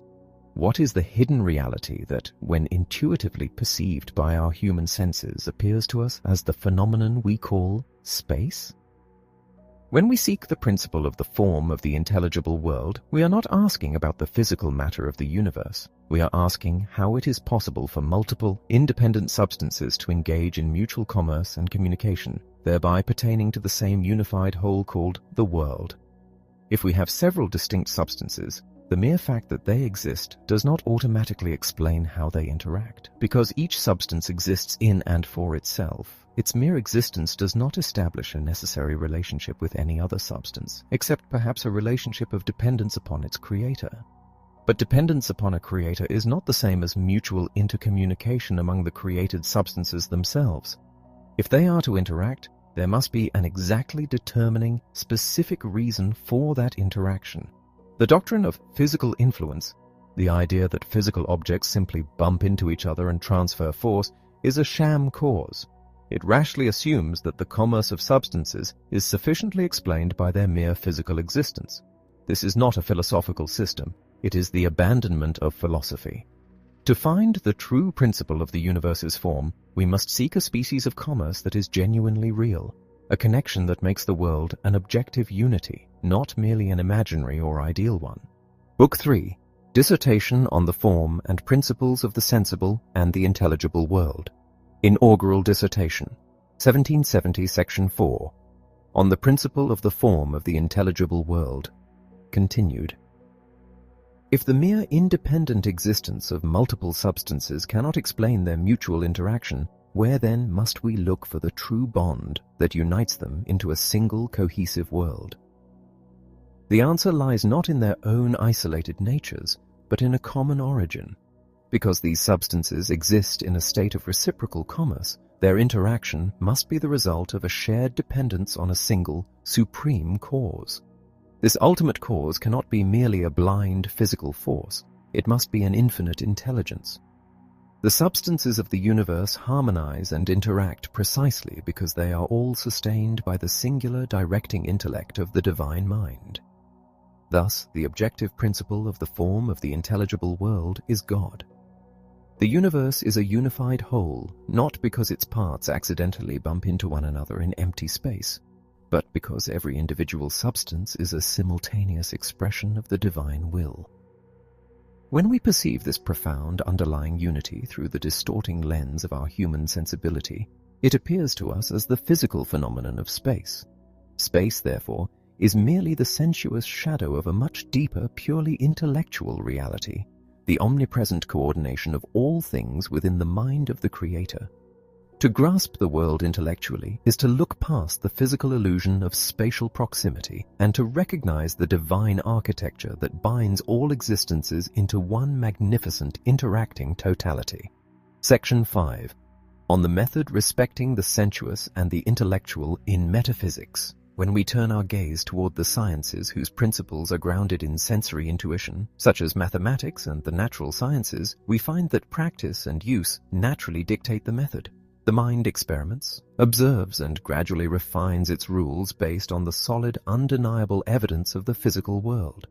What is the hidden reality that, when intuitively perceived by our human senses, appears to us as the phenomenon we call space? When we seek the principle of the form of the intelligible world, we are not asking about the physical matter of the universe. We are asking how it is possible for multiple, independent substances to engage in mutual commerce and communication, thereby pertaining to the same unified whole called the world. If we have several distinct substances, the mere fact that they exist does not automatically explain how they interact. Because each substance exists in and for itself, its mere existence does not establish a necessary relationship with any other substance, except perhaps a relationship of dependence upon its creator. But dependence upon a creator is not the same as mutual intercommunication among the created substances themselves. If they are to interact, there must be an exactly determining, specific reason for that interaction. The doctrine of physical influence, the idea that physical objects simply bump into each other and transfer force, is a sham cause. It rashly assumes that the commerce of substances is sufficiently explained by their mere physical existence. This is not a philosophical system. It is the abandonment of philosophy. To find the true principle of the universe's form, we must seek a species of commerce that is genuinely real, a connection that makes the world an objective unity, not merely an imaginary or ideal one. Book 3, Dissertation on the Form and Principles of the Sensible and the Intelligible World. Inaugural Dissertation, 1770, Section 4, On the Principle of the Form of the Intelligible World. Continued. If the mere independent existence of multiple substances cannot explain their mutual interaction, where then must we look for the true bond that unites them into a single cohesive world? The answer lies not in their own isolated natures, but in a common origin. Because these substances exist in a state of reciprocal commerce, their interaction must be the result of a shared dependence on a single, supreme cause. This ultimate cause cannot be merely a blind physical force. It must be an infinite intelligence. The substances of the universe harmonize and interact precisely because they are all sustained by the singular directing intellect of the divine mind. Thus, the objective principle of the form of the intelligible world is God. The universe is a unified whole, not because its parts accidentally bump into one another in empty space, but because every individual substance is a simultaneous expression of the divine will. When we perceive this profound underlying unity through the distorting lens of our human sensibility, it appears to us as the physical phenomenon of space. Space, therefore, is merely the sensuous shadow of a much deeper, purely intellectual reality, the omnipresent coordination of all things within the mind of the Creator. To grasp the world intellectually is to look past the physical illusion of spatial proximity and to recognize the divine architecture that binds all existences into one magnificent interacting totality. Section 5. On the method respecting the sensuous and the intellectual in metaphysics. When we turn our gaze toward the sciences whose principles are grounded in sensory intuition, such as mathematics and the natural sciences, we find that practice and use naturally dictate the method. The mind experiments, observes, and gradually refines its rules based on the solid, undeniable evidence of the physical world.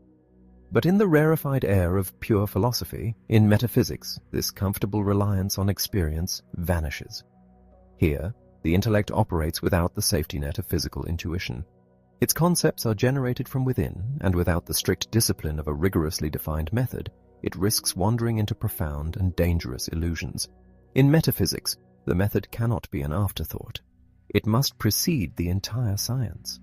But in the rarefied air of pure philosophy, in metaphysics, this comfortable reliance on experience vanishes. Here, the intellect operates without the safety net of physical intuition. Its concepts are generated from within, and without the strict discipline of a rigorously defined method, it risks wandering into profound and dangerous illusions. In metaphysics, the method cannot be an afterthought. It must precede the entire science.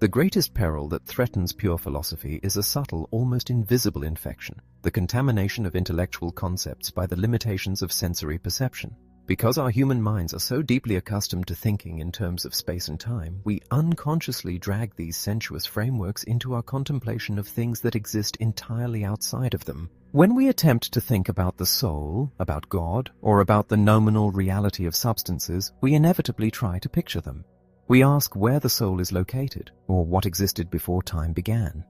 The greatest peril that threatens pure philosophy is a subtle, almost invisible infection, the contamination of intellectual concepts by the limitations of sensory perception. Because our human minds are so deeply accustomed to thinking in terms of space and time, we unconsciously drag these sensuous frameworks into our contemplation of things that exist entirely outside of them. When we attempt to think about the soul, about God, or about the nominal reality of substances, we inevitably try to picture them. We ask where the soul is located, or what existed before time began.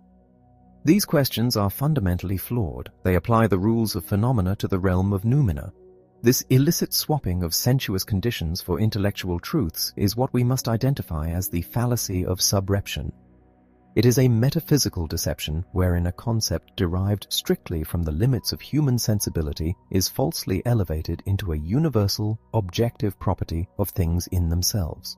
These questions are fundamentally flawed. They apply the rules of phenomena to the realm of noumena. This illicit swapping of sensuous conditions for intellectual truths is what we must identify as the fallacy of subreption. It is a metaphysical deception wherein a concept derived strictly from the limits of human sensibility is falsely elevated into a universal, objective property of things in themselves.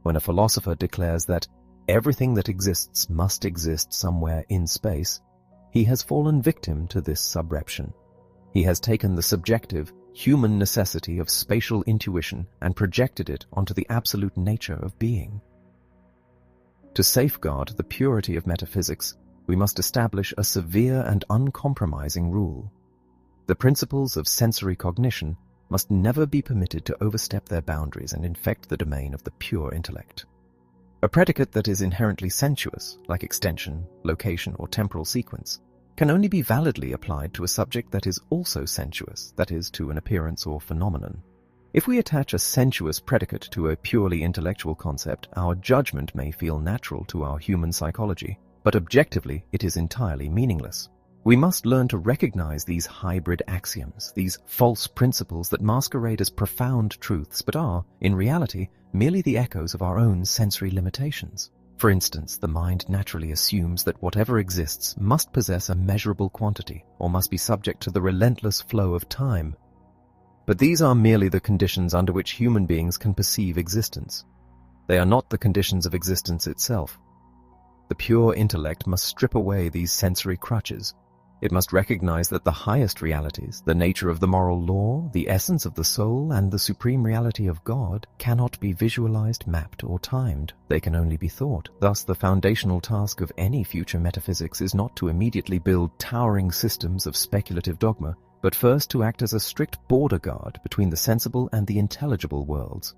When a philosopher declares that everything that exists must exist somewhere in space, he has fallen victim to this subreption. He has taken the subjective, human necessity of spatial intuition and projected it onto the absolute nature of being. To safeguard the purity of metaphysics, we must establish a severe and uncompromising rule. The principles of sensory cognition must never be permitted to overstep their boundaries and infect the domain of the pure intellect. A predicate that is inherently sensuous, like extension, location, or temporal sequence, can only be validly applied to a subject that is also sensuous, that is, to an appearance or phenomenon. If we attach a sensuous predicate to a purely intellectual concept, our judgment may feel natural to our human psychology, but objectively it is entirely meaningless. We must learn to recognize these hybrid axioms, these false principles that masquerade as profound truths but are, in reality, merely the echoes of our own sensory limitations. For instance, the mind naturally assumes that whatever exists must possess a measurable quantity or must be subject to the relentless flow of time. But these are merely the conditions under which human beings can perceive existence. They are not the conditions of existence itself. The pure intellect must strip away these sensory crutches. It must recognize that the highest realities, the nature of the moral law, the essence of the soul, and the supreme reality of God, cannot be visualized, mapped, or timed. They can only be thought. Thus, the foundational task of any future metaphysics is not to immediately build towering systems of speculative dogma, but first to act as a strict border guard between the sensible and the intelligible worlds.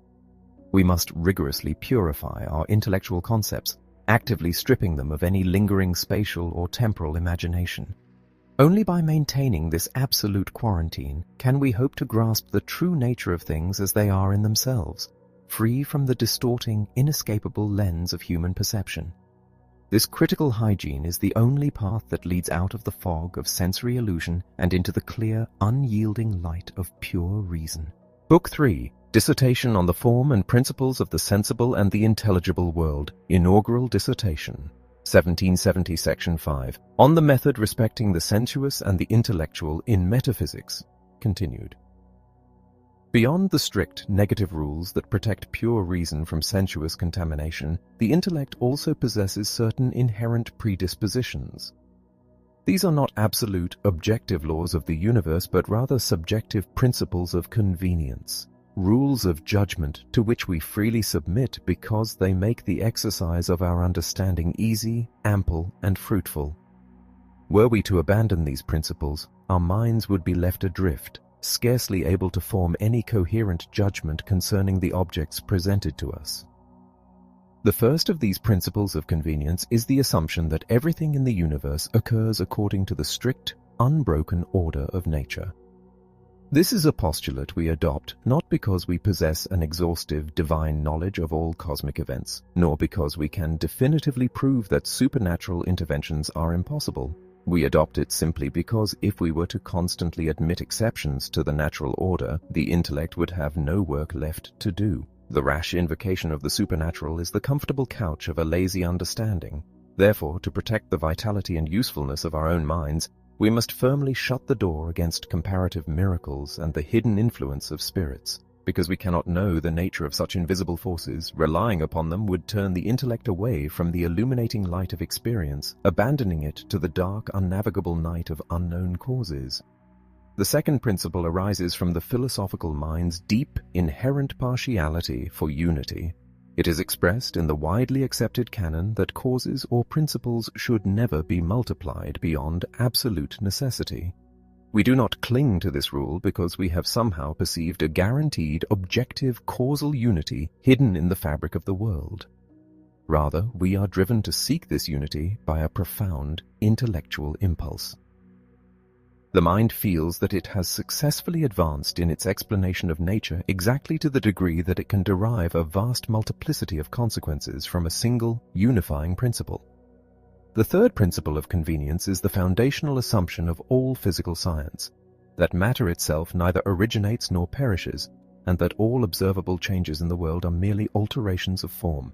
We must rigorously purify our intellectual concepts, actively stripping them of any lingering spatial or temporal imagination. Only by maintaining this absolute quarantine can we hope to grasp the true nature of things as they are in themselves, free from the distorting, inescapable lens of human perception. This critical hygiene is the only path that leads out of the fog of sensory illusion and into the clear, unyielding light of pure reason. Book 3, Dissertation on the Form and Principles of the Sensible and the Intelligible World, Inaugural Dissertation, 1770, Section 5, On the Method Respecting the Sensuous and the Intellectual in Metaphysics, continued. Beyond the strict negative rules that protect pure reason from sensuous contamination, the intellect also possesses certain inherent predispositions. These are not absolute, objective laws of the universe, but rather subjective principles of convenience, rules of judgment to which we freely submit because they make the exercise of our understanding easy, ample, and fruitful. Were we to abandon these principles, our minds would be left adrift, scarcely able to form any coherent judgment concerning the objects presented to us. The first of these principles of convenience is the assumption that everything in the universe occurs according to the strict, unbroken order of nature. This is a postulate we adopt not because we possess an exhaustive divine knowledge of all cosmic events, nor because we can definitively prove that supernatural interventions are impossible. We adopt it simply because if we were to constantly admit exceptions to the natural order, the intellect would have no work left to do. The rash invocation of the supernatural is the comfortable couch of a lazy understanding. Therefore, to protect the vitality and usefulness of our own minds, we must firmly shut the door against comparative miracles and the hidden influence of spirits. Because we cannot know the nature of such invisible forces, relying upon them would turn the intellect away from the illuminating light of experience, abandoning it to the dark, unnavigable night of unknown causes. The second principle arises from the philosophical mind's deep, inherent partiality for unity. It is expressed in the widely accepted canon that causes or principles should never be multiplied beyond absolute necessity. We do not cling to this rule because we have somehow perceived a guaranteed, objective, causal unity hidden in the fabric of the world. Rather, we are driven to seek this unity by a profound intellectual impulse. The mind feels that it has successfully advanced in its explanation of nature exactly to the degree that it can derive a vast multiplicity of consequences from a single, unifying principle. The third principle of convenience is the foundational assumption of all physical science, that matter itself neither originates nor perishes, and that all observable changes in the world are merely alterations of form.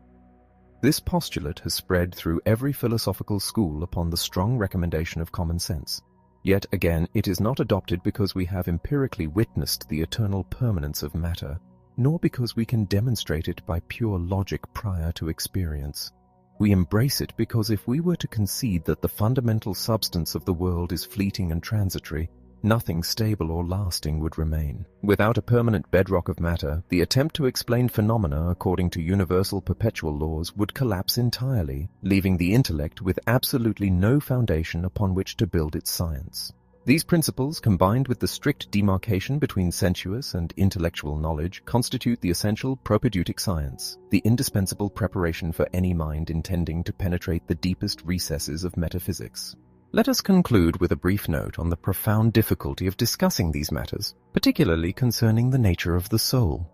This postulate has spread through every philosophical school upon the strong recommendation of common sense. Yet again, it is not adopted because we have empirically witnessed the eternal permanence of matter, nor because we can demonstrate it by pure logic prior to experience. We embrace it because if we were to concede that the fundamental substance of the world is fleeting and transitory, nothing stable or lasting would remain. Without a permanent bedrock of matter, the attempt to explain phenomena according to universal perpetual laws would collapse entirely, leaving the intellect with absolutely no foundation upon which to build its science. These principles, combined with the strict demarcation between sensuous and intellectual knowledge, constitute the essential propedeutic science, the indispensable preparation for any mind intending to penetrate the deepest recesses of metaphysics. Let us conclude with a brief note on the profound difficulty of discussing these matters, particularly concerning the nature of the soul.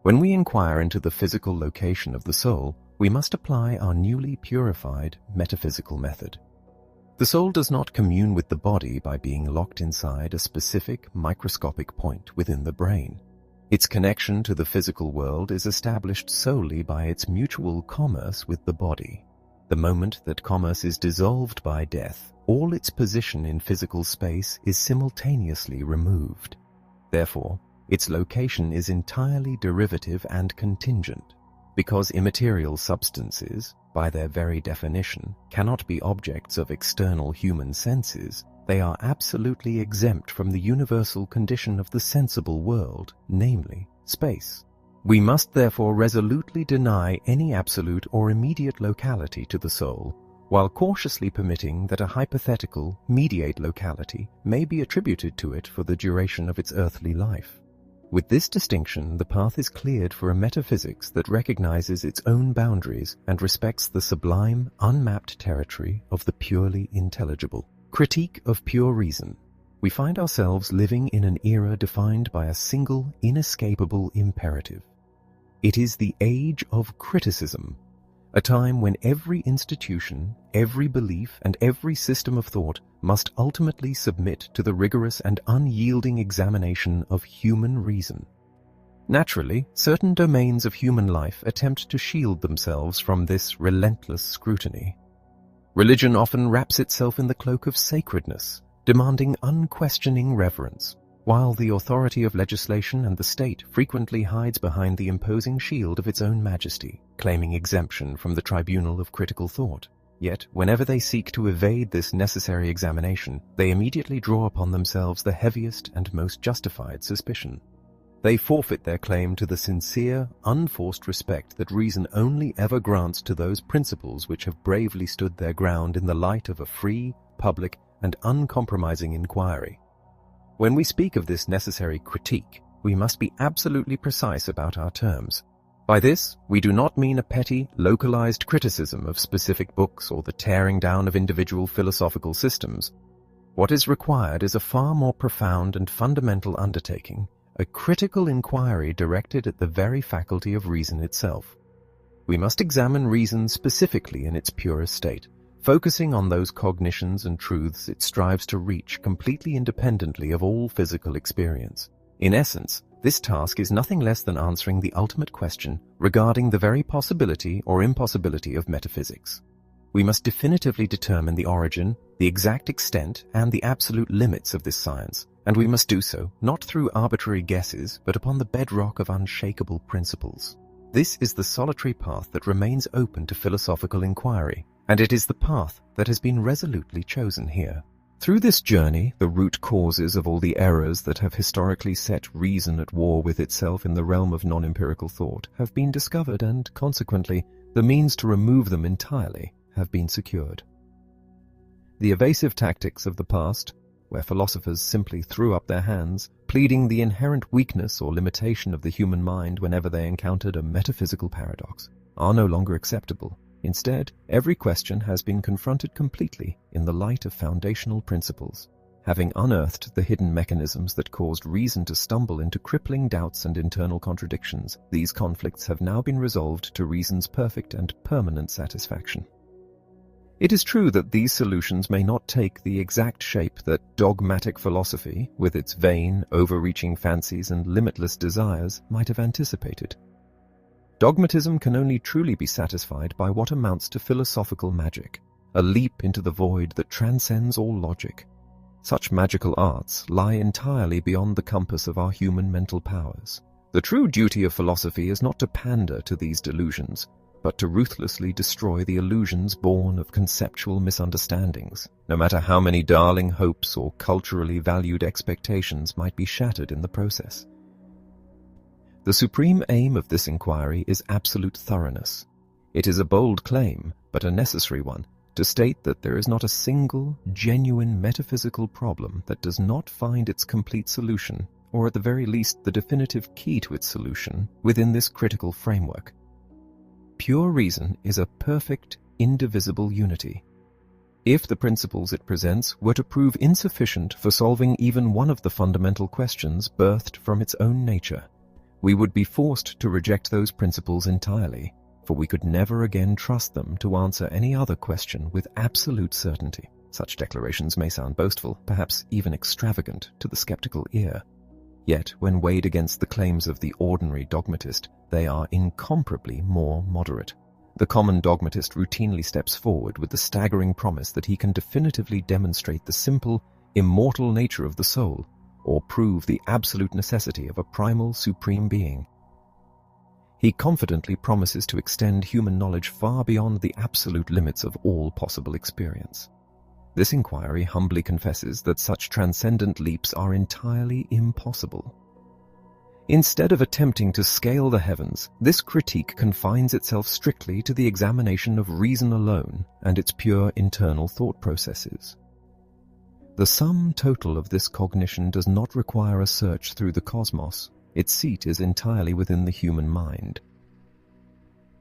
When we inquire into the physical location of the soul, we must apply our newly purified metaphysical method. The soul does not commune with the body by being locked inside a specific microscopic point within the brain. Its connection to the physical world is established solely by its mutual commerce with the body. The moment that commerce is dissolved by death, all its position in physical space is simultaneously removed. Therefore, its location is entirely derivative and contingent. Because immaterial substances, by their very definition, cannot be objects of external human senses, they are absolutely exempt from the universal condition of the sensible world, namely, space. We must therefore resolutely deny any absolute or immediate locality to the soul, while cautiously permitting that a hypothetical, mediate locality may be attributed to it for the duration of its earthly life. With this distinction, the path is cleared for a metaphysics that recognizes its own boundaries and respects the sublime, unmapped territory of the purely intelligible. Critique of pure reason. We find ourselves living in an era defined by a single, inescapable imperative. It is the age of criticism. a time when every institution, every belief, and every system of thought must ultimately submit to the rigorous and unyielding examination of human reason. Naturally, certain domains of human life attempt to shield themselves from this relentless scrutiny. Religion often wraps itself in the cloak of sacredness, demanding unquestioning reverence, while the authority of legislation and the state frequently hides behind the imposing shield of its own majesty, claiming exemption from the tribunal of critical thought. Yet, whenever they seek to evade this necessary examination, they immediately draw upon themselves the heaviest and most justified suspicion. They forfeit their claim to the sincere, unforced respect that reason only ever grants to those principles which have bravely stood their ground in the light of a free, public, and uncompromising inquiry. When we speak of this necessary critique, we must be absolutely precise about our terms. By this, we do not mean a petty, localized criticism of specific books or the tearing down of individual philosophical systems. What is required is a far more profound and fundamental undertaking, a critical inquiry directed at the very faculty of reason itself. We must examine reason specifically in its purest state, focusing on those cognitions and truths it strives to reach completely independently of all physical experience. In essence, this task is nothing less than answering the ultimate question regarding the very possibility or impossibility of metaphysics. We must definitively determine the origin, the exact extent, and the absolute limits of this science, and we must do so not through arbitrary guesses, but upon the bedrock of unshakable principles. This is the solitary path that remains open to philosophical inquiry, and it is the path that has been resolutely chosen here. Through this journey, the root causes of all the errors that have historically set reason at war with itself in the realm of non-empirical thought have been discovered, and consequently, the means to remove them entirely have been secured. The evasive tactics of the past, where philosophers simply threw up their hands, pleading the inherent weakness or limitation of the human mind whenever they encountered a metaphysical paradox, are no longer acceptable. Instead, every question has been confronted completely in the light of foundational principles. Having unearthed the hidden mechanisms that caused reason to stumble into crippling doubts and internal contradictions, these conflicts have now been resolved to reason's perfect and permanent satisfaction. It is true that these solutions may not take the exact shape that dogmatic philosophy, with its vain, overreaching fancies and limitless desires, might have anticipated. Dogmatism can only truly be satisfied by what amounts to philosophical magic, a leap into the void that transcends all logic. Such magical arts lie entirely beyond the compass of our human mental powers. The true duty of philosophy is not to pander to these delusions, but to ruthlessly destroy the illusions born of conceptual misunderstandings, no matter how many darling hopes or culturally valued expectations might be shattered in the process. The supreme aim of this inquiry is absolute thoroughness. It is a bold claim, but a necessary one, to state that there is not a single, genuine metaphysical problem that does not find its complete solution, or at the very least the definitive key to its solution, within this critical framework. Pure reason is a perfect, indivisible unity. If the principles it presents were to prove insufficient for solving even one of the fundamental questions birthed from its own nature, we would be forced to reject those principles entirely, for we could never again trust them to answer any other question with absolute certainty. Such declarations may sound boastful, perhaps even extravagant to the skeptical ear. Yet, when weighed against the claims of the ordinary dogmatist, they are incomparably more moderate. The common dogmatist routinely steps forward with the staggering promise that he can definitively demonstrate the simple, immortal nature of the soul, or prove the absolute necessity of a primal supreme being. He confidently promises to extend human knowledge far beyond the absolute limits of all possible experience. This inquiry humbly confesses that such transcendent leaps are entirely impossible. Instead of attempting to scale the heavens, this critique confines itself strictly to the examination of reason alone and its pure internal thought processes. The sum total of this cognition does not require a search through the cosmos. Its seat is entirely within the human mind.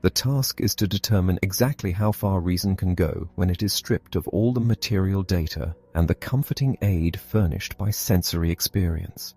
The task is to determine exactly how far reason can go when it is stripped of all the material data and the comforting aid furnished by sensory experience.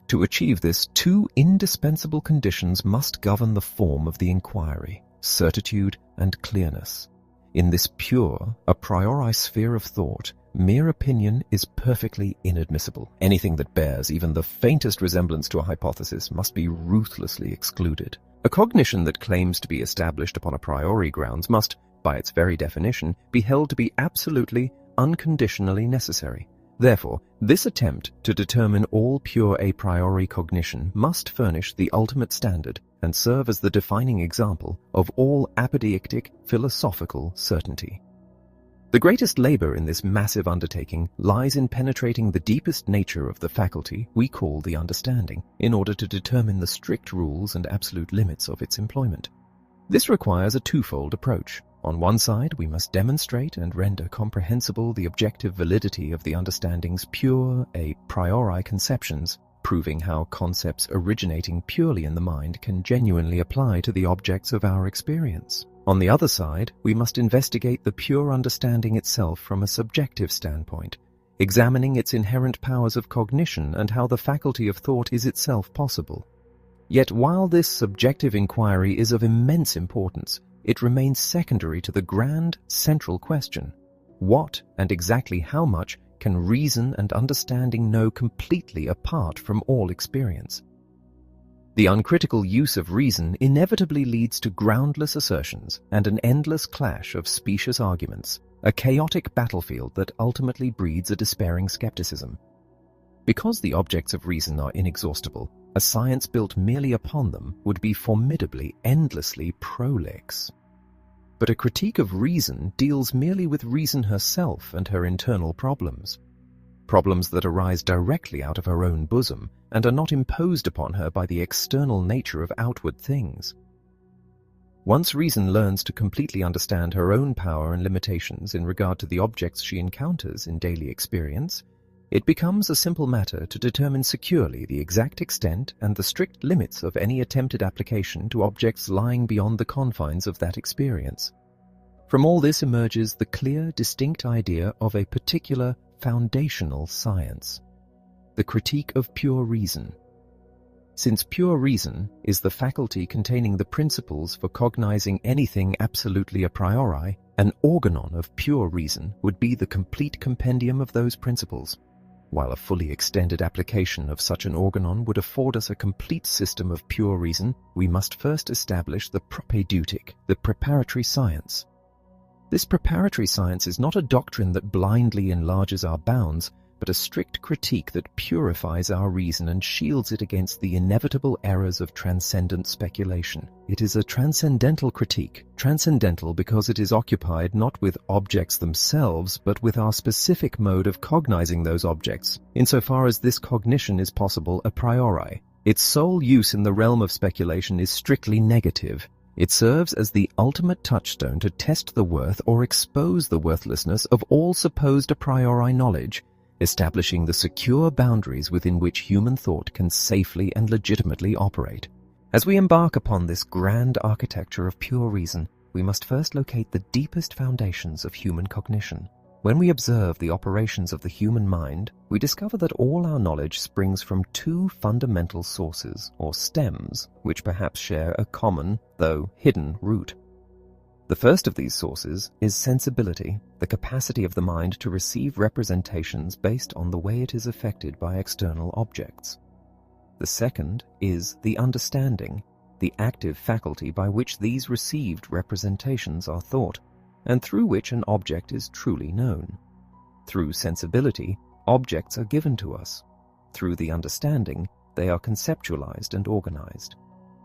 To achieve this, two indispensable conditions must govern the form of the inquiry. certitude, and clearness. In this pure, a priori sphere of thought, mere opinion is perfectly inadmissible. Anything that bears even the faintest resemblance to a hypothesis must be ruthlessly excluded. A cognition that claims to be established upon a priori grounds must, by its very definition, be held to be absolutely, unconditionally necessary. Therefore, this attempt to determine all pure a priori cognition must furnish the ultimate standard and serve as the defining example of all apodeictic philosophical certainty. The greatest labor in this massive undertaking lies in penetrating the deepest nature of the faculty we call the understanding, in order to determine the strict rules and absolute limits of its employment. This requires a twofold approach. On one side, we must demonstrate and render comprehensible the objective validity of the understanding's pure a priori conceptions, proving how concepts originating purely in the mind can genuinely apply to the objects of our experience. On the other side, we must investigate the pure understanding itself from a subjective standpoint, examining its inherent powers of cognition and how the faculty of thought is itself possible. Yet while this subjective inquiry is of immense importance, it remains secondary to the grand, central question: what and exactly how much can reason and understanding know completely apart from all experience? The uncritical use of reason inevitably leads to groundless assertions and an endless clash of specious arguments, a chaotic battlefield that ultimately breeds a despairing skepticism. Because the objects of reason are inexhaustible, a science built merely upon them would be formidably, endlessly prolix. But a critique of reason deals merely with reason herself and her internal problems that arise directly out of her own bosom and are not imposed upon her by the external nature of outward things. Once reason learns to completely understand her own power and limitations in regard to the objects she encounters in daily experience, it becomes a simple matter to determine securely the exact extent and the strict limits of any attempted application to objects lying beyond the confines of that experience. From all this emerges the clear, distinct idea of a particular foundational science: the critique of pure reason. Since pure reason is the faculty containing the principles for cognizing anything absolutely a priori, an organon of pure reason would be the complete compendium of those principles. While a fully extended application of such an organon would afford us a complete system of pure reason, we must first establish the propedeutic, the preparatory science. This preparatory science is not a doctrine that blindly enlarges our bounds, but a strict critique that purifies our reason and shields it against the inevitable errors of transcendent speculation. It is a transcendental critique, transcendental because it is occupied not with objects themselves, but with our specific mode of cognizing those objects, insofar as this cognition is possible a priori. Its sole use in the realm of speculation is strictly negative. It serves as the ultimate touchstone to test the worth or expose the worthlessness of all supposed a priori knowledge, establishing the secure boundaries within which human thought can safely and legitimately operate. As we embark upon this grand architecture of pure reason, we must first locate the deepest foundations of human cognition. When we observe the operations of the human mind, we discover that all our knowledge springs from two fundamental sources, or stems, which perhaps share a common, though hidden, root. The first of these sources is sensibility, the capacity of the mind to receive representations based on the way it is affected by external objects. The second is the understanding, the active faculty by which these received representations are thought, and through which an object is truly known. Through sensibility, objects are given to us. Through the understanding, they are conceptualized and organized.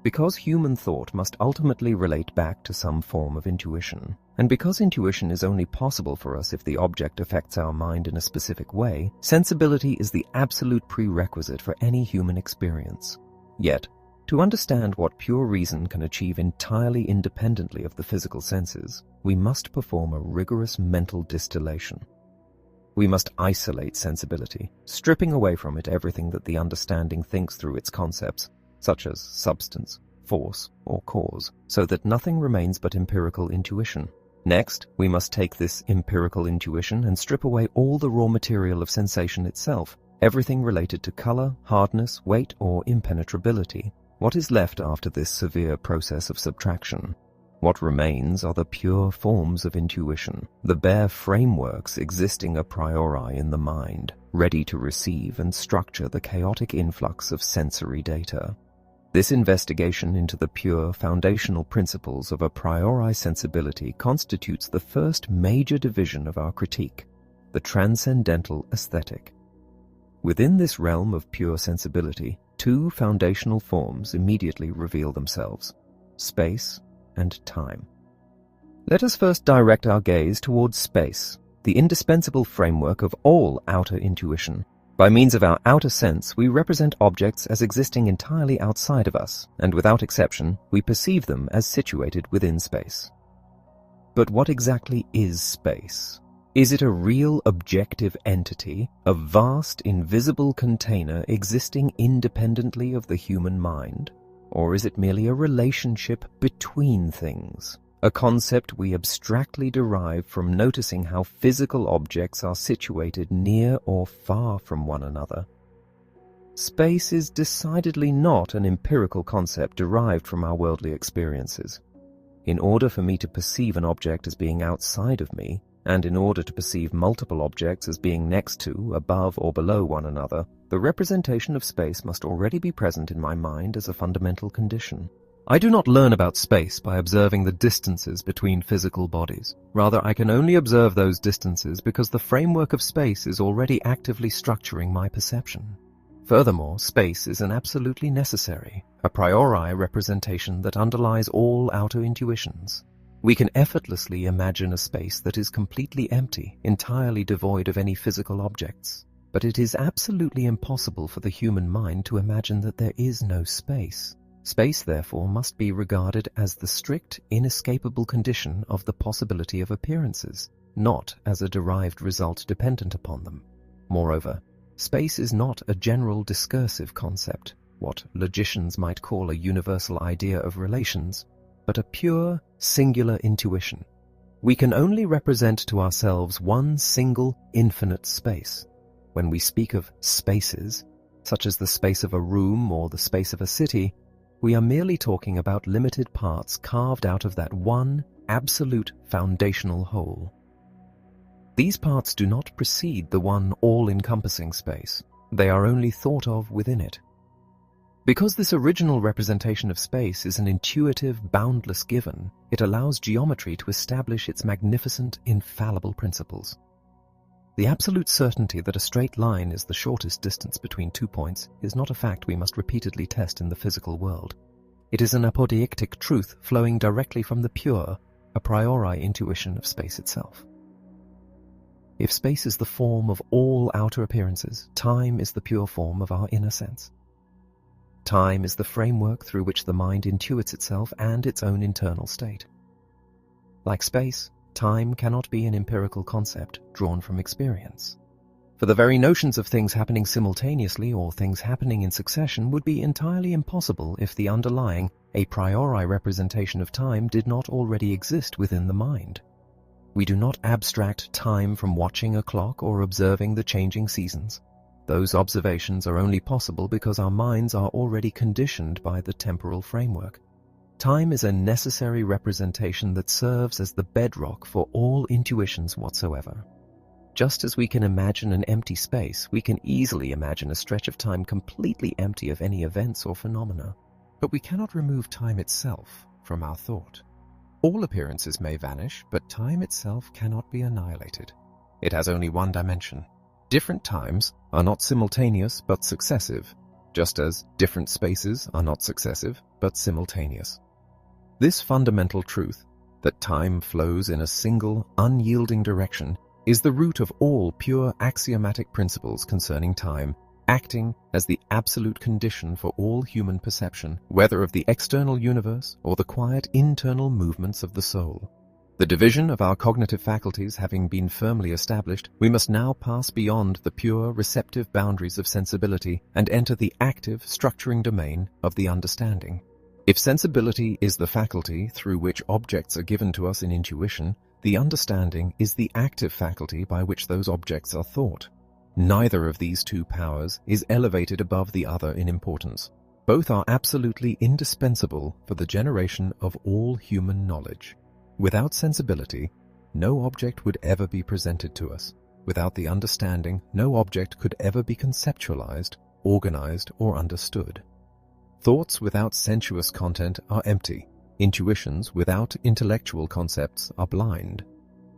Because human thought must ultimately relate back to some form of intuition, and because intuition is only possible for us if the object affects our mind in a specific way, sensibility is the absolute prerequisite for any human experience. Yet, to understand what pure reason can achieve entirely independently of the physical senses, we must perform a rigorous mental distillation. We must isolate sensibility, stripping away from it everything that the understanding thinks through its concepts, such as substance, force, or cause, so that nothing remains but empirical intuition. Next, we must take this empirical intuition and strip away all the raw material of sensation itself, everything related to color, hardness, weight, or impenetrability. What is left after this severe process of subtraction? What remains are the pure forms of intuition, the bare frameworks existing a priori in the mind, ready to receive and structure the chaotic influx of sensory data. This investigation into the pure foundational principles of a priori sensibility constitutes the first major division of our critique, the transcendental aesthetic. Within this realm of pure sensibility, two foundational forms immediately reveal themselves: space and time. Let us first direct our gaze towards space, the indispensable framework of all outer intuition. By means of our outer sense, we represent objects as existing entirely outside of us, and without exception, we perceive them as situated within space. But what exactly is space? Is it a real objective entity, a vast invisible container existing independently of the human mind? Or is it merely a relationship between things, a concept we abstractly derive from noticing how physical objects are situated near or far from one another? Space is decidedly not an empirical concept derived from our worldly experiences. In order for me to perceive an object as being outside of me, and in order to perceive multiple objects as being next to, above, or below one another, the representation of space must already be present in my mind as a fundamental condition. I do not learn about space by observing the distances between physical bodies. Rather, I can only observe those distances because the framework of space is already actively structuring my perception. Furthermore, space is an absolutely necessary, a priori representation that underlies all outer intuitions. We can effortlessly imagine a space that is completely empty, entirely devoid of any physical objects. But it is absolutely impossible for the human mind to imagine that there is no space. Space, therefore, must be regarded as the strict, inescapable condition of the possibility of appearances, not as a derived result dependent upon them. Moreover, space is not a general discursive concept, what logicians might call a universal idea of relations, but a pure, singular intuition. We can only represent to ourselves one single, infinite space. When we speak of spaces, such as the space of a room or the space of a city, we are merely talking about limited parts carved out of that one, absolute, foundational whole. These parts do not precede the one all-encompassing space. They are only thought of within it. Because this original representation of space is an intuitive, boundless given, it allows geometry to establish its magnificent, infallible principles. The absolute certainty that a straight line is the shortest distance between 2 points is not a fact we must repeatedly test in the physical world. It is an apodeictic truth flowing directly from the pure, a priori intuition of space itself. If space is the form of all outer appearances, time is the pure form of our inner sense. Time is the framework through which the mind intuits itself and its own internal state. Like space, time cannot be an empirical concept drawn from experience. For the very notions of things happening simultaneously or things happening in succession would be entirely impossible if the underlying, a priori representation of time did not already exist within the mind. We do not abstract time from watching a clock or observing the changing seasons. Those observations are only possible because our minds are already conditioned by the temporal framework. Time is a necessary representation that serves as the bedrock for all intuitions whatsoever. Just as we can imagine an empty space, we can easily imagine a stretch of time completely empty of any events or phenomena. But we cannot remove time itself from our thought. All appearances may vanish, but time itself cannot be annihilated. It has only one dimension. Different times are not simultaneous but successive, just as different spaces are not successive but simultaneous. This fundamental truth, that time flows in a single, unyielding direction, is the root of all pure axiomatic principles concerning time, acting as the absolute condition for all human perception, whether of the external universe or the quiet internal movements of the soul. The division of our cognitive faculties having been firmly established, we must now pass beyond the pure receptive boundaries of sensibility and enter the active, structuring domain of the understanding. If sensibility is the faculty through which objects are given to us in intuition, the understanding is the active faculty by which those objects are thought. Neither of these two powers is elevated above the other in importance. Both are absolutely indispensable for the generation of all human knowledge. Without sensibility, no object would ever be presented to us. Without the understanding, no object could ever be conceptualized, organized, or understood. Thoughts without sensuous content are empty. Intuitions without intellectual concepts are blind.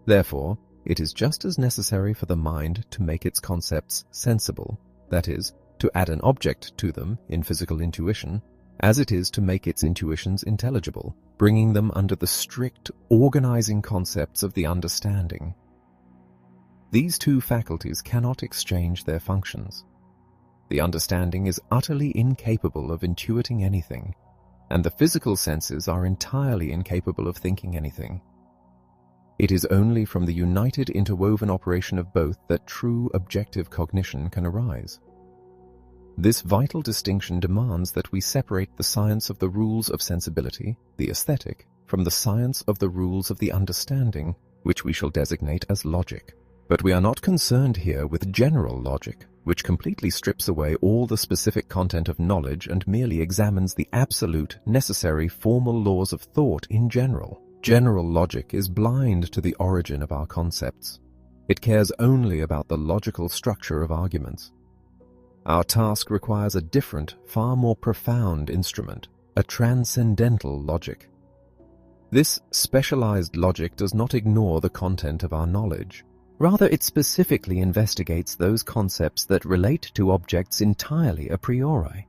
Therefore, it is just as necessary for the mind to make its concepts sensible, that is, to add an object to them in physical intuition, as it is to make its intuitions intelligible, bringing them under the strict organizing concepts of the understanding. These two faculties cannot exchange their functions. The understanding is utterly incapable of intuiting anything, and the physical senses are entirely incapable of thinking anything. It is only from the united interwoven operation of both that true objective cognition can arise. This vital distinction demands that we separate the science of the rules of sensibility, the aesthetic, from the science of the rules of the understanding, which we shall designate as logic. But we are not concerned here with general logic, which completely strips away all the specific content of knowledge and merely examines the absolute, necessary formal laws of thought in general. General logic is blind to the origin of our concepts. It cares only about the logical structure of arguments. Our task requires a different, far more profound instrument, a transcendental logic. This specialized logic does not ignore the content of our knowledge. Rather, it specifically investigates those concepts that relate to objects entirely a priori.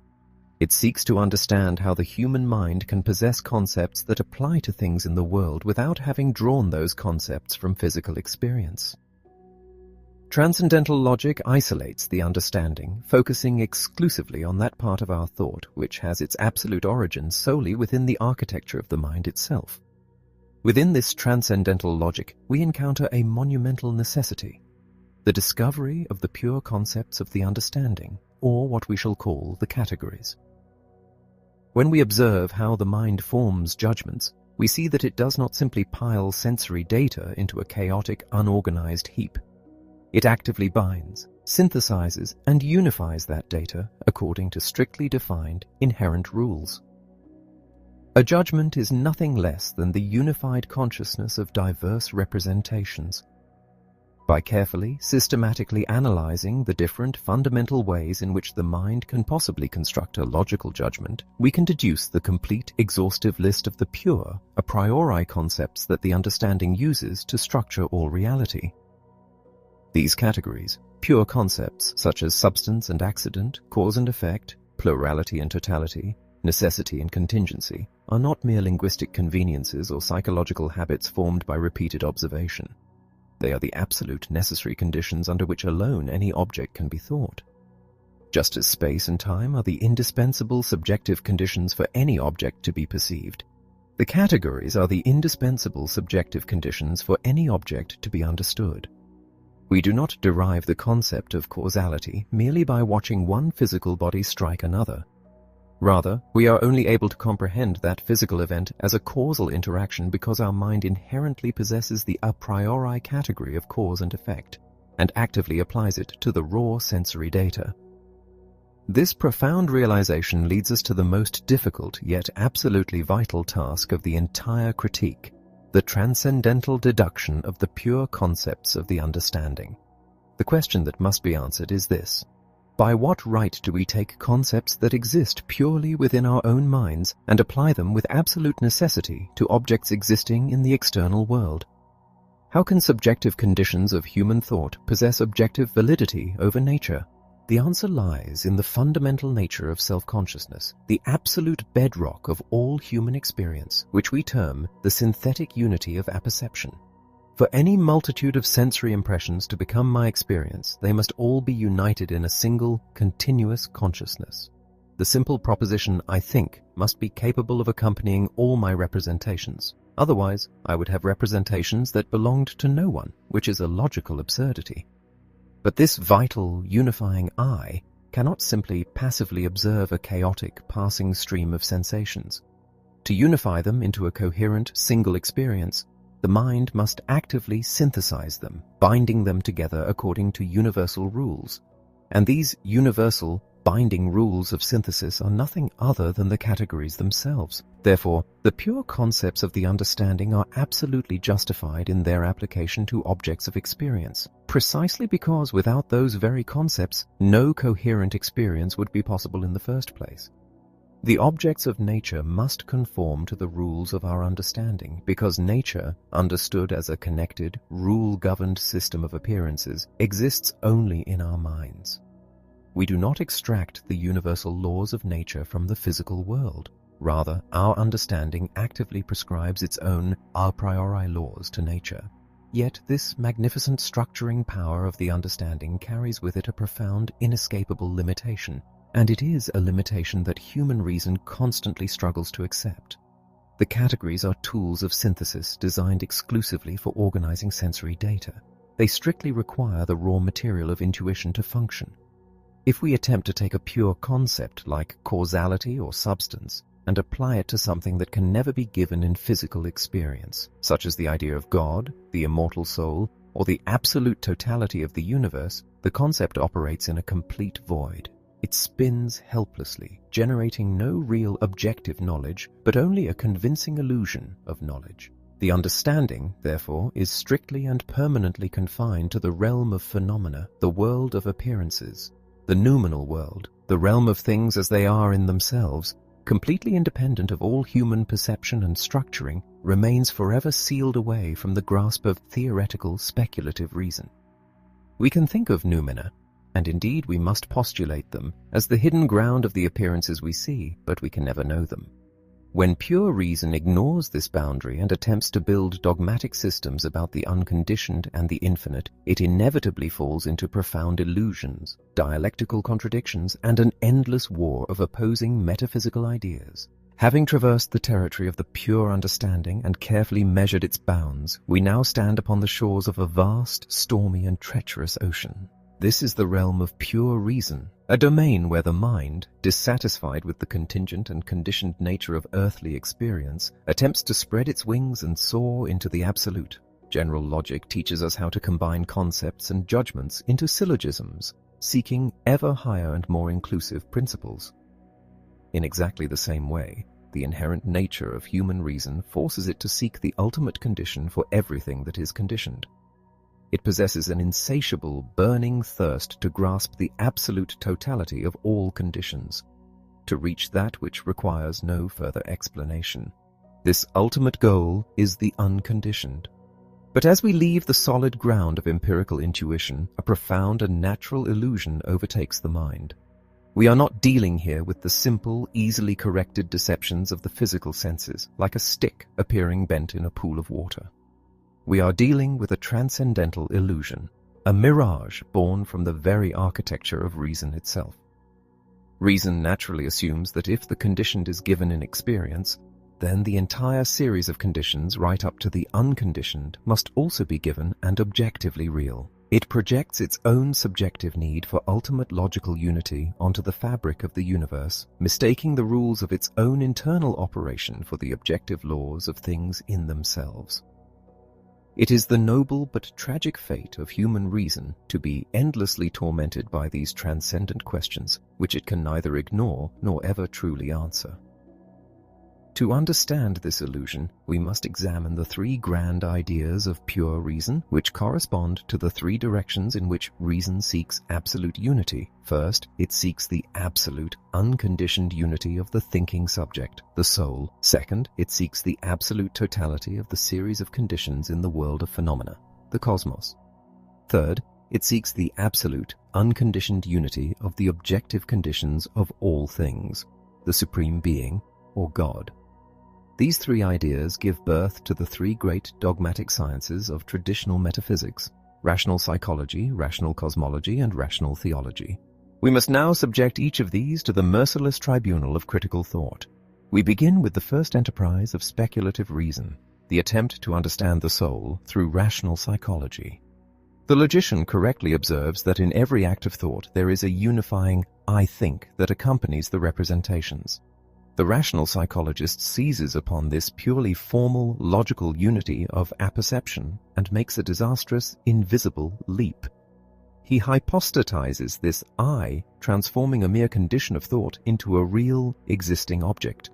It seeks to understand how the human mind can possess concepts that apply to things in the world without having drawn those concepts from physical experience. Transcendental logic isolates the understanding, focusing exclusively on that part of our thought which has its absolute origin solely within the architecture of the mind itself. Within this transcendental logic, we encounter a monumental necessity, the discovery of the pure concepts of the understanding, or what we shall call the categories. When we observe how the mind forms judgments, we see that it does not simply pile sensory data into a chaotic, unorganized heap. It actively binds, synthesizes, and unifies that data according to strictly defined, inherent rules. A judgment is nothing less than the unified consciousness of diverse representations. By carefully, systematically analyzing the different fundamental ways in which the mind can possibly construct a logical judgment, we can deduce the complete, exhaustive list of the pure, a priori concepts that the understanding uses to structure all reality. These categories, pure concepts such as substance and accident, cause and effect, plurality and totality, necessity and contingency, are not mere linguistic conveniences or psychological habits formed by repeated observation. They are the absolute necessary conditions under which alone any object can be thought. Just as space and time are the indispensable subjective conditions for any object to be perceived, the categories are the indispensable subjective conditions for any object to be understood. We do not derive the concept of causality merely by watching one physical body strike another. Rather, we are only able to comprehend that physical event as a causal interaction because our mind inherently possesses the a priori category of cause and effect, and actively applies it to the raw sensory data. This profound realization leads us to the most difficult yet absolutely vital task of the entire critique, the transcendental deduction of the pure concepts of the understanding. The question that must be answered is this: by what right do we take concepts that exist purely within our own minds and apply them with absolute necessity to objects existing in the external world? How can subjective conditions of human thought possess objective validity over nature? The answer lies in the fundamental nature of self-consciousness, the absolute bedrock of all human experience, which we term the synthetic unity of apperception. For any multitude of sensory impressions to become my experience, they must all be united in a single, continuous consciousness. The simple proposition, I think, must be capable of accompanying all my representations. Otherwise, I would have representations that belonged to no one, which is a logical absurdity. But this vital, unifying I cannot simply passively observe a chaotic, passing stream of sensations. To unify them into a coherent, single experience, the mind must actively synthesize them, binding them together according to universal rules. And these universal, binding rules of synthesis are nothing other than the categories themselves. Therefore, the pure concepts of the understanding are absolutely justified in their application to objects of experience, precisely because without those very concepts, no coherent experience would be possible in the first place. The objects of nature must conform to the rules of our understanding, because nature, understood as a connected, rule-governed system of appearances, exists only in our minds. We do not extract the universal laws of nature from the physical world. Rather, our understanding actively prescribes its own a priori laws to nature. Yet this magnificent structuring power of the understanding carries with it a profound, inescapable limitation, and it is a limitation that human reason constantly struggles to accept. The categories are tools of synthesis designed exclusively for organizing sensory data. They strictly require the raw material of intuition to function. If we attempt to take a pure concept like causality or substance and apply it to something that can never be given in physical experience, such as the idea of God, the immortal soul, or the absolute totality of the universe, the concept operates in a complete void. It spins helplessly, generating no real objective knowledge, but only a convincing illusion of knowledge. The understanding, therefore, is strictly and permanently confined to the realm of phenomena, the world of appearances. The noumenal world, the realm of things as they are in themselves, completely independent of all human perception and structuring, remains forever sealed away from the grasp of theoretical, speculative reason. We can think of noumena, and indeed we must postulate them, as the hidden ground of the appearances we see, but we can never know them. When pure reason ignores this boundary and attempts to build dogmatic systems about the unconditioned and the infinite, it inevitably falls into profound illusions, dialectical contradictions, and an endless war of opposing metaphysical ideas. Having traversed the territory of the pure understanding and carefully measured its bounds, we now stand upon the shores of a vast, stormy, and treacherous ocean. This is the realm of pure reason, a domain where the mind, dissatisfied with the contingent and conditioned nature of earthly experience, attempts to spread its wings and soar into the absolute. General logic teaches us how to combine concepts and judgments into syllogisms, seeking ever higher and more inclusive principles. In exactly the same way, the inherent nature of human reason forces it to seek the ultimate condition for everything that is conditioned. It possesses an insatiable, burning thirst to grasp the absolute totality of all conditions, to reach that which requires no further explanation. This ultimate goal is the unconditioned. But as we leave the solid ground of empirical intuition, a profound and natural illusion overtakes the mind. We are not dealing here with the simple, easily corrected deceptions of the physical senses, like a stick appearing bent in a pool of water. We are dealing with a transcendental illusion, a mirage born from the very architecture of reason itself. Reason naturally assumes that if the conditioned is given in experience, then the entire series of conditions right up to the unconditioned must also be given and objectively real. It projects its own subjective need for ultimate logical unity onto the fabric of the universe, mistaking the rules of its own internal operation for the objective laws of things in themselves. It is the noble but tragic fate of human reason to be endlessly tormented by these transcendent questions, which it can neither ignore nor ever truly answer. To understand this illusion, we must examine the three grand ideas of pure reason, which correspond to the three directions in which reason seeks absolute unity. First, it seeks the absolute, unconditioned unity of the thinking subject, the soul. Second, it seeks the absolute totality of the series of conditions in the world of phenomena, the cosmos. Third, it seeks the absolute, unconditioned unity of the objective conditions of all things, the Supreme Being, or God. These three ideas give birth to the three great dogmatic sciences of traditional metaphysics: rational psychology, rational cosmology, and rational theology. We must now subject each of these to the merciless tribunal of critical thought. We begin with the first enterprise of speculative reason, the attempt to understand the soul through rational psychology. The logician correctly observes that in every act of thought there is a unifying "I think" that accompanies the representations. The rational psychologist seizes upon this purely formal, logical unity of apperception and makes a disastrous, invisible leap. he hypostatizes this I, transforming a mere condition of thought into a real, existing object.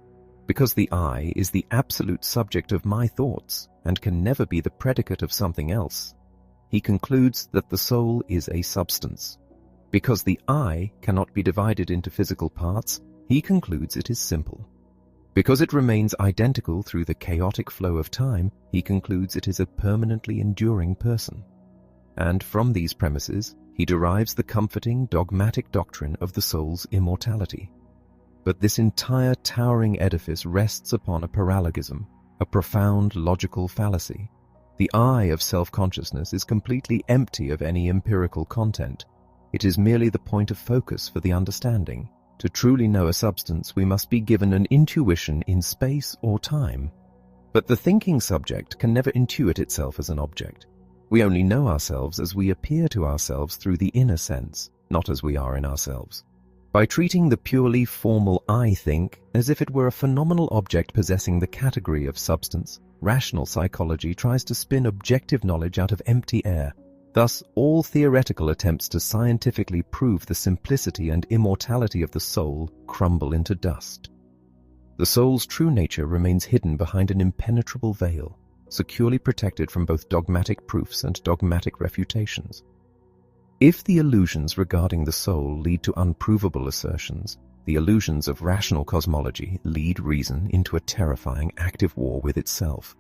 Because the I is the absolute subject of my thoughts and can never be the predicate of something else, he concludes that the soul is a substance. Because the I cannot be divided into physical parts, he concludes it is simple. Because it remains identical through the chaotic flow of time, he concludes it is a permanently enduring person. And from these premises, he derives the comforting dogmatic doctrine of the soul's immortality. But this entire towering edifice rests upon a paralogism, a profound logical fallacy. The I of self-consciousness is completely empty of any empirical content. It is merely the point of focus for the understanding. To truly know a substance, we must be given an intuition in space or time. But the thinking subject can never intuit itself as an object. We only know ourselves as we appear to ourselves through the inner sense, not as we are in ourselves. By treating the purely formal I think as if it were a phenomenal object possessing the category of substance, rational psychology tries to spin objective knowledge out of empty air. Thus, all theoretical attempts to scientifically prove the simplicity and immortality of the soul crumble into dust. The soul's true nature remains hidden behind an impenetrable veil, securely protected from both dogmatic proofs and dogmatic refutations. If the illusions regarding the soul lead to unprovable assertions, the illusions of rational cosmology lead reason into a terrifying active war with itself.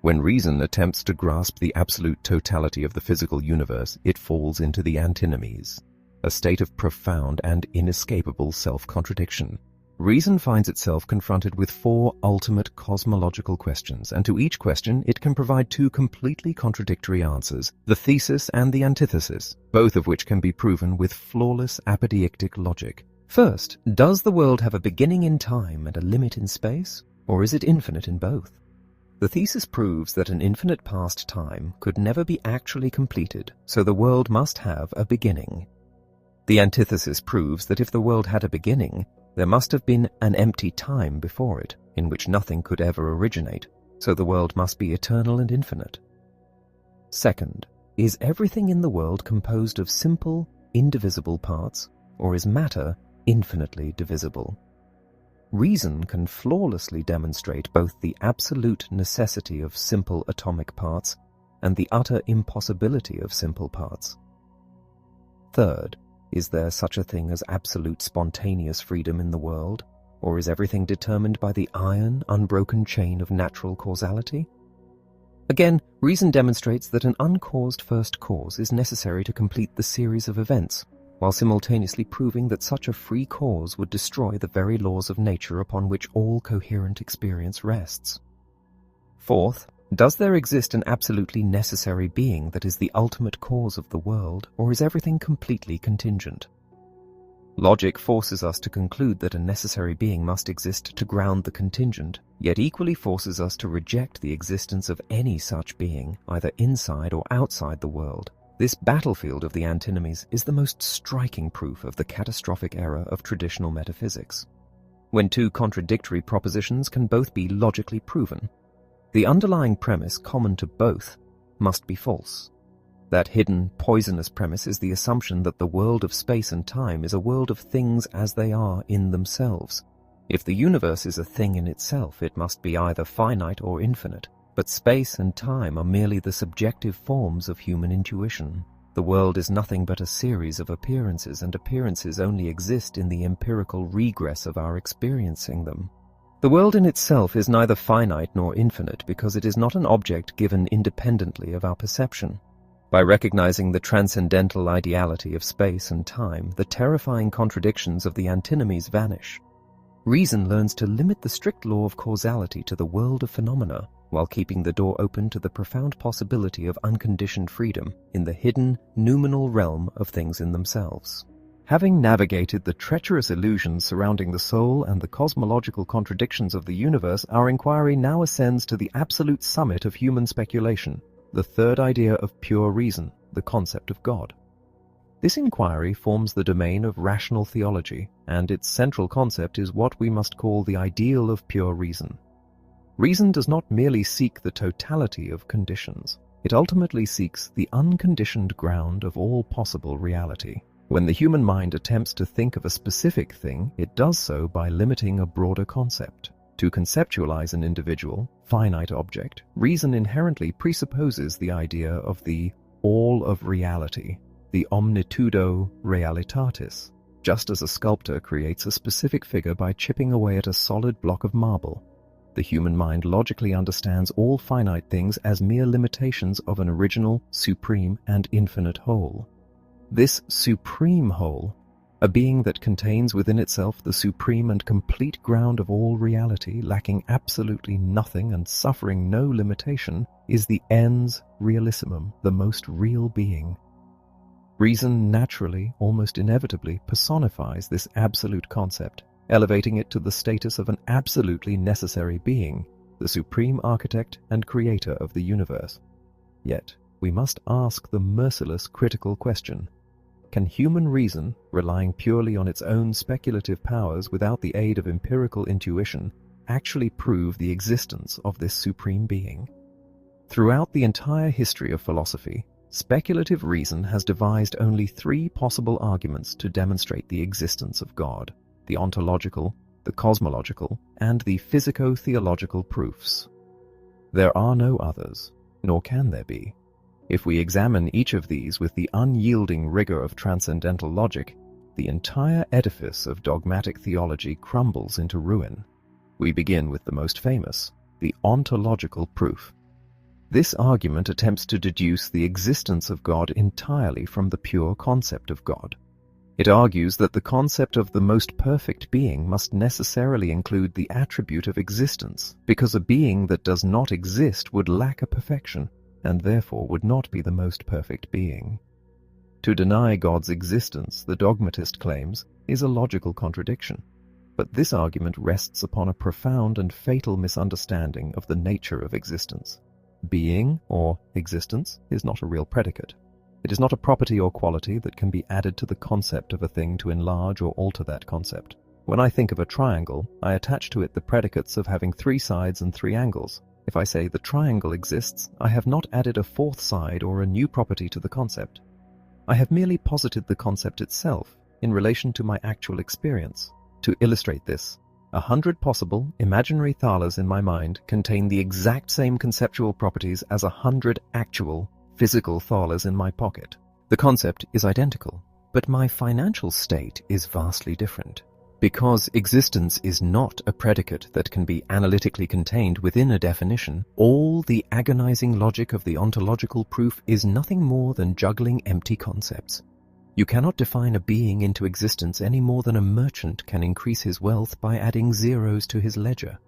When reason attempts to grasp the absolute totality of the physical universe, it falls into the antinomies, a state of profound and inescapable self-contradiction. Reason finds itself confronted with 4 ultimate cosmological questions, and to each question it can provide 2 completely contradictory answers, the thesis and the antithesis, both of which can be proven with flawless apodeictic logic. First, does the world have a beginning in time and a limit in space, or is it infinite in both? The thesis proves that an infinite past time could never be actually completed, so the world must have a beginning. The antithesis proves that if the world had a beginning, there must have been an empty time before it, in which nothing could ever originate, so the world must be eternal and infinite. Second, is everything in the world composed of simple, indivisible parts, or is matter infinitely divisible? Reason can flawlessly demonstrate both the absolute necessity of simple atomic parts and the utter impossibility of simple parts. Third, is there such a thing as absolute spontaneous freedom in the world, or is everything determined by the iron, unbroken chain of natural causality? Again, reason demonstrates that an uncaused first cause is necessary to complete the series of events, while simultaneously proving that such a free cause would destroy the very laws of nature upon which all coherent experience rests. Fourth, does there exist an absolutely necessary being that is the ultimate cause of the world, or is everything completely contingent? Logic forces us to conclude that a necessary being must exist to ground the contingent, yet equally forces us to reject the existence of any such being, either inside or outside the world. This battlefield of the antinomies is the most striking proof of the catastrophic error of traditional metaphysics. When 2 contradictory propositions can both be logically proven, the underlying premise common to both must be false. That hidden, poisonous premise is the assumption that the world of space and time is a world of things as they are in themselves. If the universe is a thing in itself, it must be either finite or infinite. But space and time are merely the subjective forms of human intuition. The world is nothing but a series of appearances, and appearances only exist in the empirical regress of our experiencing them. The world in itself is neither finite nor infinite because it is not an object given independently of our perception. By recognizing the transcendental ideality of space and time, the terrifying contradictions of the antinomies vanish. Reason learns to limit the strict law of causality to the world of phenomena, while keeping the door open to the profound possibility of unconditioned freedom in the hidden, noumenal realm of things in themselves. Having navigated the treacherous illusions surrounding the soul and the cosmological contradictions of the universe, our inquiry now ascends to the absolute summit of human speculation, the third idea of pure reason, the concept of God. This inquiry forms the domain of rational theology, and its central concept is what we must call the ideal of pure reason. Reason does not merely seek the totality of conditions. It ultimately seeks the unconditioned ground of all possible reality. When the human mind attempts to think of a specific thing, it does so by limiting a broader concept. To conceptualize an individual, finite object, reason inherently presupposes the idea of the all of reality, the omnitudo realitatis, just as a sculptor creates a specific figure by chipping away at a solid block of marble. The human mind logically understands all finite things as mere limitations of an original, supreme, and infinite whole. This supreme whole, a being that contains within itself the supreme and complete ground of all reality, lacking absolutely nothing and suffering no limitation, is the ens realissimum, the most real being. Reason naturally, almost inevitably, personifies this absolute concept, elevating it to the status of an absolutely necessary being, the supreme architect and creator of the universe. Yet, we must ask the merciless critical question: can human reason, relying purely on its own speculative powers without the aid of empirical intuition, actually prove the existence of this supreme being? Throughout the entire history of philosophy, speculative reason has devised only three possible arguments to demonstrate the existence of God: the ontological, the cosmological, and the physico-theological proofs. There are no others, nor can there be. If we examine each of these with the unyielding rigor of transcendental logic, the entire edifice of dogmatic theology crumbles into ruin. We begin with the most famous, the ontological proof. This argument attempts to deduce the existence of God entirely from the pure concept of God. It argues that the concept of the most perfect being must necessarily include the attribute of existence, because a being that does not exist would lack a perfection, and therefore would not be the most perfect being. To deny God's existence, the dogmatist claims, is a logical contradiction, but this argument rests upon a profound and fatal misunderstanding of the nature of existence. Being, or existence, is not a real predicate. It is not a property or quality that can be added to the concept of a thing to enlarge or alter that concept. When I think of a triangle, I attach to it the predicates of having 3 sides and 3 angles. If I say the triangle exists, I have not added a 4th side or a new property to the concept. I have merely posited the concept itself in relation to my actual experience. To illustrate this, 100 possible, imaginary thalas in my mind contain the exact same conceptual properties as 100 actual, physical thalas in my pocket. The concept is identical, but my financial state is vastly different. Because existence is not a predicate that can be analytically contained within a definition, all the agonizing logic of the ontological proof is nothing more than juggling empty concepts. You cannot define a being into existence any more than a merchant can increase his wealth by adding zeros to his ledger.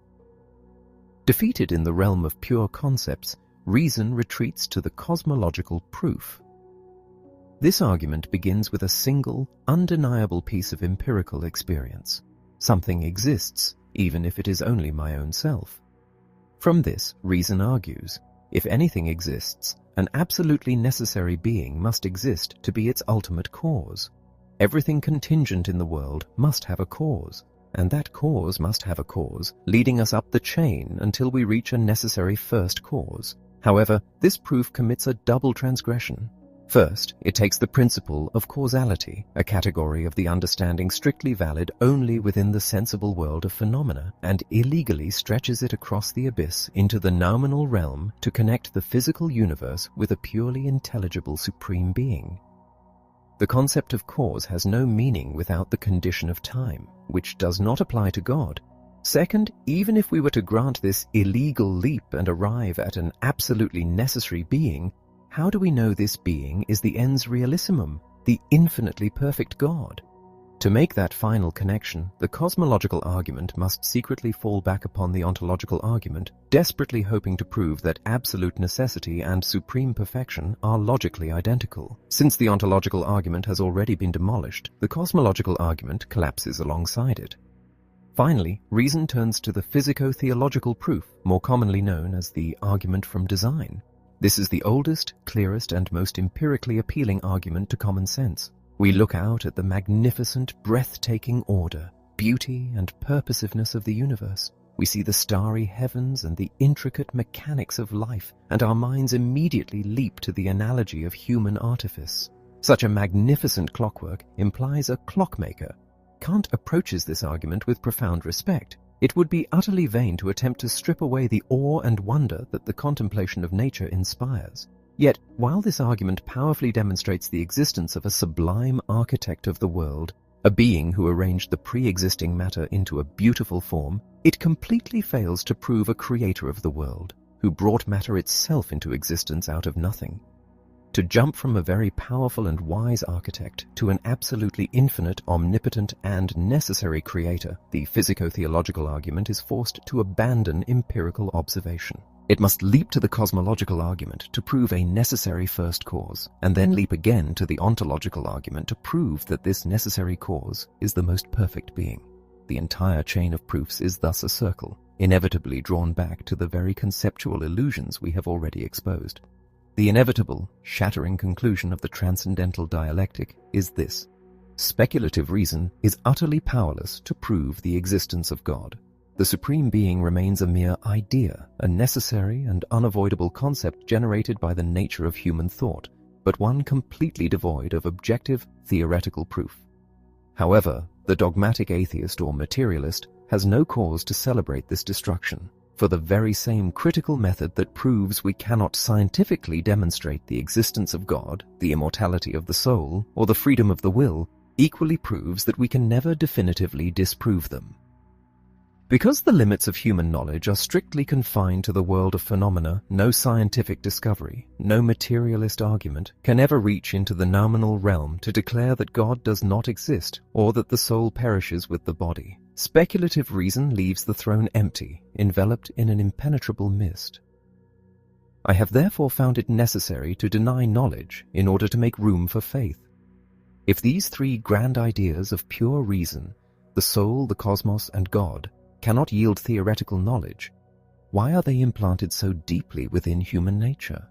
Defeated in the realm of pure concepts, reason retreats to the cosmological proof. This argument begins with a single, undeniable piece of empirical experience. Something exists, even if it is only my own self. From this, reason argues, if anything exists, an absolutely necessary being must exist to be its ultimate cause. Everything contingent in the world must have a cause, and that cause must have a cause, leading us up the chain until we reach a necessary first cause. However, this proof commits a double transgression. First, it takes the principle of causality, a category of the understanding strictly valid only within the sensible world of phenomena, and illegally stretches it across the abyss into the noumenal realm to connect the physical universe with a purely intelligible supreme being. The concept of cause has no meaning without the condition of time, which does not apply to God. Second, even if we were to grant this illegal leap and arrive at an absolutely necessary being, how do we know this being is the ens realissimum, the infinitely perfect God? To make that final connection, the cosmological argument must secretly fall back upon the ontological argument, desperately hoping to prove that absolute necessity and supreme perfection are logically identical. Since the ontological argument has already been demolished, the cosmological argument collapses alongside it. Finally, reason turns to the physico-theological proof, more commonly known as the argument from design. This is the oldest, clearest, and most empirically appealing argument to common sense. We look out at the magnificent, breathtaking order, beauty, and purposiveness of the universe. We see the starry heavens and the intricate mechanics of life, and our minds immediately leap to the analogy of human artifice. Such a magnificent clockwork implies a clockmaker. Kant approaches this argument with profound respect. It would be utterly vain to attempt to strip away the awe and wonder that the contemplation of nature inspires. Yet, while this argument powerfully demonstrates the existence of a sublime architect of the world, a being who arranged the pre-existing matter into a beautiful form, it completely fails to prove a creator of the world, who brought matter itself into existence out of nothing. To jump from a very powerful and wise architect to an absolutely infinite, omnipotent, and necessary creator, the physico-theological argument is forced to abandon empirical observation. It must leap to the cosmological argument to prove a necessary first cause, and then leap again to the ontological argument to prove that this necessary cause is the most perfect being. The entire chain of proofs is thus a circle, inevitably drawn back to the very conceptual illusions we have already exposed. The inevitable, shattering conclusion of the transcendental dialectic is this: speculative reason is utterly powerless to prove the existence of God. The Supreme Being remains a mere idea, a necessary and unavoidable concept generated by the nature of human thought, but one completely devoid of objective, theoretical proof. However, the dogmatic atheist or materialist has no cause to celebrate this destruction, for the very same critical method that proves we cannot scientifically demonstrate the existence of God, the immortality of the soul, or the freedom of the will, equally proves that we can never definitively disprove them. Because the limits of human knowledge are strictly confined to the world of phenomena, no scientific discovery, no materialist argument can ever reach into the nominal realm to declare that God does not exist or that the soul perishes with the body. Speculative reason leaves the throne empty, enveloped in an impenetrable mist. I have therefore found it necessary to deny knowledge in order to make room for faith. If these three grand ideas of pure reason, the soul, the cosmos, and God, cannot yield theoretical knowledge, why are they implanted so deeply within human nature?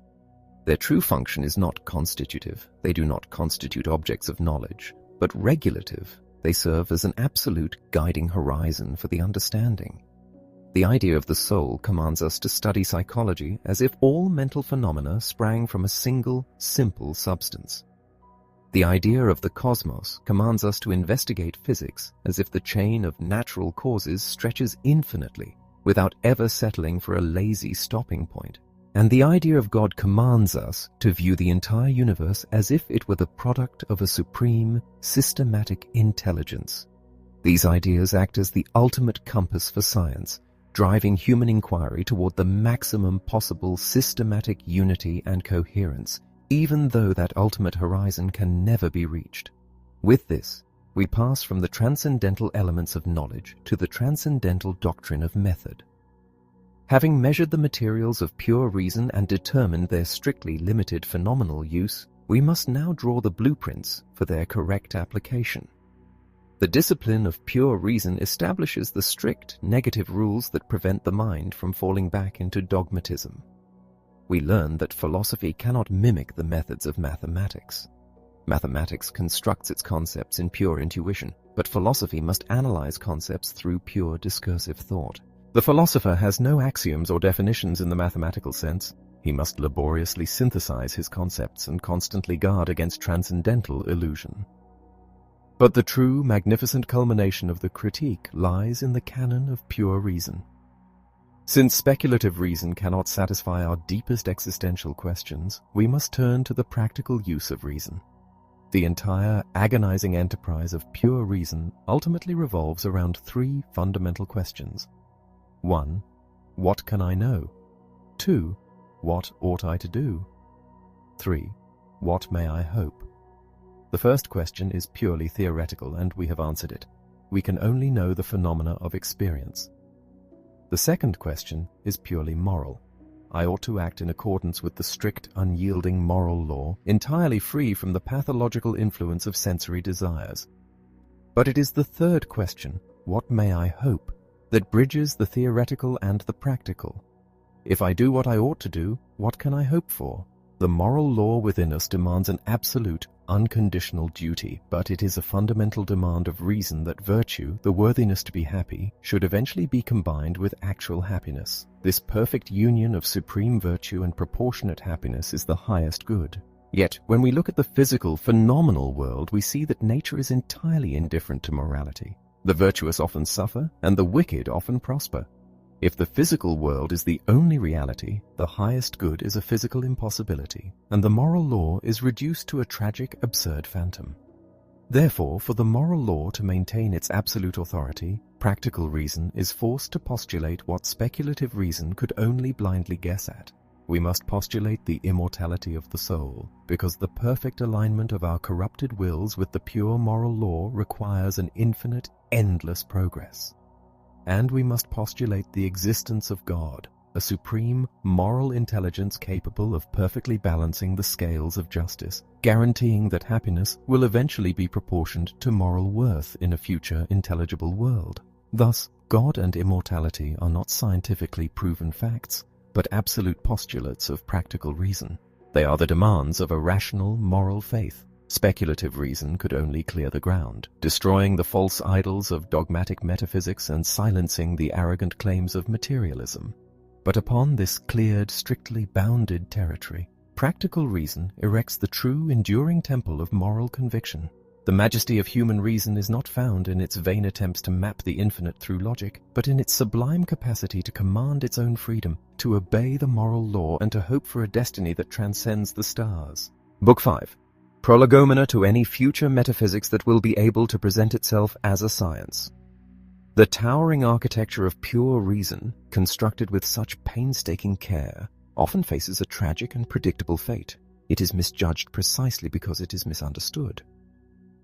Their true function is not constitutive. They do not constitute objects of knowledge, but regulative. They serve as an absolute guiding horizon for the understanding. The idea of the soul commands us to study psychology as if all mental phenomena sprang from a single, simple substance. The idea of the cosmos commands us to investigate physics as if the chain of natural causes stretches infinitely, without ever settling for a lazy stopping point. And the idea of God commands us to view the entire universe as if it were the product of a supreme, systematic intelligence. These ideas act as the ultimate compass for science, driving human inquiry toward the maximum possible systematic unity and coherence, even though that ultimate horizon can never be reached. With this, we pass from the transcendental elements of knowledge to the transcendental doctrine of method. Having measured the materials of pure reason and determined their strictly limited phenomenal use, we must now draw the blueprints for their correct application. The discipline of pure reason establishes the strict negative rules that prevent the mind from falling back into dogmatism. We learn that philosophy cannot mimic the methods of mathematics. Mathematics constructs its concepts in pure intuition, but philosophy must analyze concepts through pure discursive thought. The philosopher has no axioms or definitions in the mathematical sense. He must laboriously synthesize his concepts and constantly guard against transcendental illusion. But the true, magnificent culmination of the critique lies in the canon of pure reason. Since speculative reason cannot satisfy our deepest existential questions, we must turn to the practical use of reason. The entire agonizing enterprise of pure reason ultimately revolves around three fundamental questions. 1. What can I know? 2. What ought I to do? 3. What may I hope? The first question is purely theoretical, and we have answered it. We can only know the phenomena of experience. The second question is purely moral. I ought to act in accordance with the strict, unyielding moral law, entirely free from the pathological influence of sensory desires. But it is the third question, what may I hope, that bridges the theoretical and the practical. If I do what I ought to do, what can I hope for? The moral law within us demands an absolute, unconditional duty, but it is a fundamental demand of reason that virtue, the worthiness to be happy, should eventually be combined with actual happiness. This perfect union of supreme virtue and proportionate happiness is the highest good. Yet, when we look at the physical, phenomenal world, we see that nature is entirely indifferent to morality. The virtuous often suffer, and the wicked often prosper. If the physical world is the only reality, the highest good is a physical impossibility, and the moral law is reduced to a tragic, absurd phantom. Therefore, for the moral law to maintain its absolute authority, practical reason is forced to postulate what speculative reason could only blindly guess at. We must postulate the immortality of the soul, because the perfect alignment of our corrupted wills with the pure moral law requires an infinite, endless progress. And we must postulate the existence of God, a supreme moral intelligence capable of perfectly balancing the scales of justice, guaranteeing that happiness will eventually be proportioned to moral worth in a future intelligible world. Thus, God and immortality are not scientifically proven facts, but absolute postulates of practical reason. They are the demands of a rational moral faith. Speculative reason could only clear the ground, destroying the false idols of dogmatic metaphysics and silencing the arrogant claims of materialism. But upon this cleared, strictly bounded territory, practical reason erects the true, enduring temple of moral conviction. The majesty of human reason is not found in its vain attempts to map the infinite through logic, but in its sublime capacity to command its own freedom, to obey the moral law, and to hope for a destiny that transcends the stars. Book 5. Prolegomena to any future metaphysics that will be able to present itself as a science. The towering architecture of pure reason, constructed with such painstaking care, often faces a tragic and predictable fate. It is misjudged precisely because it is misunderstood.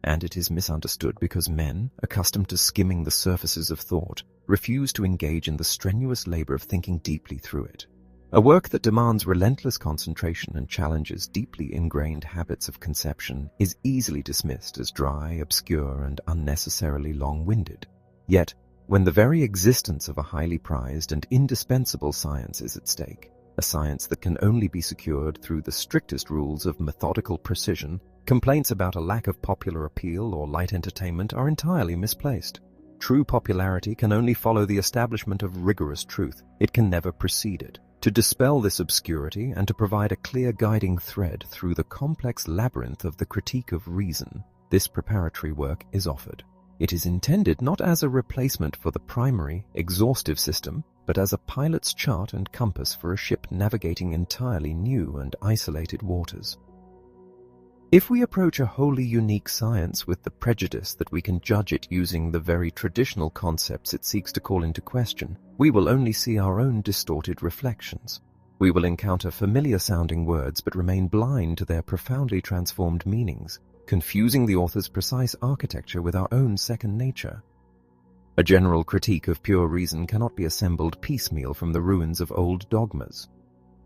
And it is misunderstood because men, accustomed to skimming the surfaces of thought, refuse to engage in the strenuous labor of thinking deeply through it. A work that demands relentless concentration and challenges deeply ingrained habits of conception is easily dismissed as dry, obscure, and unnecessarily long-winded. Yet, when the very existence of a highly prized and indispensable science is at stake, a science that can only be secured through the strictest rules of methodical precision, complaints about a lack of popular appeal or light entertainment are entirely misplaced. True popularity can only follow the establishment of rigorous truth. It can never precede it. To dispel this obscurity and to provide a clear guiding thread through the complex labyrinth of the critique of reason, this preparatory work is offered. It is intended not as a replacement for the primary, exhaustive system, but as a pilot's chart and compass for a ship navigating entirely new and isolated waters. If we approach a wholly unique science with the prejudice that we can judge it using the very traditional concepts it seeks to call into question, we will only see our own distorted reflections. We will encounter familiar-sounding words but remain blind to their profoundly transformed meanings, confusing the author's precise architecture with our own second nature. A general critique of pure reason cannot be assembled piecemeal from the ruins of old dogmas.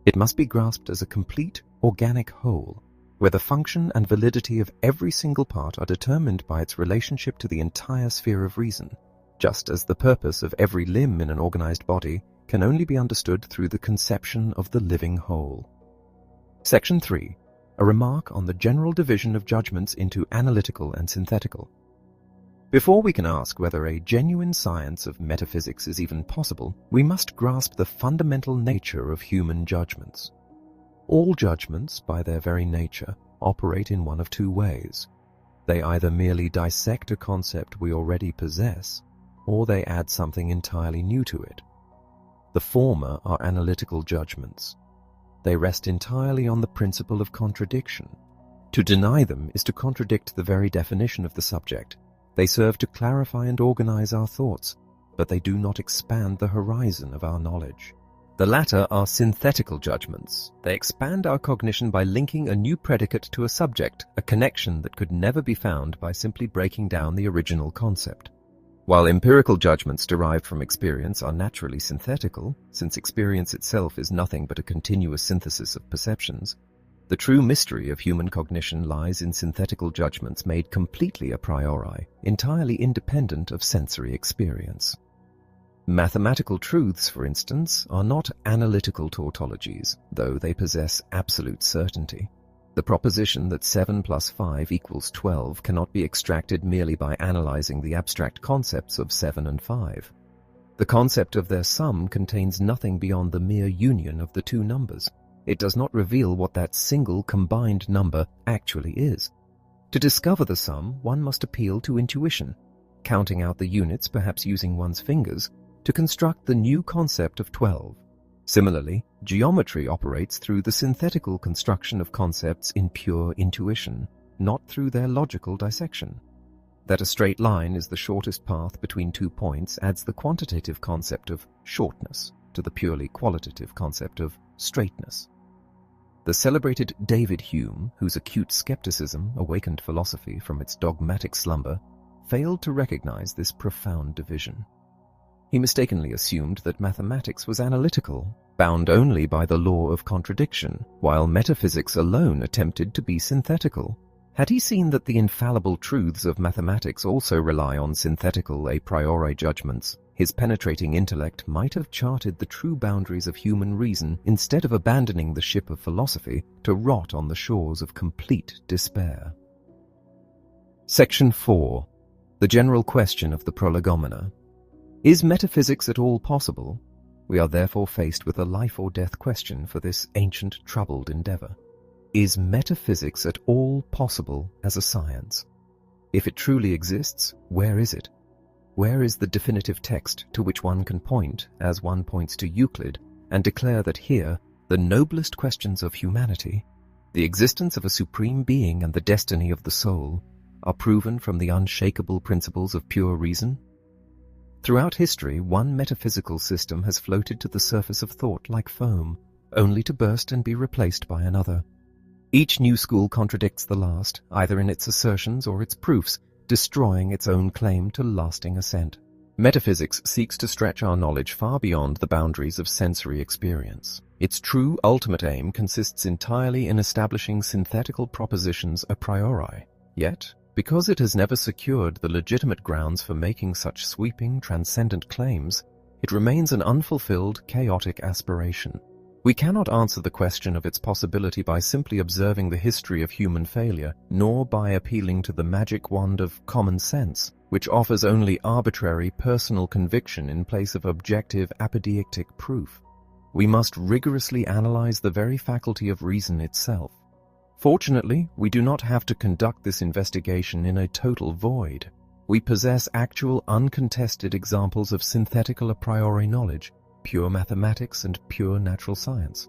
It must be grasped as a complete, organic whole, where the function and validity of every single part are determined by its relationship to the entire sphere of reason, just as the purpose of every limb in an organized body can only be understood through the conception of the living whole. Section 3. A remark on the general division of judgments into analytical and synthetical. Before we can ask whether a genuine science of metaphysics is even possible, we must grasp the fundamental nature of human judgments. All judgments, by their very nature, operate in one of two ways. They either merely dissect a concept we already possess, or they add something entirely new to it. The former are analytical judgments. They rest entirely on the principle of contradiction. To deny them is to contradict the very definition of the subject. They serve to clarify and organize our thoughts, but they do not expand the horizon of our knowledge. The latter are synthetical judgments. They expand our cognition by linking a new predicate to a subject, a connection that could never be found by simply breaking down the original concept. While empirical judgments derived from experience are naturally synthetical, since experience itself is nothing but a continuous synthesis of perceptions, the true mystery of human cognition lies in synthetical judgments made completely a priori, entirely independent of sensory experience. Mathematical truths, for instance, are not analytical tautologies, though they possess absolute certainty. The proposition that 7 plus 5 equals 12 cannot be extracted merely by analyzing the abstract concepts of 7 and 5. The concept of their sum contains nothing beyond the mere union of the two numbers. It does not reveal what that single combined number actually is. To discover the sum, one must appeal to intuition, counting out the units, perhaps using one's fingers, to construct the new concept of 12. Similarly, geometry operates through the synthetical construction of concepts in pure intuition, not through their logical dissection. That a straight line is the shortest path between 2 points adds the quantitative concept of shortness to the purely qualitative concept of straightness. The celebrated David Hume, whose acute skepticism awakened philosophy from its dogmatic slumber, failed to recognize this profound division. He mistakenly assumed that mathematics was analytical, bound only by the law of contradiction, while metaphysics alone attempted to be synthetical. Had he seen that the infallible truths of mathematics also rely on synthetical a priori judgments, his penetrating intellect might have charted the true boundaries of human reason instead of abandoning the ship of philosophy to rot on the shores of complete despair. Section 4. The general question of the prolegomena. Is metaphysics at all possible? We are therefore faced with a life or death question for this ancient, troubled endeavor. Is metaphysics at all possible as a science? If it truly exists, where is it? Where is the definitive text to which one can point, as one points to Euclid, and declare that here, the noblest questions of humanity, the existence of a supreme being and the destiny of the soul, are proven from the unshakable principles of pure reason? Throughout history, one metaphysical system has floated to the surface of thought like foam, only to burst and be replaced by another. Each new school contradicts the last, either in its assertions or its proofs, destroying its own claim to lasting assent. Metaphysics seeks to stretch our knowledge far beyond the boundaries of sensory experience. Its true ultimate aim consists entirely in establishing synthetical propositions a priori. Yet, because it has never secured the legitimate grounds for making such sweeping, transcendent claims, it remains an unfulfilled, chaotic aspiration. We cannot answer the question of its possibility by simply observing the history of human failure, nor by appealing to the magic wand of common sense, which offers only arbitrary personal conviction in place of objective apodeictic proof. We must rigorously analyze the very faculty of reason itself. Fortunately, we do not have to conduct this investigation in a total void. We possess actual uncontested examples of synthetical a priori knowledge, pure mathematics and pure natural science.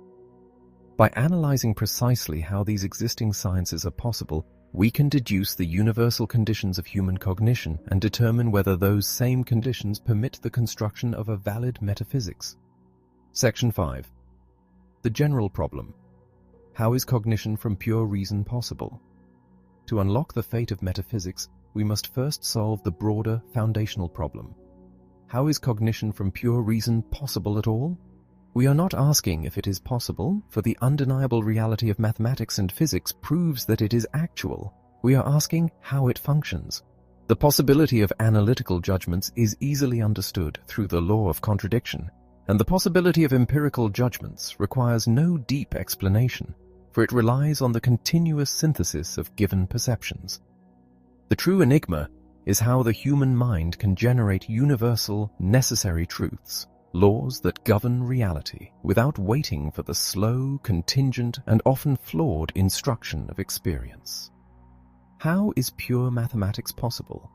By analyzing precisely how these existing sciences are possible, we can deduce the universal conditions of human cognition and determine whether those same conditions permit the construction of a valid metaphysics. Section 5. The general problem. How is cognition from pure reason possible? To unlock the fate of metaphysics, we must first solve the broader, foundational problem. How is cognition from pure reason possible at all? We are not asking if it is possible, for the undeniable reality of mathematics and physics proves that it is actual. We are asking how it functions. The possibility of analytical judgments is easily understood through the law of contradiction, and the possibility of empirical judgments requires no deep explanation, for it relies on the continuous synthesis of given perceptions. The true enigma is how the human mind can generate universal, necessary truths, laws that govern reality, without waiting for the slow, contingent, and often flawed instruction of experience. How is pure mathematics possible?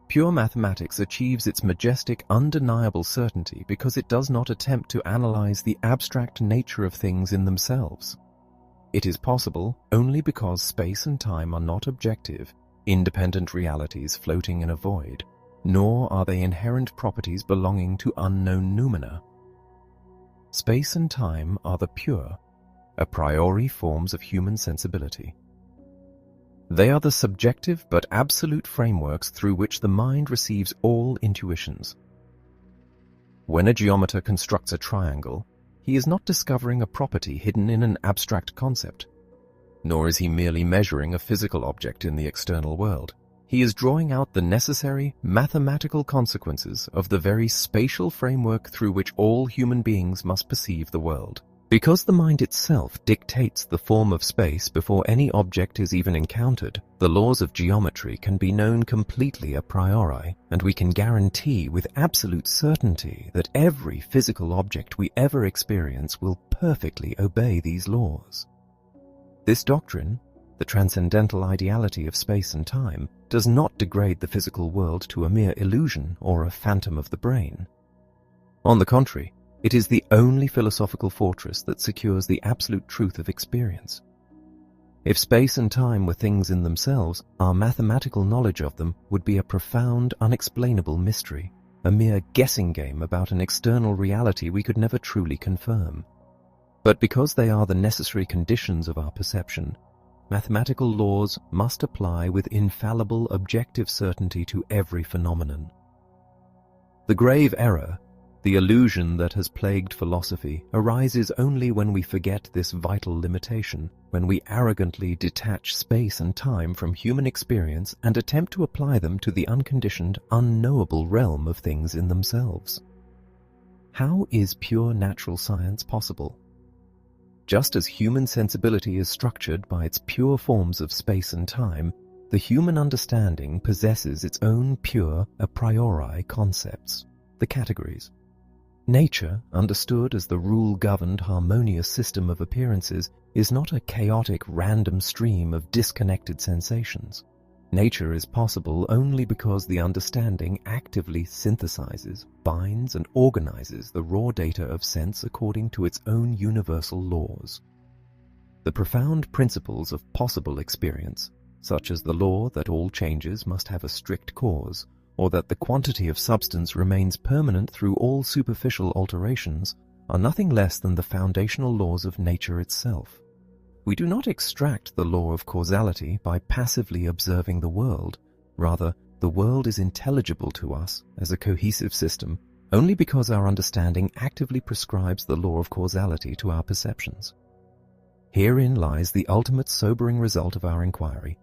Pure mathematics achieves its majestic, undeniable certainty because it does not attempt to analyze the abstract nature of things in themselves. It is possible only because space and time are not objective, independent realities floating in a void, nor are they inherent properties belonging to unknown noumena. Space and time are the pure, a priori forms of human sensibility. They are the subjective but absolute frameworks through which the mind receives all intuitions. When a geometer constructs a triangle, he is not discovering a property hidden in an abstract concept, nor is he merely measuring a physical object in the external world. he is drawing out the necessary mathematical consequences of the very spatial framework through which all human beings must perceive the world. Because the mind itself dictates the form of space before any object is even encountered, the laws of geometry can be known completely a priori, and we can guarantee with absolute certainty that every physical object we ever experience will perfectly obey these laws. This doctrine, the transcendental ideality of space and time, does not degrade the physical world to a mere illusion or a phantom of the brain. On the contrary, it is the only philosophical fortress that secures the absolute truth of experience. If space and time were things in themselves, our mathematical knowledge of them would be a profound, unexplainable mystery, a mere guessing game about an external reality we could never truly confirm. But because they are the necessary conditions of our perception, mathematical laws must apply with infallible objective certainty to every phenomenon. The grave error, the illusion that has plagued philosophy, arises only when we forget this vital limitation, when we arrogantly detach space and time from human experience and attempt to apply them to the unconditioned, unknowable realm of things in themselves. How is pure natural science possible? Just as human sensibility is structured by its pure forms of space and time, the human understanding possesses its own pure a priori concepts, the categories. Nature, understood as the rule-governed harmonious system of appearances, is not a chaotic random stream of disconnected sensations. Nature is possible only because the understanding actively synthesizes, binds, and organizes the raw data of sense according to its own universal laws. The profound principles of possible experience, such as the law that all changes must have a strict cause, or that the quantity of substance remains permanent through all superficial alterations, are nothing less than the foundational laws of nature itself. We do not extract the law of causality by passively observing the world. Rather, the world is intelligible to us as a cohesive system only because our understanding actively prescribes the law of causality to our perceptions. Herein lies the ultimate sobering result of our inquiry.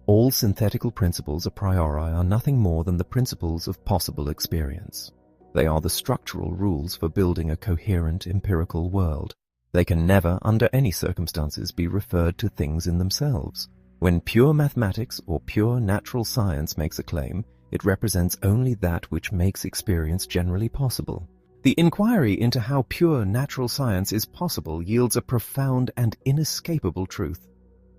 All synthetical principles a priori are nothing more than the principles of possible experience. They are the structural rules for building a coherent empirical world. They can never, under any circumstances, be referred to things in themselves. When pure mathematics or pure natural science makes a claim, it represents only that which makes experience generally possible. The inquiry into how pure natural science is possible yields a profound and inescapable truth.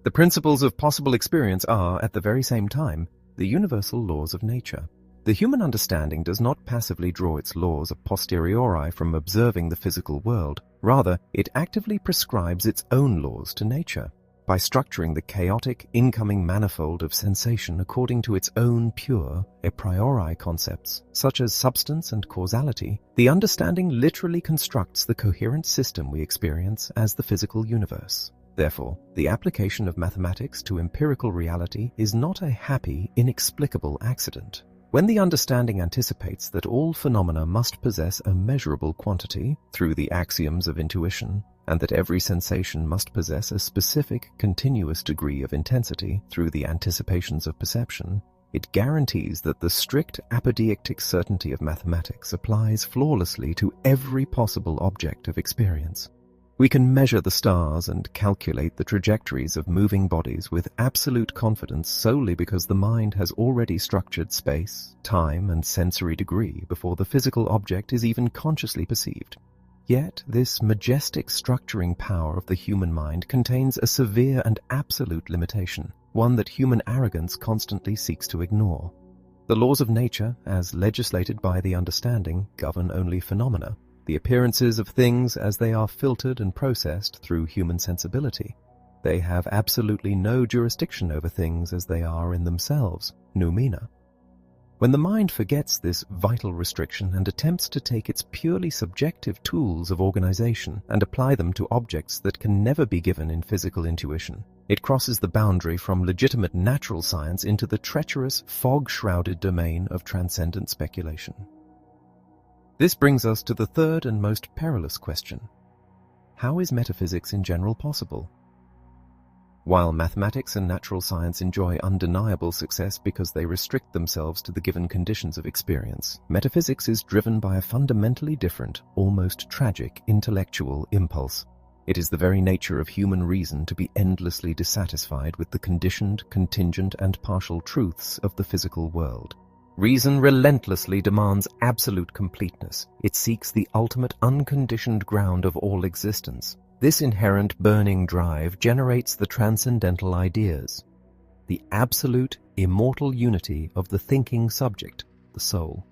The principles of possible experience are, at the very same time, the universal laws of nature. The human understanding does not passively draw its laws a posteriori from observing the physical world. Rather, it actively prescribes its own laws to nature. By structuring the chaotic, incoming manifold of sensation according to its own pure, a priori concepts, such as substance and causality, the understanding literally constructs the coherent system we experience as the physical universe. Therefore, the application of mathematics to empirical reality is not a happy, inexplicable accident. When the understanding anticipates that all phenomena must possess a measurable quantity through the axioms of intuition, and that every sensation must possess a specific, continuous degree of intensity through the anticipations of perception, it guarantees that the strict apodeictic certainty of mathematics applies flawlessly to every possible object of experience. We can measure the stars and calculate the trajectories of moving bodies with absolute confidence solely because the mind has already structured space, time, and sensory degree before the physical object is even consciously perceived. Yet this majestic structuring power of the human mind contains a severe and absolute limitation, one that human arrogance constantly seeks to ignore. The laws of nature, as legislated by the understanding, govern only phenomena, the appearances of things as they are filtered and processed through human sensibility. They have absolutely no jurisdiction over things as they are in themselves, noumena. When the mind forgets this vital restriction and attempts to take its purely subjective tools of organization and apply them to objects that can never be given in physical intuition, it crosses the boundary from legitimate natural science into the treacherous, fog-shrouded domain of transcendent speculation. This brings us to the third and most perilous question. How is metaphysics in general possible? While mathematics and natural science enjoy undeniable success because they restrict themselves to the given conditions of experience, metaphysics is driven by a fundamentally different, almost tragic intellectual impulse. It is the very nature of human reason to be endlessly dissatisfied with the conditioned, contingent, and partial truths of the physical world. Reason relentlessly demands absolute completeness. It seeks the ultimate unconditioned ground of all existence. This inherent burning drive generates the transcendental ideas, the absolute, immortal unity of the thinking subject, the soul,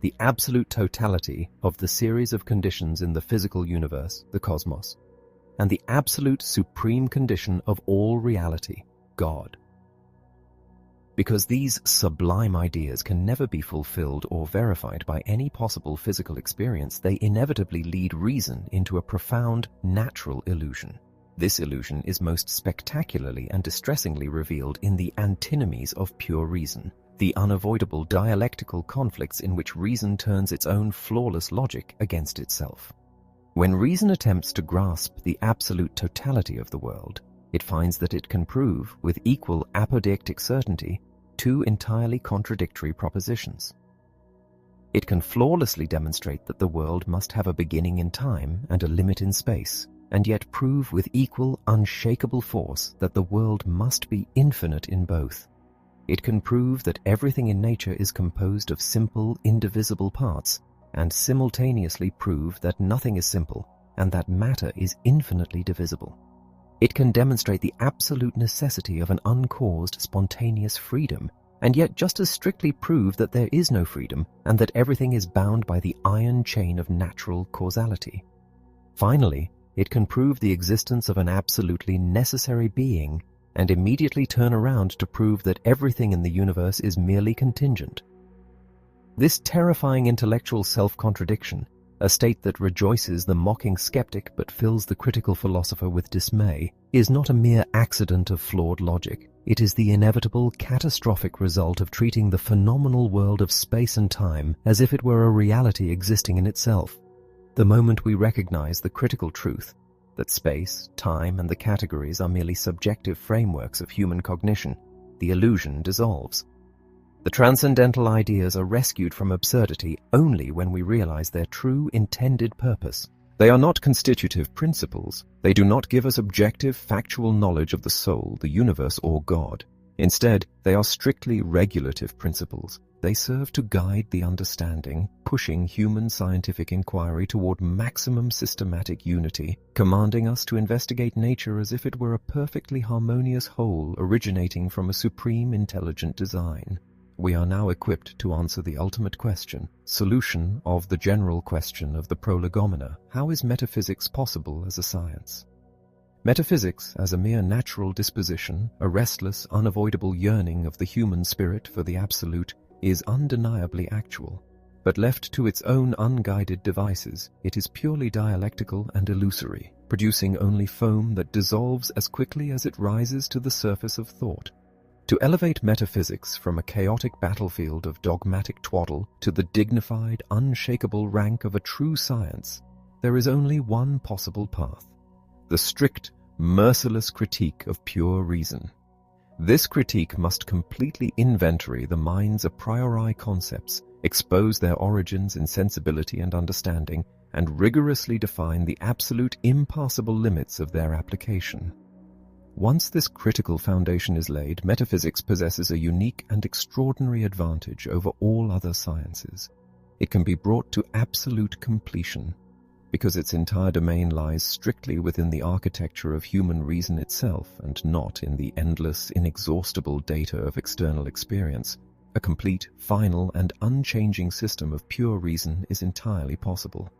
the absolute totality of the series of conditions in the physical universe, the cosmos, and the absolute supreme condition of all reality, God. Because these sublime ideas can never be fulfilled or verified by any possible physical experience, they inevitably lead reason into a profound, natural illusion. This illusion is most spectacularly and distressingly revealed in the antinomies of pure reason, the unavoidable dialectical conflicts in which reason turns its own flawless logic against itself. When reason attempts to grasp the absolute totality of the world, it finds that it can prove, with equal apodeictic certainty, two entirely contradictory propositions. It can flawlessly demonstrate that the world must have a beginning in time and a limit in space, and yet prove with equal, unshakable force that the world must be infinite in both. It can prove that everything in nature is composed of simple, indivisible parts, and simultaneously prove that nothing is simple and that matter is infinitely divisible. It can demonstrate the absolute necessity of an uncaused, spontaneous freedom, and yet just as strictly prove that there is no freedom and that everything is bound by the iron chain of natural causality. Finally, it can prove the existence of an absolutely necessary being and immediately turn around to prove that everything in the universe is merely contingent. This terrifying intellectual self-contradiction, a state that rejoices the mocking skeptic but fills the critical philosopher with dismay, is not a mere accident of flawed logic. It is the inevitable, catastrophic result of treating the phenomenal world of space and time as if it were a reality existing in itself. The moment we recognize the critical truth that space, time, and the categories are merely subjective frameworks of human cognition, the illusion dissolves. The transcendental ideas are rescued from absurdity only when we realize their true intended purpose. They are not constitutive principles. They do not give us objective, factual knowledge of the soul, the universe, or God. Instead, they are strictly regulative principles. They serve to guide the understanding, pushing human scientific inquiry toward maximum systematic unity, commanding us to investigate nature as if it were a perfectly harmonious whole originating from a supreme intelligent design. We are now equipped to answer the ultimate question, solution of the general question of the prolegomena: how is metaphysics possible as a science? Metaphysics, as a mere natural disposition, a restless, unavoidable yearning of the human spirit for the absolute, is undeniably actual. But left to its own unguided devices, it is purely dialectical and illusory, producing only foam that dissolves as quickly as it rises to the surface of thought. To elevate metaphysics from a chaotic battlefield of dogmatic twaddle to the dignified, unshakable rank of a true science, there is only one possible path: the strict, merciless critique of pure reason. This critique must completely inventory the mind's a priori concepts, expose their origins in sensibility and understanding, and rigorously define the absolute impassable limits of their application. Once this critical foundation is laid, metaphysics possesses a unique and extraordinary advantage over all other sciences. It can be brought to absolute completion, because its entire domain lies strictly within the architecture of human reason itself and not in the endless, inexhaustible data of external experience. A complete, final, and unchanging system of pure reason is entirely possible.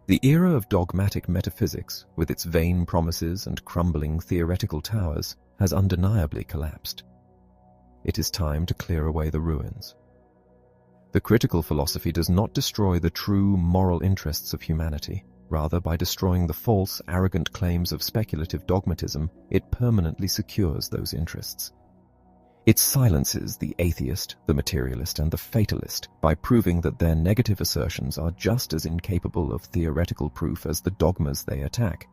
The era of dogmatic metaphysics, with its vain promises and crumbling theoretical towers, has undeniably collapsed. It is time to clear away the ruins. The critical philosophy does not destroy the true moral interests of humanity. Rather, by destroying the false, arrogant claims of speculative dogmatism, it permanently secures those interests. It silences the atheist, the materialist, and the fatalist by proving that their negative assertions are just as incapable of theoretical proof as the dogmas they attack.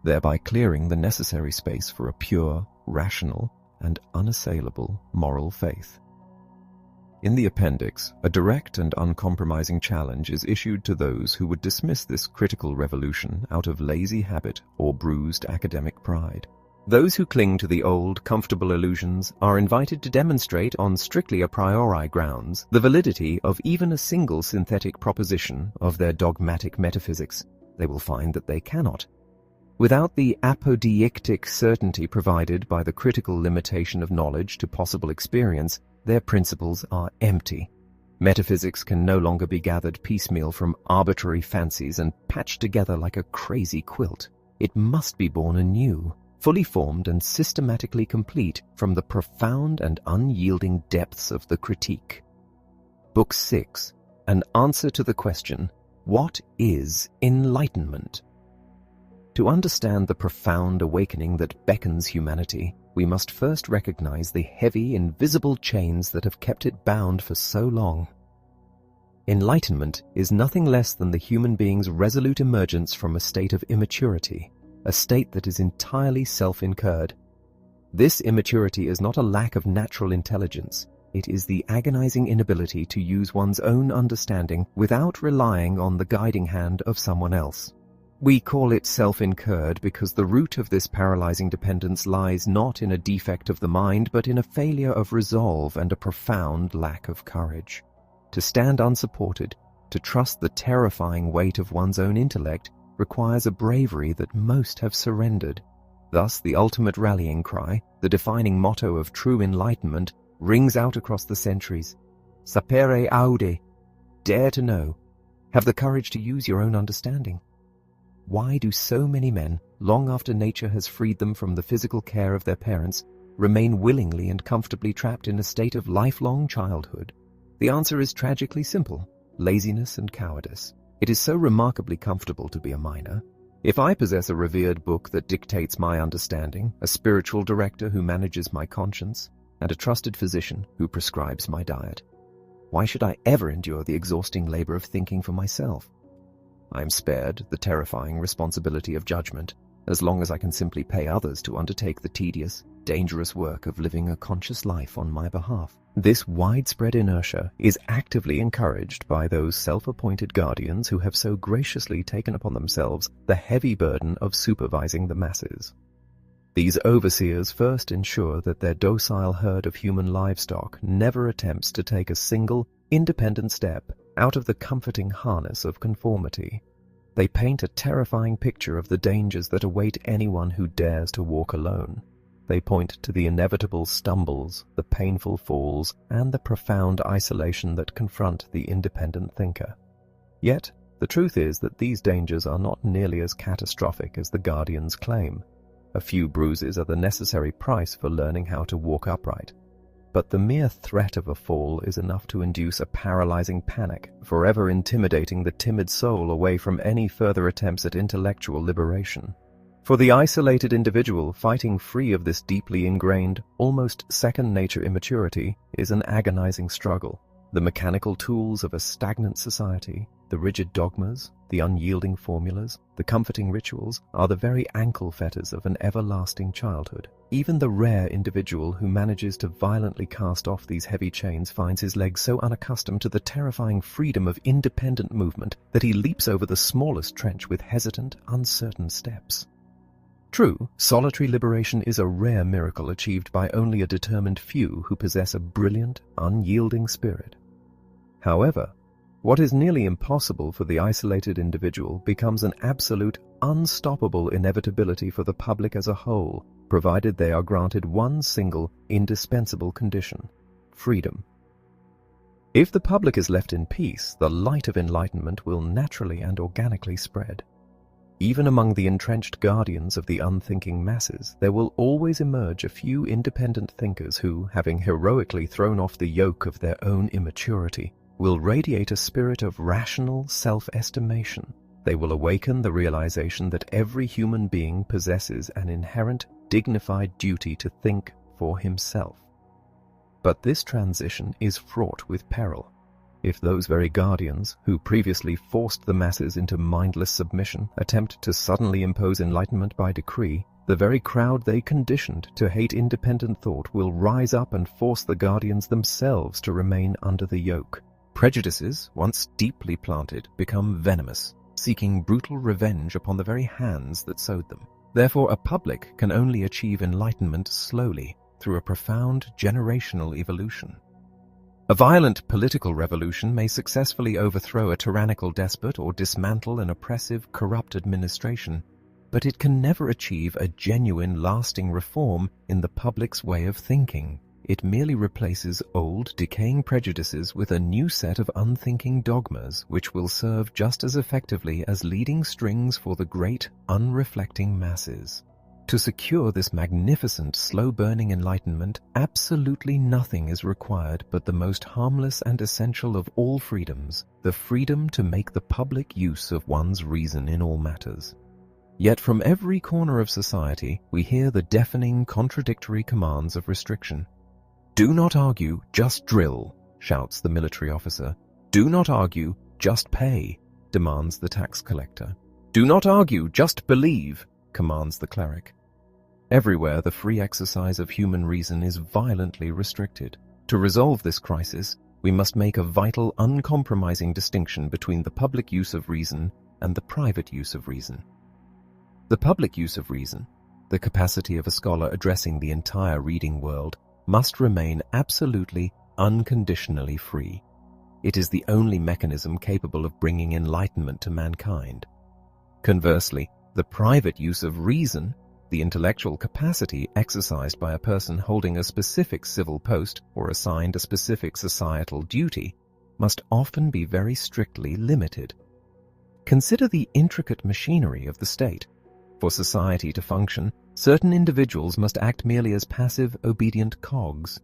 thereby clearing the necessary space for a pure, rational, and unassailable moral faith. In the appendix, a direct and uncompromising challenge is issued to those who would dismiss this critical revolution out of lazy habit or bruised academic pride. Those who cling to the old, comfortable illusions are invited to demonstrate on strictly a priori grounds the validity of even a single synthetic proposition of their dogmatic metaphysics. They will find that they cannot. Without the apodeictic certainty provided by the critical limitation of knowledge to possible experience, their principles are empty. Metaphysics can no longer be gathered piecemeal from arbitrary fancies and patched together like a crazy quilt. It must be born anew, fully formed and systematically complete from the profound and unyielding depths of the critique. Book 6. An answer to the question, what is enlightenment? To understand the profound awakening that beckons humanity, we must first recognize the heavy, invisible chains that have kept it bound for so long. Enlightenment is nothing less than the human being's resolute emergence from a state of immaturity, a state that is entirely self-incurred. This immaturity is not a lack of natural intelligence. It is the agonizing inability to use one's own understanding without relying on the guiding hand of someone else. We call it self-incurred because the root of this paralyzing dependence lies not in a defect of the mind, but in a failure of resolve and a profound lack of courage. To stand unsupported, to trust the terrifying weight of one's own intellect, requires a bravery that most have surrendered. Thus, the ultimate rallying cry, the defining motto of true enlightenment, rings out across the centuries. Sapere aude, dare to know, have the courage to use your own understanding. Why do so many men, long after nature has freed them from the physical care of their parents, remain willingly and comfortably trapped in a state of lifelong childhood? The answer is tragically simple: laziness and cowardice. It is so remarkably comfortable to be a minor. If I possess a revered book that dictates my understanding, a spiritual director who manages my conscience, and a trusted physician who prescribes my diet, why should I ever endure the exhausting labor of thinking for myself? I am spared the terrifying responsibility of judgment, as long as I can simply pay others to undertake the tedious, dangerous work of living a conscious life on my behalf. This widespread inertia is actively encouraged by those self-appointed guardians who have so graciously taken upon themselves the heavy burden of supervising the masses. These overseers first ensure that their docile herd of human livestock never attempts to take a single, independent step out of the comforting harness of conformity. They paint a terrifying picture of the dangers that await anyone who dares to walk alone. They point to the inevitable stumbles, the painful falls, and the profound isolation that confront the independent thinker. Yet, the truth is that these dangers are not nearly as catastrophic as the guardians claim. A few bruises are the necessary price for learning how to walk upright. But the mere threat of a fall is enough to induce a paralyzing panic, forever intimidating the timid soul away from any further attempts at intellectual liberation. For the isolated individual, fighting free of this deeply ingrained, almost second-nature immaturity is an agonizing struggle. The mechanical tools of a stagnant society, the rigid dogmas, the unyielding formulas, the comforting rituals are the very ankle fetters of an everlasting childhood. Even the rare individual who manages to violently cast off these heavy chains finds his legs so unaccustomed to the terrifying freedom of independent movement that he leaps over the smallest trench with hesitant, uncertain steps. True, solitary liberation is a rare miracle achieved by only a determined few who possess a brilliant, unyielding spirit. However, what is nearly impossible for the isolated individual becomes an absolute, unstoppable inevitability for the public as a whole, provided they are granted one single, indispensable condition: freedom. If the public is left in peace, the light of enlightenment will naturally and organically spread. Even among the entrenched guardians of the unthinking masses, there will always emerge a few independent thinkers who, having heroically thrown off the yoke of their own immaturity, will radiate a spirit of rational self-estimation. They will awaken the realization that every human being possesses an inherent, dignified duty to think for himself. But this transition is fraught with peril. If those very guardians, who previously forced the masses into mindless submission, attempt to suddenly impose enlightenment by decree, the very crowd they conditioned to hate independent thought will rise up and force the guardians themselves to remain under the yoke. Prejudices, once deeply planted, become venomous, seeking brutal revenge upon the very hands that sowed them. Therefore, a public can only achieve enlightenment slowly, through a profound generational evolution. A violent political revolution may successfully overthrow a tyrannical despot or dismantle an oppressive, corrupt administration, but it can never achieve a genuine, lasting reform in the public's way of thinking. It merely replaces old, decaying prejudices with a new set of unthinking dogmas which will serve just as effectively as leading strings for the great, unreflecting masses. To secure this magnificent, slow-burning enlightenment, absolutely nothing is required but the most harmless and essential of all freedoms, the freedom to make the public use of one's reason in all matters. Yet from every corner of society, we hear the deafening, contradictory commands of restriction. "Do not argue, just drill," shouts the military officer. "Do not argue, just pay," demands the tax collector. "Do not argue, just believe," commands the cleric. Everywhere the free exercise of human reason is violently restricted. To resolve this crisis, we must make a vital, uncompromising distinction between the public use of reason and the private use of reason. The public use of reason, the capacity of a scholar addressing the entire reading world, must remain absolutely, unconditionally free. It is the only mechanism capable of bringing enlightenment to mankind. Conversely, the private use of reason, the intellectual capacity exercised by a person holding a specific civil post or assigned a specific societal duty, must often be very strictly limited. Consider the intricate machinery of the state. For society to function, certain individuals must act merely as passive, obedient cogs.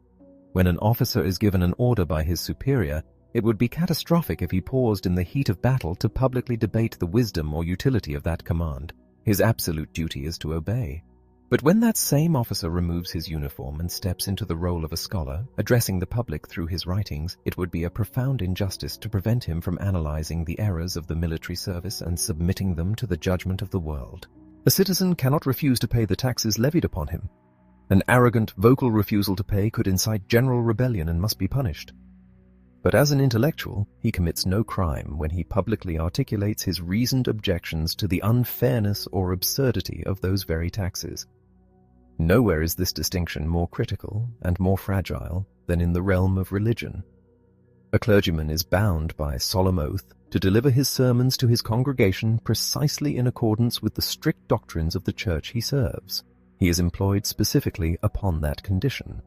When an officer is given an order by his superior, it would be catastrophic if he paused in the heat of battle to publicly debate the wisdom or utility of that command. His absolute duty is to obey. But when that same officer removes his uniform and steps into the role of a scholar, addressing the public through his writings, it would be a profound injustice to prevent him from analyzing the errors of the military service and submitting them to the judgment of the world. A citizen cannot refuse to pay the taxes levied upon him. An arrogant, vocal refusal to pay could incite general rebellion and must be punished. But as an intellectual, he commits no crime when he publicly articulates his reasoned objections to the unfairness or absurdity of those very taxes. Nowhere is this distinction more critical and more fragile than in the realm of religion. A clergyman is bound by solemn oath to deliver his sermons to his congregation precisely in accordance with the strict doctrines of the church he serves. He is employed specifically upon that condition.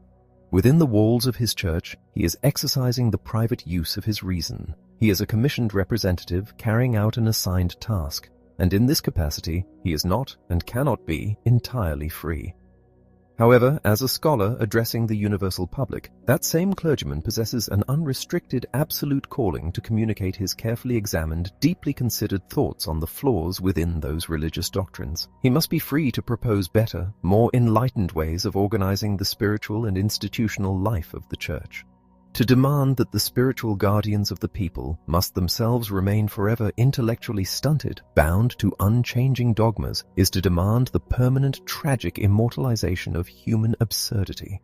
Within the walls of his church, he is exercising the private use of his reason. He is a commissioned representative carrying out an assigned task, and in this capacity, he is not and cannot be entirely free. However, as a scholar addressing the universal public, that same clergyman possesses an unrestricted absolute calling to communicate his carefully examined, deeply considered thoughts on the flaws within those religious doctrines. He must be free to propose better, more enlightened ways of organizing the spiritual and institutional life of the Church. To demand that the spiritual guardians of the people must themselves remain forever intellectually stunted, bound to unchanging dogmas, is to demand the permanent tragic immortalization of human absurdity.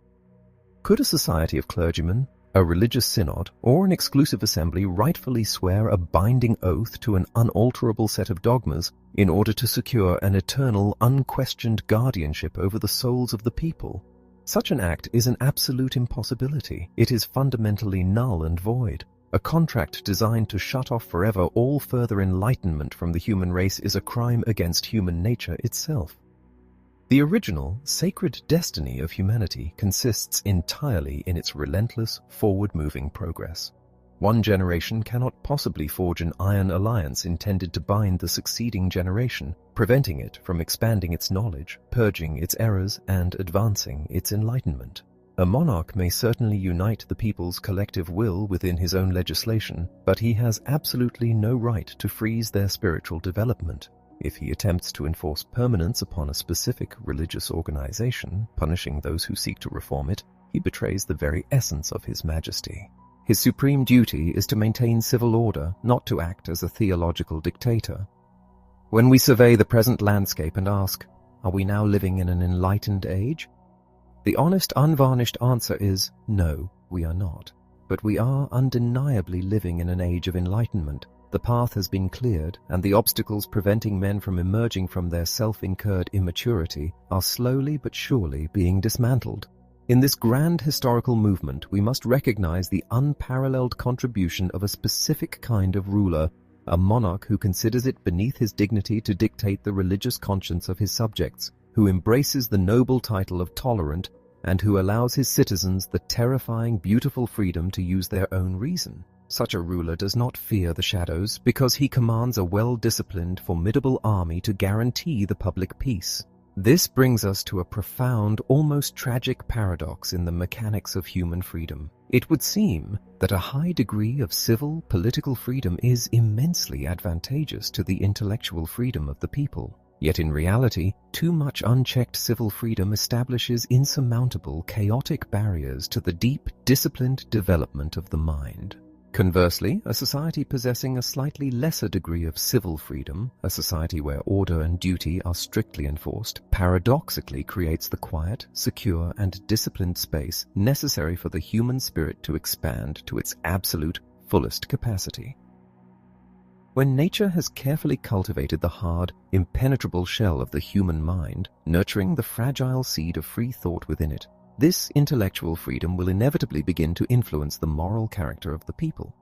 Could a society of clergymen, a religious synod, or an exclusive assembly rightfully swear a binding oath to an unalterable set of dogmas in order to secure an eternal, unquestioned guardianship over the souls of the people? Such an act is an absolute impossibility. It is fundamentally null and void. A contract designed to shut off forever all further enlightenment from the human race is a crime against human nature itself. The original, sacred destiny of humanity consists entirely in its relentless, forward-moving progress. One generation cannot possibly forge an iron alliance intended to bind the succeeding generation, preventing it from expanding its knowledge, purging its errors, and advancing its enlightenment. A monarch may certainly unite the people's collective will within his own legislation, but he has absolutely no right to freeze their spiritual development. If he attempts to enforce permanence upon a specific religious organization, punishing those who seek to reform it, he betrays the very essence of his majesty. His supreme duty is to maintain civil order, not to act as a theological dictator. When we survey the present landscape and ask, are we now living in an enlightened age? The honest, unvarnished answer is no, we are not. But we are undeniably living in an age of enlightenment. The path has been cleared, and the obstacles preventing men from emerging from their self-incurred immaturity are slowly but surely being dismantled. In this grand historical movement, we must recognize the unparalleled contribution of a specific kind of ruler, a monarch who considers it beneath his dignity to dictate the religious conscience of his subjects, who embraces the noble title of tolerant, and who allows his citizens the terrifying, beautiful freedom to use their own reason. Such a ruler does not fear the shadows because he commands a well-disciplined, formidable army to guarantee the public peace. This brings us to a profound, almost tragic paradox in the mechanics of human freedom. It would seem that a high degree of civil, political freedom is immensely advantageous to the intellectual freedom of the people. Yet in reality, too much unchecked civil freedom establishes insurmountable, chaotic barriers to the deep, disciplined development of the mind. Conversely, a society possessing a slightly lesser degree of civil freedom, a society where order and duty are strictly enforced, paradoxically creates the quiet, secure, and disciplined space necessary for the human spirit to expand to its absolute, fullest capacity. When nature has carefully cultivated the hard, impenetrable shell of the human mind, nurturing the fragile seed of free thought within it, this intellectual freedom will inevitably begin to influence the moral character of the people.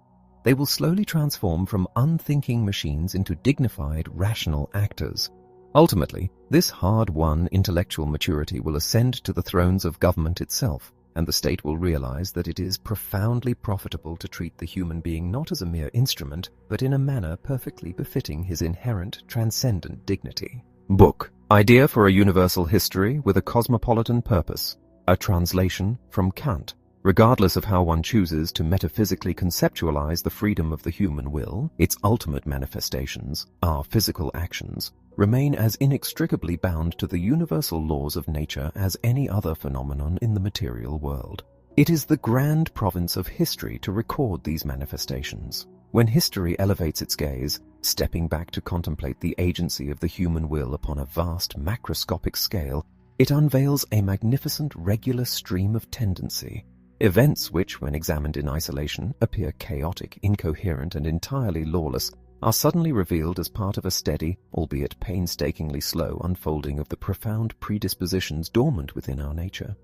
They will slowly transform from unthinking machines into dignified, rational actors. Ultimately, this hard-won intellectual maturity will ascend to the thrones of government itself, and the state will realize that it is profoundly profitable to treat the human being not as a mere instrument, but in a manner perfectly befitting his inherent, transcendent dignity. Book: Idea for a Universal History with a Cosmopolitan Purpose. A translation from Kant. Regardless of how one chooses to metaphysically conceptualize the freedom of the human will, its ultimate manifestations, our physical actions, remain as inextricably bound to the universal laws of nature as any other phenomenon in the material world. It is the grand province of history to record these manifestations. When history elevates its gaze, stepping back to contemplate the agency of the human will upon a vast macroscopic scale, it unveils a magnificent regular stream of tendency. Events which, when examined in isolation, appear chaotic, incoherent, and entirely lawless, are suddenly revealed as part of a steady, albeit painstakingly slow, unfolding of the profound predispositions dormant within our nature.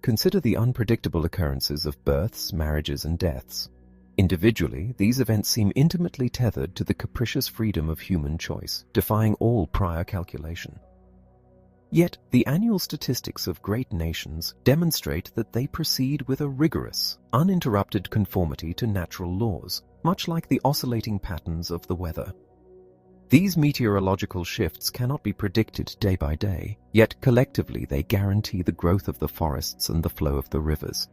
Consider the unpredictable occurrences of births, marriages, and deaths. Individually, these events seem intimately tethered to the capricious freedom of human choice, defying all prior calculation. Yet, the annual statistics of great nations demonstrate that they proceed with a rigorous, uninterrupted conformity to natural laws, much like the oscillating patterns of the weather. These meteorological shifts cannot be predicted day by day, yet collectively they guarantee the growth of the forests and the flow of the rivers.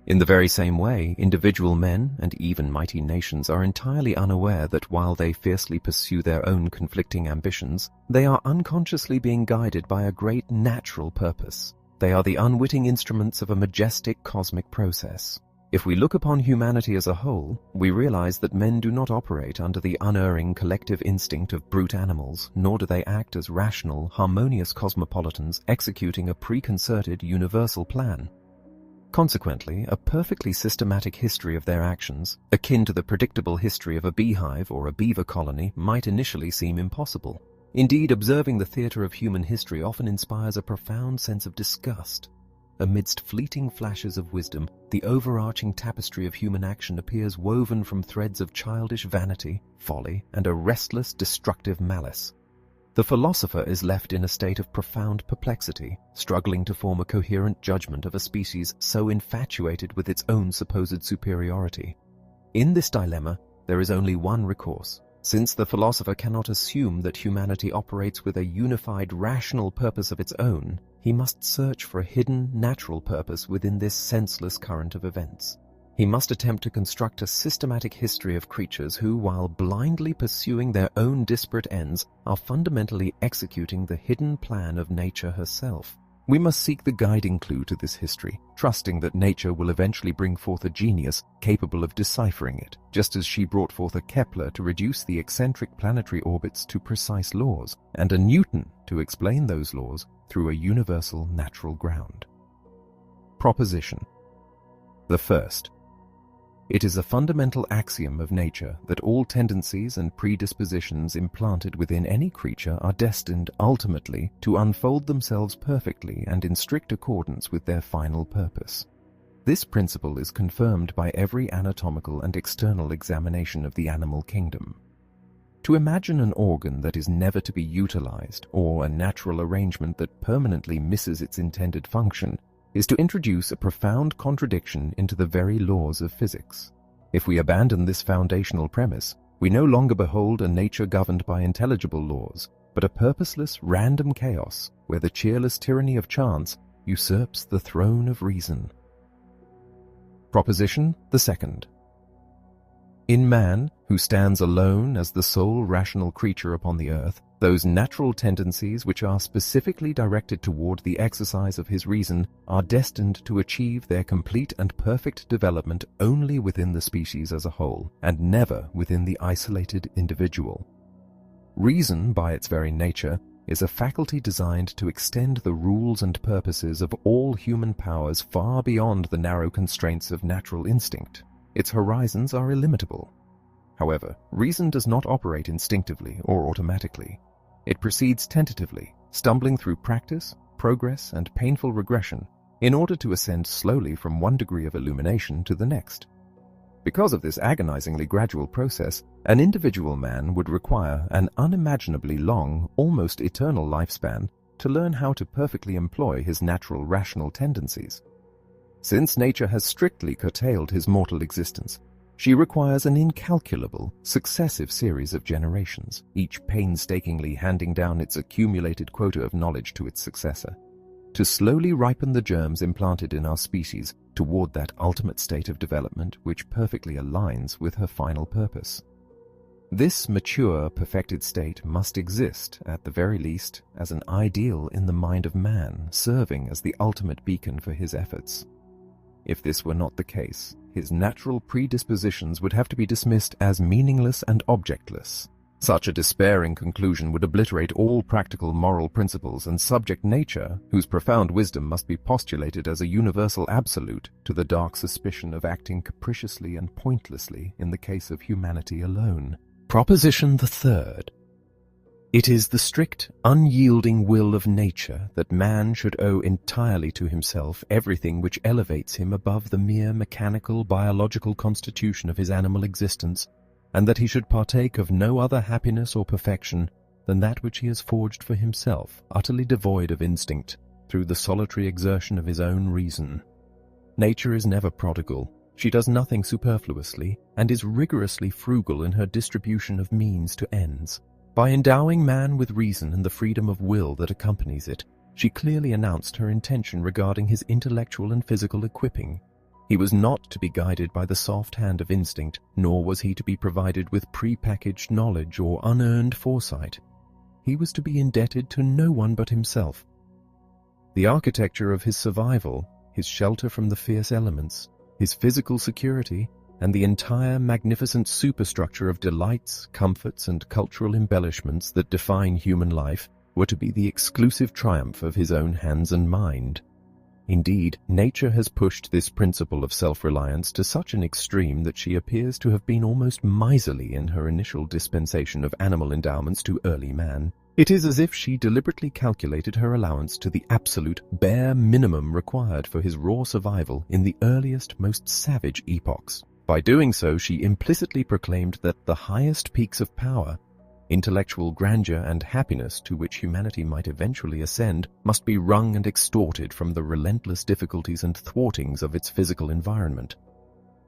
In the very same way, individual men and even mighty nations are entirely unaware that while they fiercely pursue their own conflicting ambitions, they are unconsciously being guided by a great natural purpose. They are the unwitting instruments of a majestic cosmic process. If we look upon humanity as a whole, we realize that men do not operate under the unerring collective instinct of brute animals, nor do they act as rational, harmonious cosmopolitans executing a preconcerted universal plan. Consequently, a perfectly systematic history of their actions, akin to the predictable history of a beehive or a beaver colony, might initially seem impossible. Indeed, observing the theater of human history often inspires a profound sense of disgust. Amidst fleeting flashes of wisdom, the overarching tapestry of human action appears woven from threads of childish vanity, folly, and a restless, destructive malice. The philosopher is left in a state of profound perplexity, struggling to form a coherent judgment of a species so infatuated with its own supposed superiority. In this dilemma, there is only one recourse. Since the philosopher cannot assume that humanity operates with a unified rational purpose of its own, he must search for a hidden natural purpose within this senseless current of events. He must attempt to construct a systematic history of creatures who, while blindly pursuing their own disparate ends, are fundamentally executing the hidden plan of nature herself. We must seek the guiding clue to this history, trusting that nature will eventually bring forth a genius capable of deciphering it, just as she brought forth a Kepler to reduce the eccentric planetary orbits to precise laws, and a Newton to explain those laws through a universal natural ground. Proposition. The first. It is a fundamental axiom of nature that all tendencies and predispositions implanted within any creature are destined ultimately to unfold themselves perfectly and in strict accordance with their final purpose. This principle is confirmed by every anatomical and external examination of the animal kingdom. To imagine an organ that is never to be utilized, or a natural arrangement that permanently misses its intended function, is to introduce a profound contradiction into the very laws of physics. If we abandon this foundational premise, we no longer behold a nature governed by intelligible laws, but a purposeless, random chaos where the cheerless tyranny of chance usurps the throne of reason. Proposition the second. In man, who stands alone as the sole rational creature upon the earth, those natural tendencies which are specifically directed toward the exercise of his reason are destined to achieve their complete and perfect development only within the species as a whole, and never within the isolated individual. Reason, by its very nature, is a faculty designed to extend the rules and purposes of all human powers far beyond the narrow constraints of natural instinct. Its horizons are illimitable. However, reason does not operate instinctively or automatically. It proceeds tentatively, stumbling through practice, progress, and painful regression in order to ascend slowly from one degree of illumination to the next. Because of this agonizingly gradual process, an individual man would require an unimaginably long, almost eternal lifespan to learn how to perfectly employ his natural rational tendencies. Since nature has strictly curtailed his mortal existence, she requires an incalculable, successive series of generations, each painstakingly handing down its accumulated quota of knowledge to its successor, to slowly ripen the germs implanted in our species toward that ultimate state of development which perfectly aligns with her final purpose. This mature, perfected state must exist, at the very least, as an ideal in the mind of man, serving as the ultimate beacon for his efforts. If this were not the case, his natural predispositions would have to be dismissed as meaningless and objectless. Such a despairing conclusion would obliterate all practical moral principles and subject nature, whose profound wisdom must be postulated as a universal absolute, to the dark suspicion of acting capriciously and pointlessly in the case of humanity alone. Proposition the third. It is the strict, unyielding will of nature that man should owe entirely to himself everything which elevates him above the mere mechanical, biological constitution of his animal existence, and that he should partake of no other happiness or perfection than that which he has forged for himself, utterly devoid of instinct, through the solitary exertion of his own reason. Nature is never prodigal. She does nothing superfluously, and is rigorously frugal in her distribution of means to ends. By endowing man with reason and the freedom of will that accompanies it, she clearly announced her intention regarding his intellectual and physical equipping. He was not to be guided by the soft hand of instinct, nor was he to be provided with pre-packaged knowledge or unearned foresight. He was to be indebted to no one but himself. The architecture of his survival, his shelter from the fierce elements, his physical security, and the entire magnificent superstructure of delights, comforts, and cultural embellishments that define human life were to be the exclusive triumph of his own hands and mind. Indeed, nature has pushed this principle of self-reliance to such an extreme that she appears to have been almost miserly in her initial dispensation of animal endowments to early man. It is as if she deliberately calculated her allowance to the absolute, bare minimum required for his raw survival in the earliest, most savage epochs. By doing so, she implicitly proclaimed that the highest peaks of power, intellectual grandeur, and happiness to which humanity might eventually ascend must be wrung and extorted from the relentless difficulties and thwartings of its physical environment.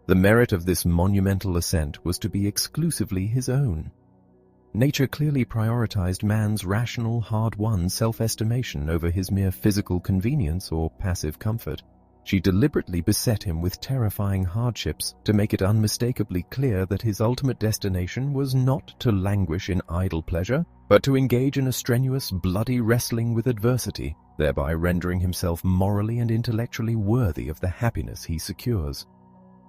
The merit of this monumental ascent was to be exclusively his own. Nature clearly prioritized man's rational, hard-won self-estimation over his mere physical convenience or passive comfort. She deliberately beset him with terrifying hardships to make it unmistakably clear that his ultimate destination was not to languish in idle pleasure, but to engage in a strenuous, bloody wrestling with adversity, thereby rendering himself morally and intellectually worthy of the happiness he secures.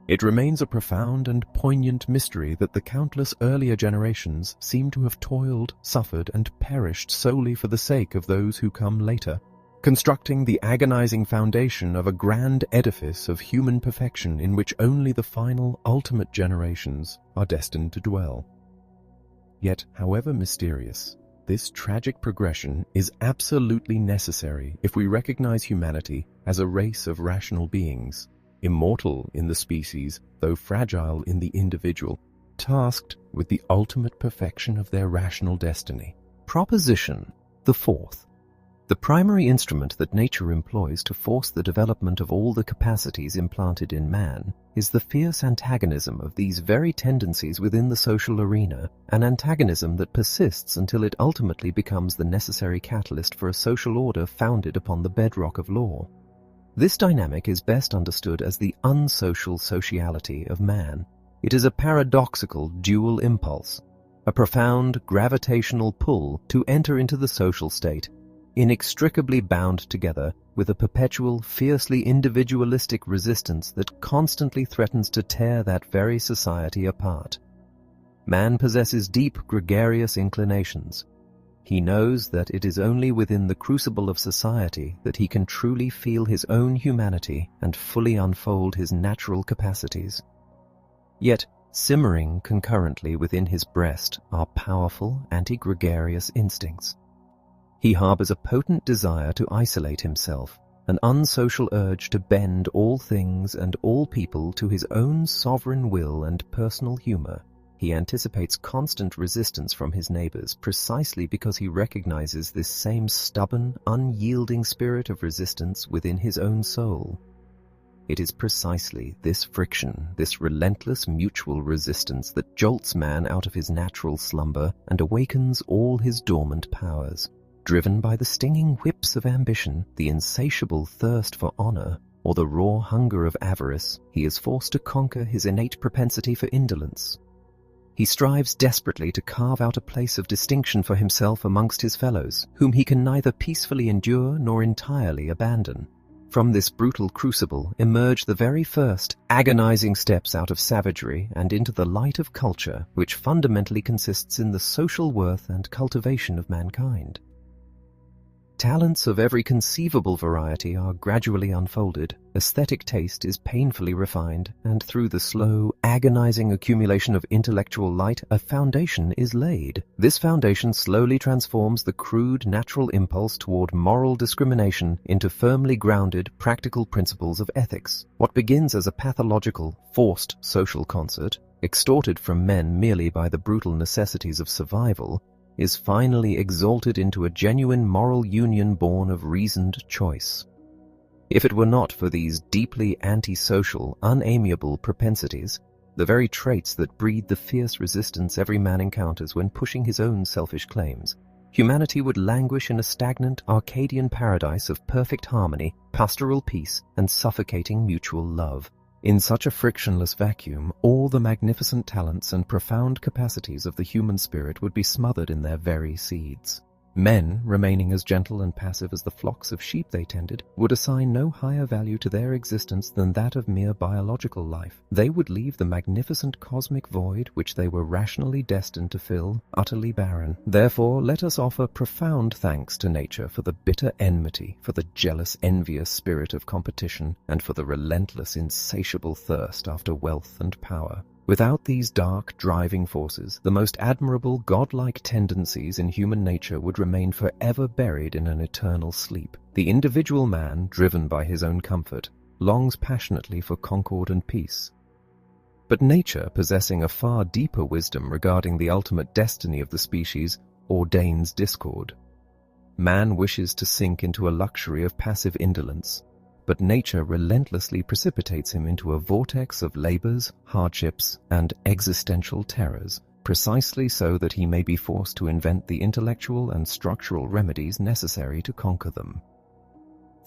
It remains a profound and poignant mystery that the countless earlier generations seem to have toiled, suffered, and perished solely for the sake of those who come later, constructing the agonizing foundation of a grand edifice of human perfection in which only the final, ultimate generations are destined to dwell. Yet, however mysterious, this tragic progression is absolutely necessary if we recognize humanity as a race of rational beings, immortal in the species, though fragile in the individual, tasked with the ultimate perfection of their rational destiny. Proposition the fourth. The primary instrument that nature employs to force the development of all the capacities implanted in man is the fierce antagonism of these very tendencies within the social arena, an antagonism that persists until it ultimately becomes the necessary catalyst for a social order founded upon the bedrock of law. This dynamic is best understood as the unsocial sociality of man. It is a paradoxical dual impulse, a profound gravitational pull to enter into the social state, inextricably bound together with a perpetual, fiercely individualistic resistance that constantly threatens to tear that very society apart. Man possesses deep gregarious inclinations. He knows that it is only within the crucible of society that he can truly feel his own humanity and fully unfold his natural capacities. Yet, simmering concurrently within his breast are powerful anti-gregarious instincts. He harbors a potent desire to isolate himself, an unsocial urge to bend all things and all people to his own sovereign will and personal humor. He anticipates constant resistance from his neighbors precisely because he recognizes this same stubborn, unyielding spirit of resistance within his own soul. It is precisely this friction, this relentless mutual resistance that jolts man out of his natural slumber and awakens all his dormant powers. Driven by the stinging whips of ambition, the insatiable thirst for honor, or the raw hunger of avarice, he is forced to conquer his innate propensity for indolence. He strives desperately to carve out a place of distinction for himself amongst his fellows, whom he can neither peacefully endure nor entirely abandon. From this brutal crucible emerge the very first, agonizing steps out of savagery and into the light of culture, which fundamentally consists in the social worth and cultivation of mankind. Talents of every conceivable variety are gradually unfolded, aesthetic taste is painfully refined, and through the slow, agonizing accumulation of intellectual light, a foundation is laid. This foundation slowly transforms the crude, natural impulse toward moral discrimination into firmly grounded, practical principles of ethics. What begins as a pathological, forced social concert, extorted from men merely by the brutal necessities of survival, is finally exalted into a genuine moral union born of reasoned choice. If it were not for these deeply antisocial, unamiable propensities, the very traits that breed the fierce resistance every man encounters when pushing his own selfish claims, humanity would languish in a stagnant Arcadian paradise of perfect harmony, pastoral peace, and suffocating mutual love. In such a frictionless vacuum, all the magnificent talents and profound capacities of the human spirit would be smothered in their very seeds. Men, remaining as gentle and passive as the flocks of sheep they tended, would assign no higher value to their existence than that of mere biological life. They would leave the magnificent cosmic void which they were rationally destined to fill utterly barren. Therefore, let us offer profound thanks to nature for the bitter enmity, for the jealous, envious spirit of competition, and for the relentless, insatiable thirst after wealth and power. Without these dark, driving forces, the most admirable, godlike tendencies in human nature would remain forever buried in an eternal sleep. The individual man, driven by his own comfort, longs passionately for concord and peace. But nature, possessing a far deeper wisdom regarding the ultimate destiny of the species, ordains discord. Man wishes to sink into a luxury of passive indolence, but nature relentlessly precipitates him into a vortex of labors, hardships, and existential terrors, precisely so that he may be forced to invent the intellectual and structural remedies necessary to conquer them.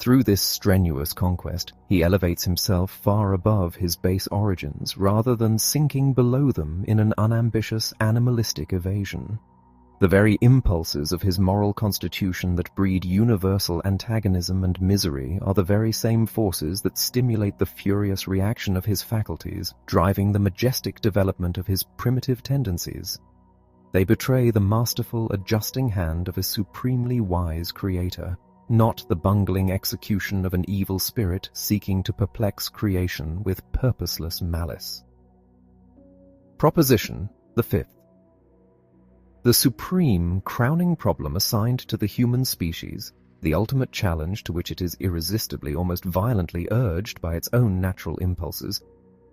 Through this strenuous conquest, he elevates himself far above his base origins rather than sinking below them in an unambitious, animalistic evasion. The very impulses of his moral constitution that breed universal antagonism and misery are the very same forces that stimulate the furious reaction of his faculties, driving the majestic development of his primitive tendencies. They betray the masterful adjusting hand of a supremely wise creator, not the bungling execution of an evil spirit seeking to perplex creation with purposeless malice. Proposition the fifth. The supreme, crowning problem assigned to the human species, the ultimate challenge to which it is irresistibly, almost violently urged by its own natural impulses,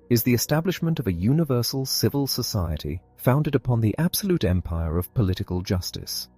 is the establishment of a universal civil society founded upon the absolute empire of political justice.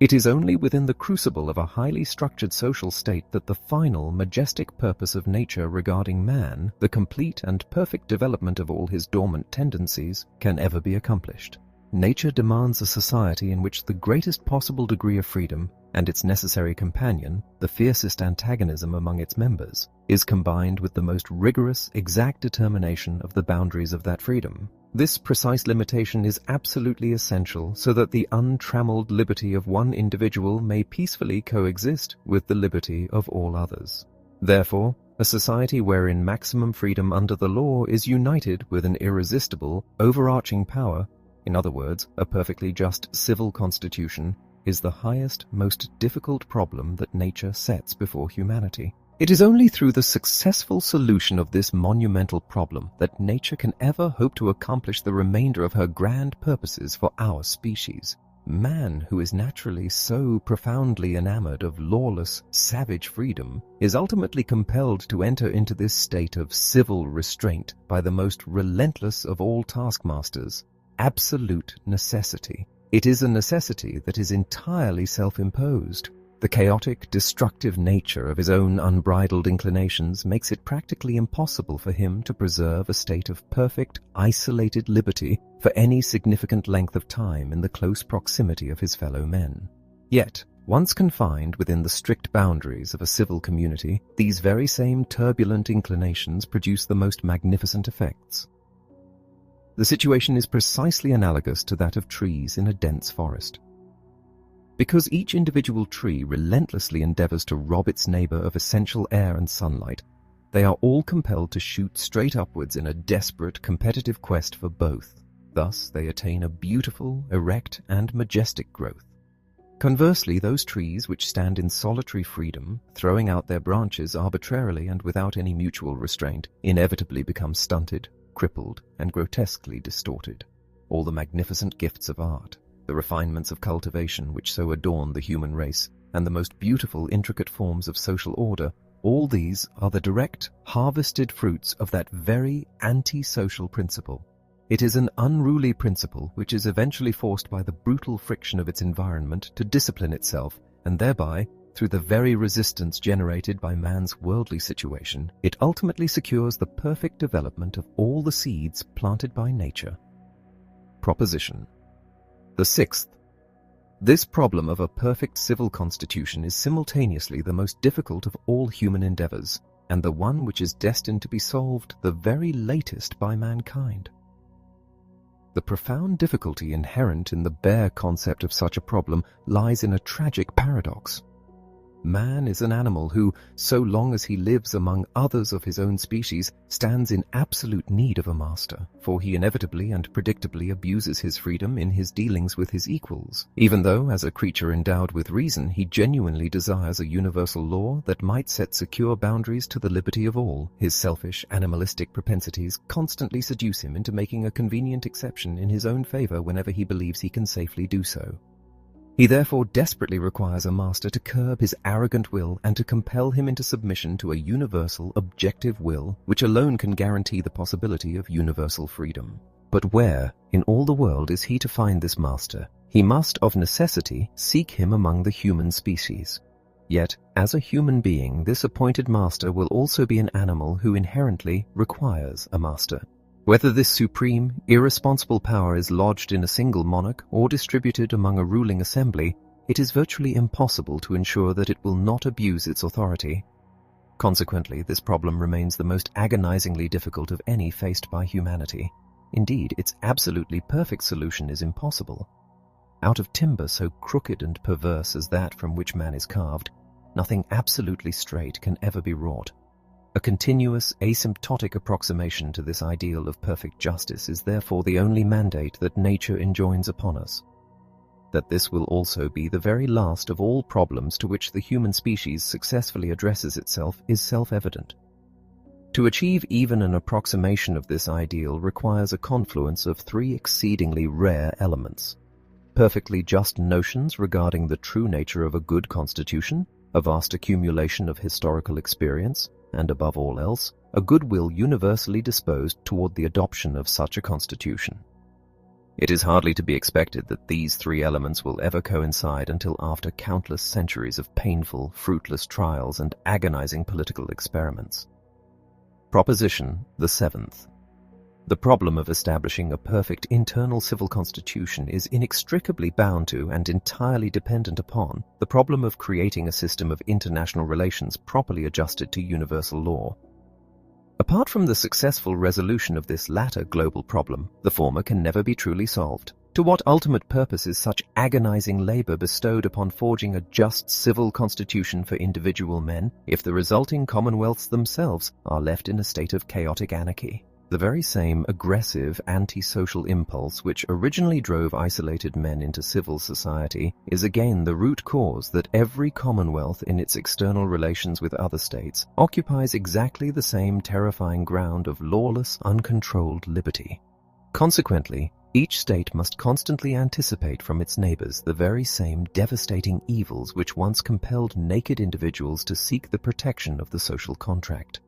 It is only within the crucible of a highly structured social state that the final, majestic purpose of nature regarding man, the complete and perfect development of all his dormant tendencies, can ever be accomplished. Nature demands a society in which the greatest possible degree of freedom, and its necessary companion, the fiercest antagonism among its members, is combined with the most rigorous, exact determination of the boundaries of that freedom. This precise limitation is absolutely essential so that the untrammeled liberty of one individual may peacefully coexist with the liberty of all others. Therefore, a society wherein maximum freedom under the law is united with an irresistible, overarching power, in other words, a perfectly just civil constitution, is the highest, most difficult problem that nature sets before humanity. It is only through the successful solution of this monumental problem that nature can ever hope to accomplish the remainder of her grand purposes for our species. Man, who is naturally so profoundly enamored of lawless, savage freedom, is ultimately compelled to enter into this state of civil restraint by the most relentless of all taskmasters, absolute necessity. It is a necessity that is entirely self-imposed. The chaotic, destructive nature of his own unbridled inclinations makes it practically impossible for him to preserve a state of perfect, isolated liberty for any significant length of time in the close proximity of his fellow men. Yet, once confined within the strict boundaries of a civil community, these very same turbulent inclinations produce the most magnificent effects. The situation is precisely analogous to that of trees in a dense forest. Because each individual tree relentlessly endeavors to rob its neighbor of essential air and sunlight, they are all compelled to shoot straight upwards in a desperate, competitive quest for both. Thus, they attain a beautiful, erect, and majestic growth. Conversely, those trees which stand in solitary freedom, throwing out their branches arbitrarily and without any mutual restraint, inevitably become stunted, crippled, and grotesquely distorted. All the magnificent gifts of art, the refinements of cultivation which so adorn the human race, and the most beautiful intricate forms of social order, all these are the direct, harvested fruits of that very anti-social principle. It is an unruly principle which is eventually forced by the brutal friction of its environment to discipline itself, and thereby, through the very resistance generated by man's worldly situation, it ultimately secures the perfect development of all the seeds planted by nature. Proposition the sixth. This problem of a perfect civil constitution is simultaneously the most difficult of all human endeavors, and the one which is destined to be solved the very latest by mankind. The profound difficulty inherent in the bare concept of such a problem lies in a tragic paradox. Man is an animal who, so long as he lives among others of his own species, stands in absolute need of a master, for he inevitably and predictably abuses his freedom in his dealings with his equals, even though, as a creature endowed with reason, he genuinely desires a universal law that might set secure boundaries to the liberty of all. His selfish, animalistic propensities constantly seduce him into making a convenient exception in his own favor whenever he believes he can safely do so. He therefore desperately requires a master to curb his arrogant will and to compel him into submission to a universal, objective will which alone can guarantee the possibility of universal freedom. But where, in all the world, is he to find this master? He must, of necessity, seek him among the human species. Yet, as a human being, this appointed master will also be an animal who inherently requires a master. Whether this supreme, irresponsible power is lodged in a single monarch or distributed among a ruling assembly, it is virtually impossible to ensure that it will not abuse its authority. Consequently, this problem remains the most agonizingly difficult of any faced by humanity. Indeed, its absolutely perfect solution is impossible. Out of timber so crooked and perverse as that from which man is carved, nothing absolutely straight can ever be wrought. A continuous, asymptotic approximation to this ideal of perfect justice is therefore the only mandate that nature enjoins upon us. That this will also be the very last of all problems to which the human species successfully addresses itself is self-evident. To achieve even an approximation of this ideal requires a confluence of three exceedingly rare elements: perfectly just notions regarding the true nature of a good constitution, a vast accumulation of historical experience, and above all else, a goodwill universally disposed toward the adoption of such a constitution. It is hardly to be expected that these three elements will ever coincide until after countless centuries of painful, fruitless trials and agonizing political experiments. Proposition the seventh. The problem of establishing a perfect internal civil constitution is inextricably bound to and entirely dependent upon the problem of creating a system of international relations properly adjusted to universal law. Apart from the successful resolution of this latter global problem, the former can never be truly solved. To what ultimate purpose is such agonizing labor bestowed upon forging a just civil constitution for individual men if the resulting commonwealths themselves are left in a state of chaotic anarchy? The very same aggressive, anti-social impulse which originally drove isolated men into civil society is again the root cause that every commonwealth in its external relations with other states occupies exactly the same terrifying ground of lawless, uncontrolled liberty. Consequently, each state must constantly anticipate from its neighbors the very same devastating evils which once compelled naked individuals to seek the protection of the social contract.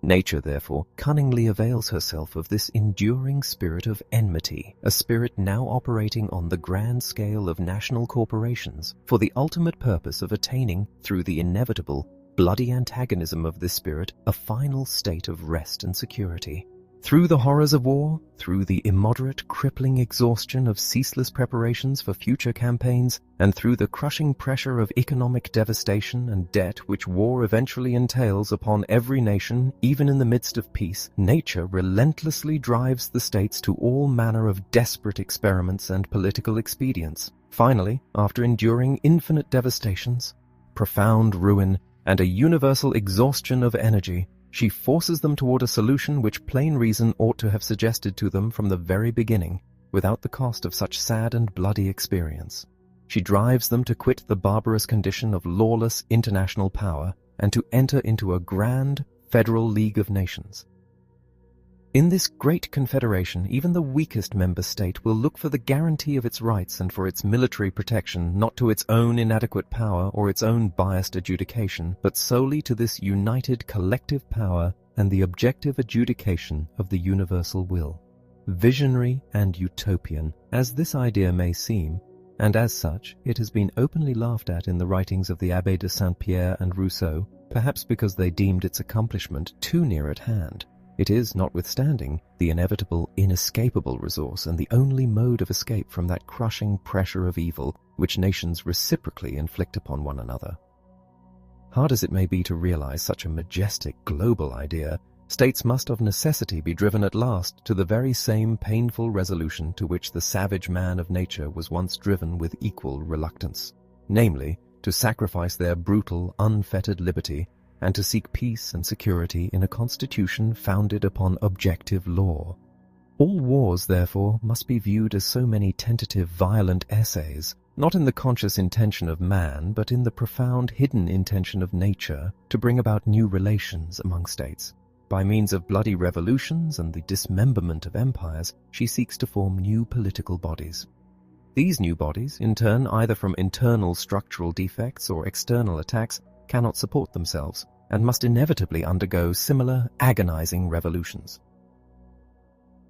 Nature, therefore, cunningly avails herself of this enduring spirit of enmity, a spirit now operating on the grand scale of national corporations, for the ultimate purpose of attaining, through the inevitable, bloody antagonism of this spirit, a final state of rest and security. Through the horrors of war, through the immoderate, crippling exhaustion of ceaseless preparations for future campaigns, and through the crushing pressure of economic devastation and debt which war eventually entails upon every nation, even in the midst of peace, nature relentlessly drives the states to all manner of desperate experiments and political expedients. Finally, after enduring infinite devastations, profound ruin, and a universal exhaustion of energy, she forces them toward a solution which plain reason ought to have suggested to them from the very beginning, without the cost of such sad and bloody experience. She drives them to quit the barbarous condition of lawless international power and to enter into a grand federal league of nations. In this great confederation, even the weakest member state will look for the guarantee of its rights and for its military protection, not to its own inadequate power or its own biased adjudication, but solely to this united collective power and the objective adjudication of the universal will. Visionary and utopian, as this idea may seem, and as such it has been openly laughed at in the writings of the Abbé de Saint-Pierre and Rousseau, perhaps because they deemed its accomplishment too near at hand. It is, notwithstanding, the inevitable, inescapable resource and the only mode of escape from that crushing pressure of evil which nations reciprocally inflict upon one another. Hard as it may be to realize such a majestic global idea, states must of necessity be driven at last to the very same painful resolution to which the savage man of nature was once driven with equal reluctance, namely, to sacrifice their brutal, unfettered liberty and to seek peace and security in a constitution founded upon objective law. All wars, therefore, must be viewed as so many tentative, violent essays, not in the conscious intention of man, but in the profound, hidden intention of nature, to bring about new relations among states. By means of bloody revolutions and the dismemberment of empires, she seeks to form new political bodies. These new bodies, in turn, either from internal structural defects or external attacks, cannot support themselves, and must inevitably undergo similar agonizing revolutions.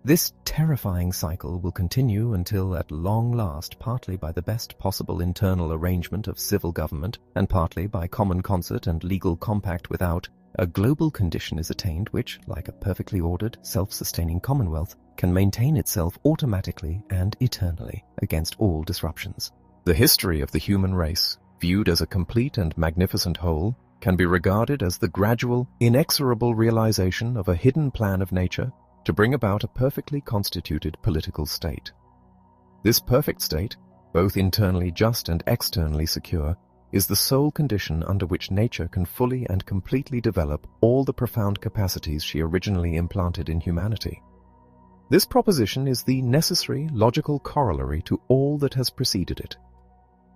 This terrifying cycle will continue until, at long last, partly by the best possible internal arrangement of civil government, and partly by common concert and legal compact without, a global condition is attained which, like a perfectly ordered, self-sustaining commonwealth, can maintain itself automatically and eternally against all disruptions. The history of the human race, viewed as a complete and magnificent whole, can be regarded as the gradual, inexorable realization of a hidden plan of nature to bring about a perfectly constituted political state. This perfect state, both internally just and externally secure, is the sole condition under which nature can fully and completely develop all the profound capacities she originally implanted in humanity. This proposition is the necessary logical corollary to all that has preceded it.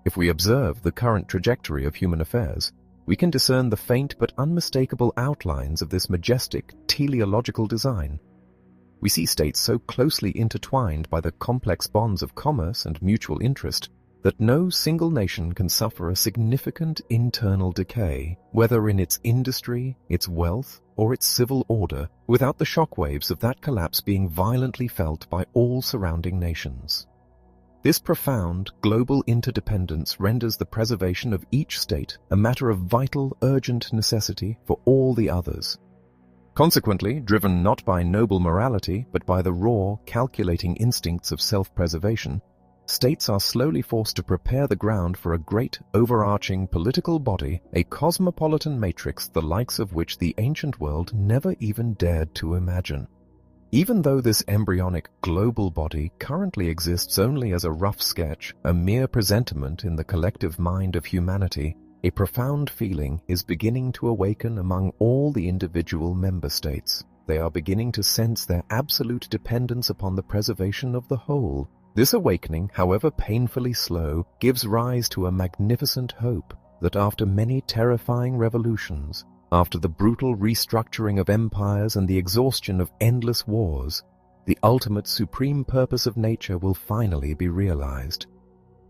If we observe the current trajectory of human affairs, we can discern the faint but unmistakable outlines of this majestic teleological design. We see states so closely intertwined by the complex bonds of commerce and mutual interest that no single nation can suffer a significant internal decay, whether in its industry, its wealth, or its civil order, without the shockwaves of that collapse being violently felt by all surrounding nations. This profound global interdependence renders the preservation of each state a matter of vital, urgent necessity for all the others. Consequently, driven not by noble morality, but by the raw, calculating instincts of self-preservation, states are slowly forced to prepare the ground for a great, overarching political body, a cosmopolitan matrix the likes of which the ancient world never even dared to imagine. Even though this embryonic global body currently exists only as a rough sketch, a mere presentiment in the collective mind of humanity, a profound feeling is beginning to awaken among all the individual member states. They are beginning to sense their absolute dependence upon the preservation of the whole. This awakening, however painfully slow, gives rise to a magnificent hope that after many terrifying revolutions, after the brutal restructuring of empires and the exhaustion of endless wars, the ultimate supreme purpose of nature will finally be realized.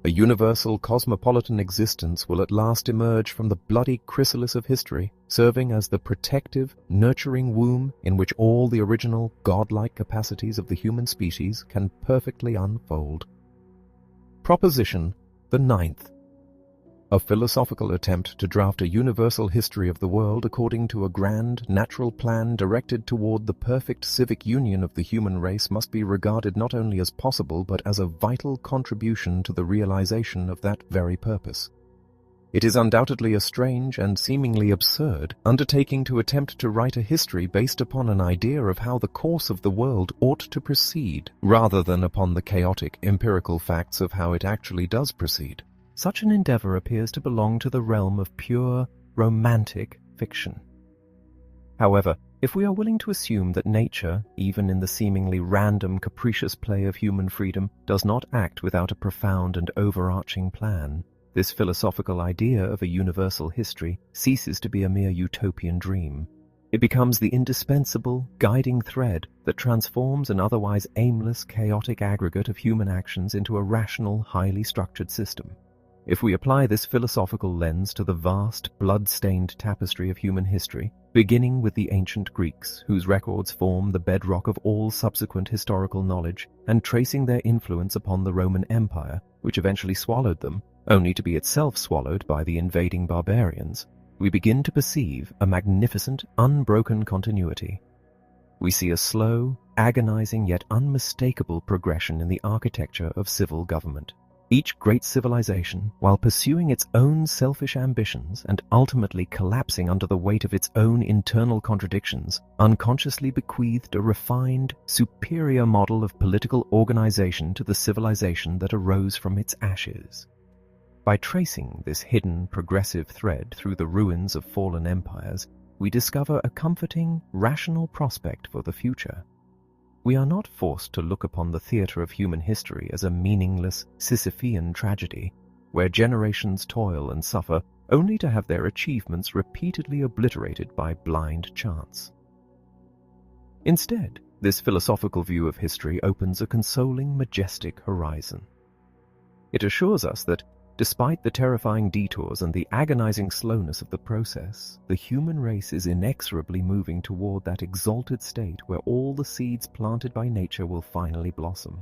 A universal cosmopolitan existence will at last emerge from the bloody chrysalis of history, serving as the protective, nurturing womb in which all the original godlike capacities of the human species can perfectly unfold. Proposition the 9th. A philosophical attempt to draft a universal history of the world according to a grand, natural plan directed toward the perfect civic union of the human race must be regarded not only as possible but as a vital contribution to the realization of that very purpose. It is undoubtedly a strange and seemingly absurd undertaking to attempt to write a history based upon an idea of how the course of the world ought to proceed, rather than upon the chaotic, empirical facts of how it actually does proceed. Such an endeavor appears to belong to the realm of pure, romantic fiction. However, if we are willing to assume that nature, even in the seemingly random, capricious play of human freedom, does not act without a profound and overarching plan, this philosophical idea of a universal history ceases to be a mere utopian dream. It becomes the indispensable, guiding thread that transforms an otherwise aimless, chaotic aggregate of human actions into a rational, highly structured system. If we apply this philosophical lens to the vast, blood-stained tapestry of human history, beginning with the ancient Greeks, whose records form the bedrock of all subsequent historical knowledge, and tracing their influence upon the Roman Empire, which eventually swallowed them, only to be itself swallowed by the invading barbarians, we begin to perceive a magnificent, unbroken continuity. We see a slow, agonizing yet unmistakable progression in the architecture of civil government. Each great civilization, while pursuing its own selfish ambitions and ultimately collapsing under the weight of its own internal contradictions, unconsciously bequeathed a refined, superior model of political organization to the civilization that arose from its ashes. By tracing this hidden, progressive thread through the ruins of fallen empires, we discover a comforting, rational prospect for the future. We are not forced to look upon the theater of human history as a meaningless Sisyphean tragedy, where generations toil and suffer only to have their achievements repeatedly obliterated by blind chance. Instead, this philosophical view of history opens a consoling, majestic horizon. It assures us that, despite the terrifying detours and the agonizing slowness of the process, the human race is inexorably moving toward that exalted state where all the seeds planted by nature will finally blossom.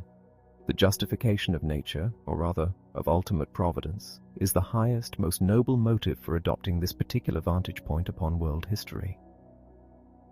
The justification of nature, or rather, of ultimate providence, is the highest, most noble motive for adopting this particular vantage point upon world history.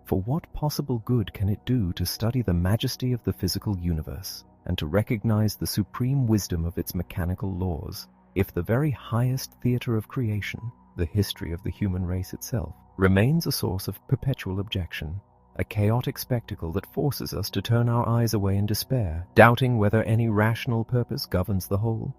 For what possible good can it do to study the majesty of the physical universe and to recognize the supreme wisdom of its mechanical laws, if the very highest theater of creation, the history of the human race itself, remains a source of perpetual objection, a chaotic spectacle that forces us to turn our eyes away in despair, doubting whether any rational purpose governs the whole?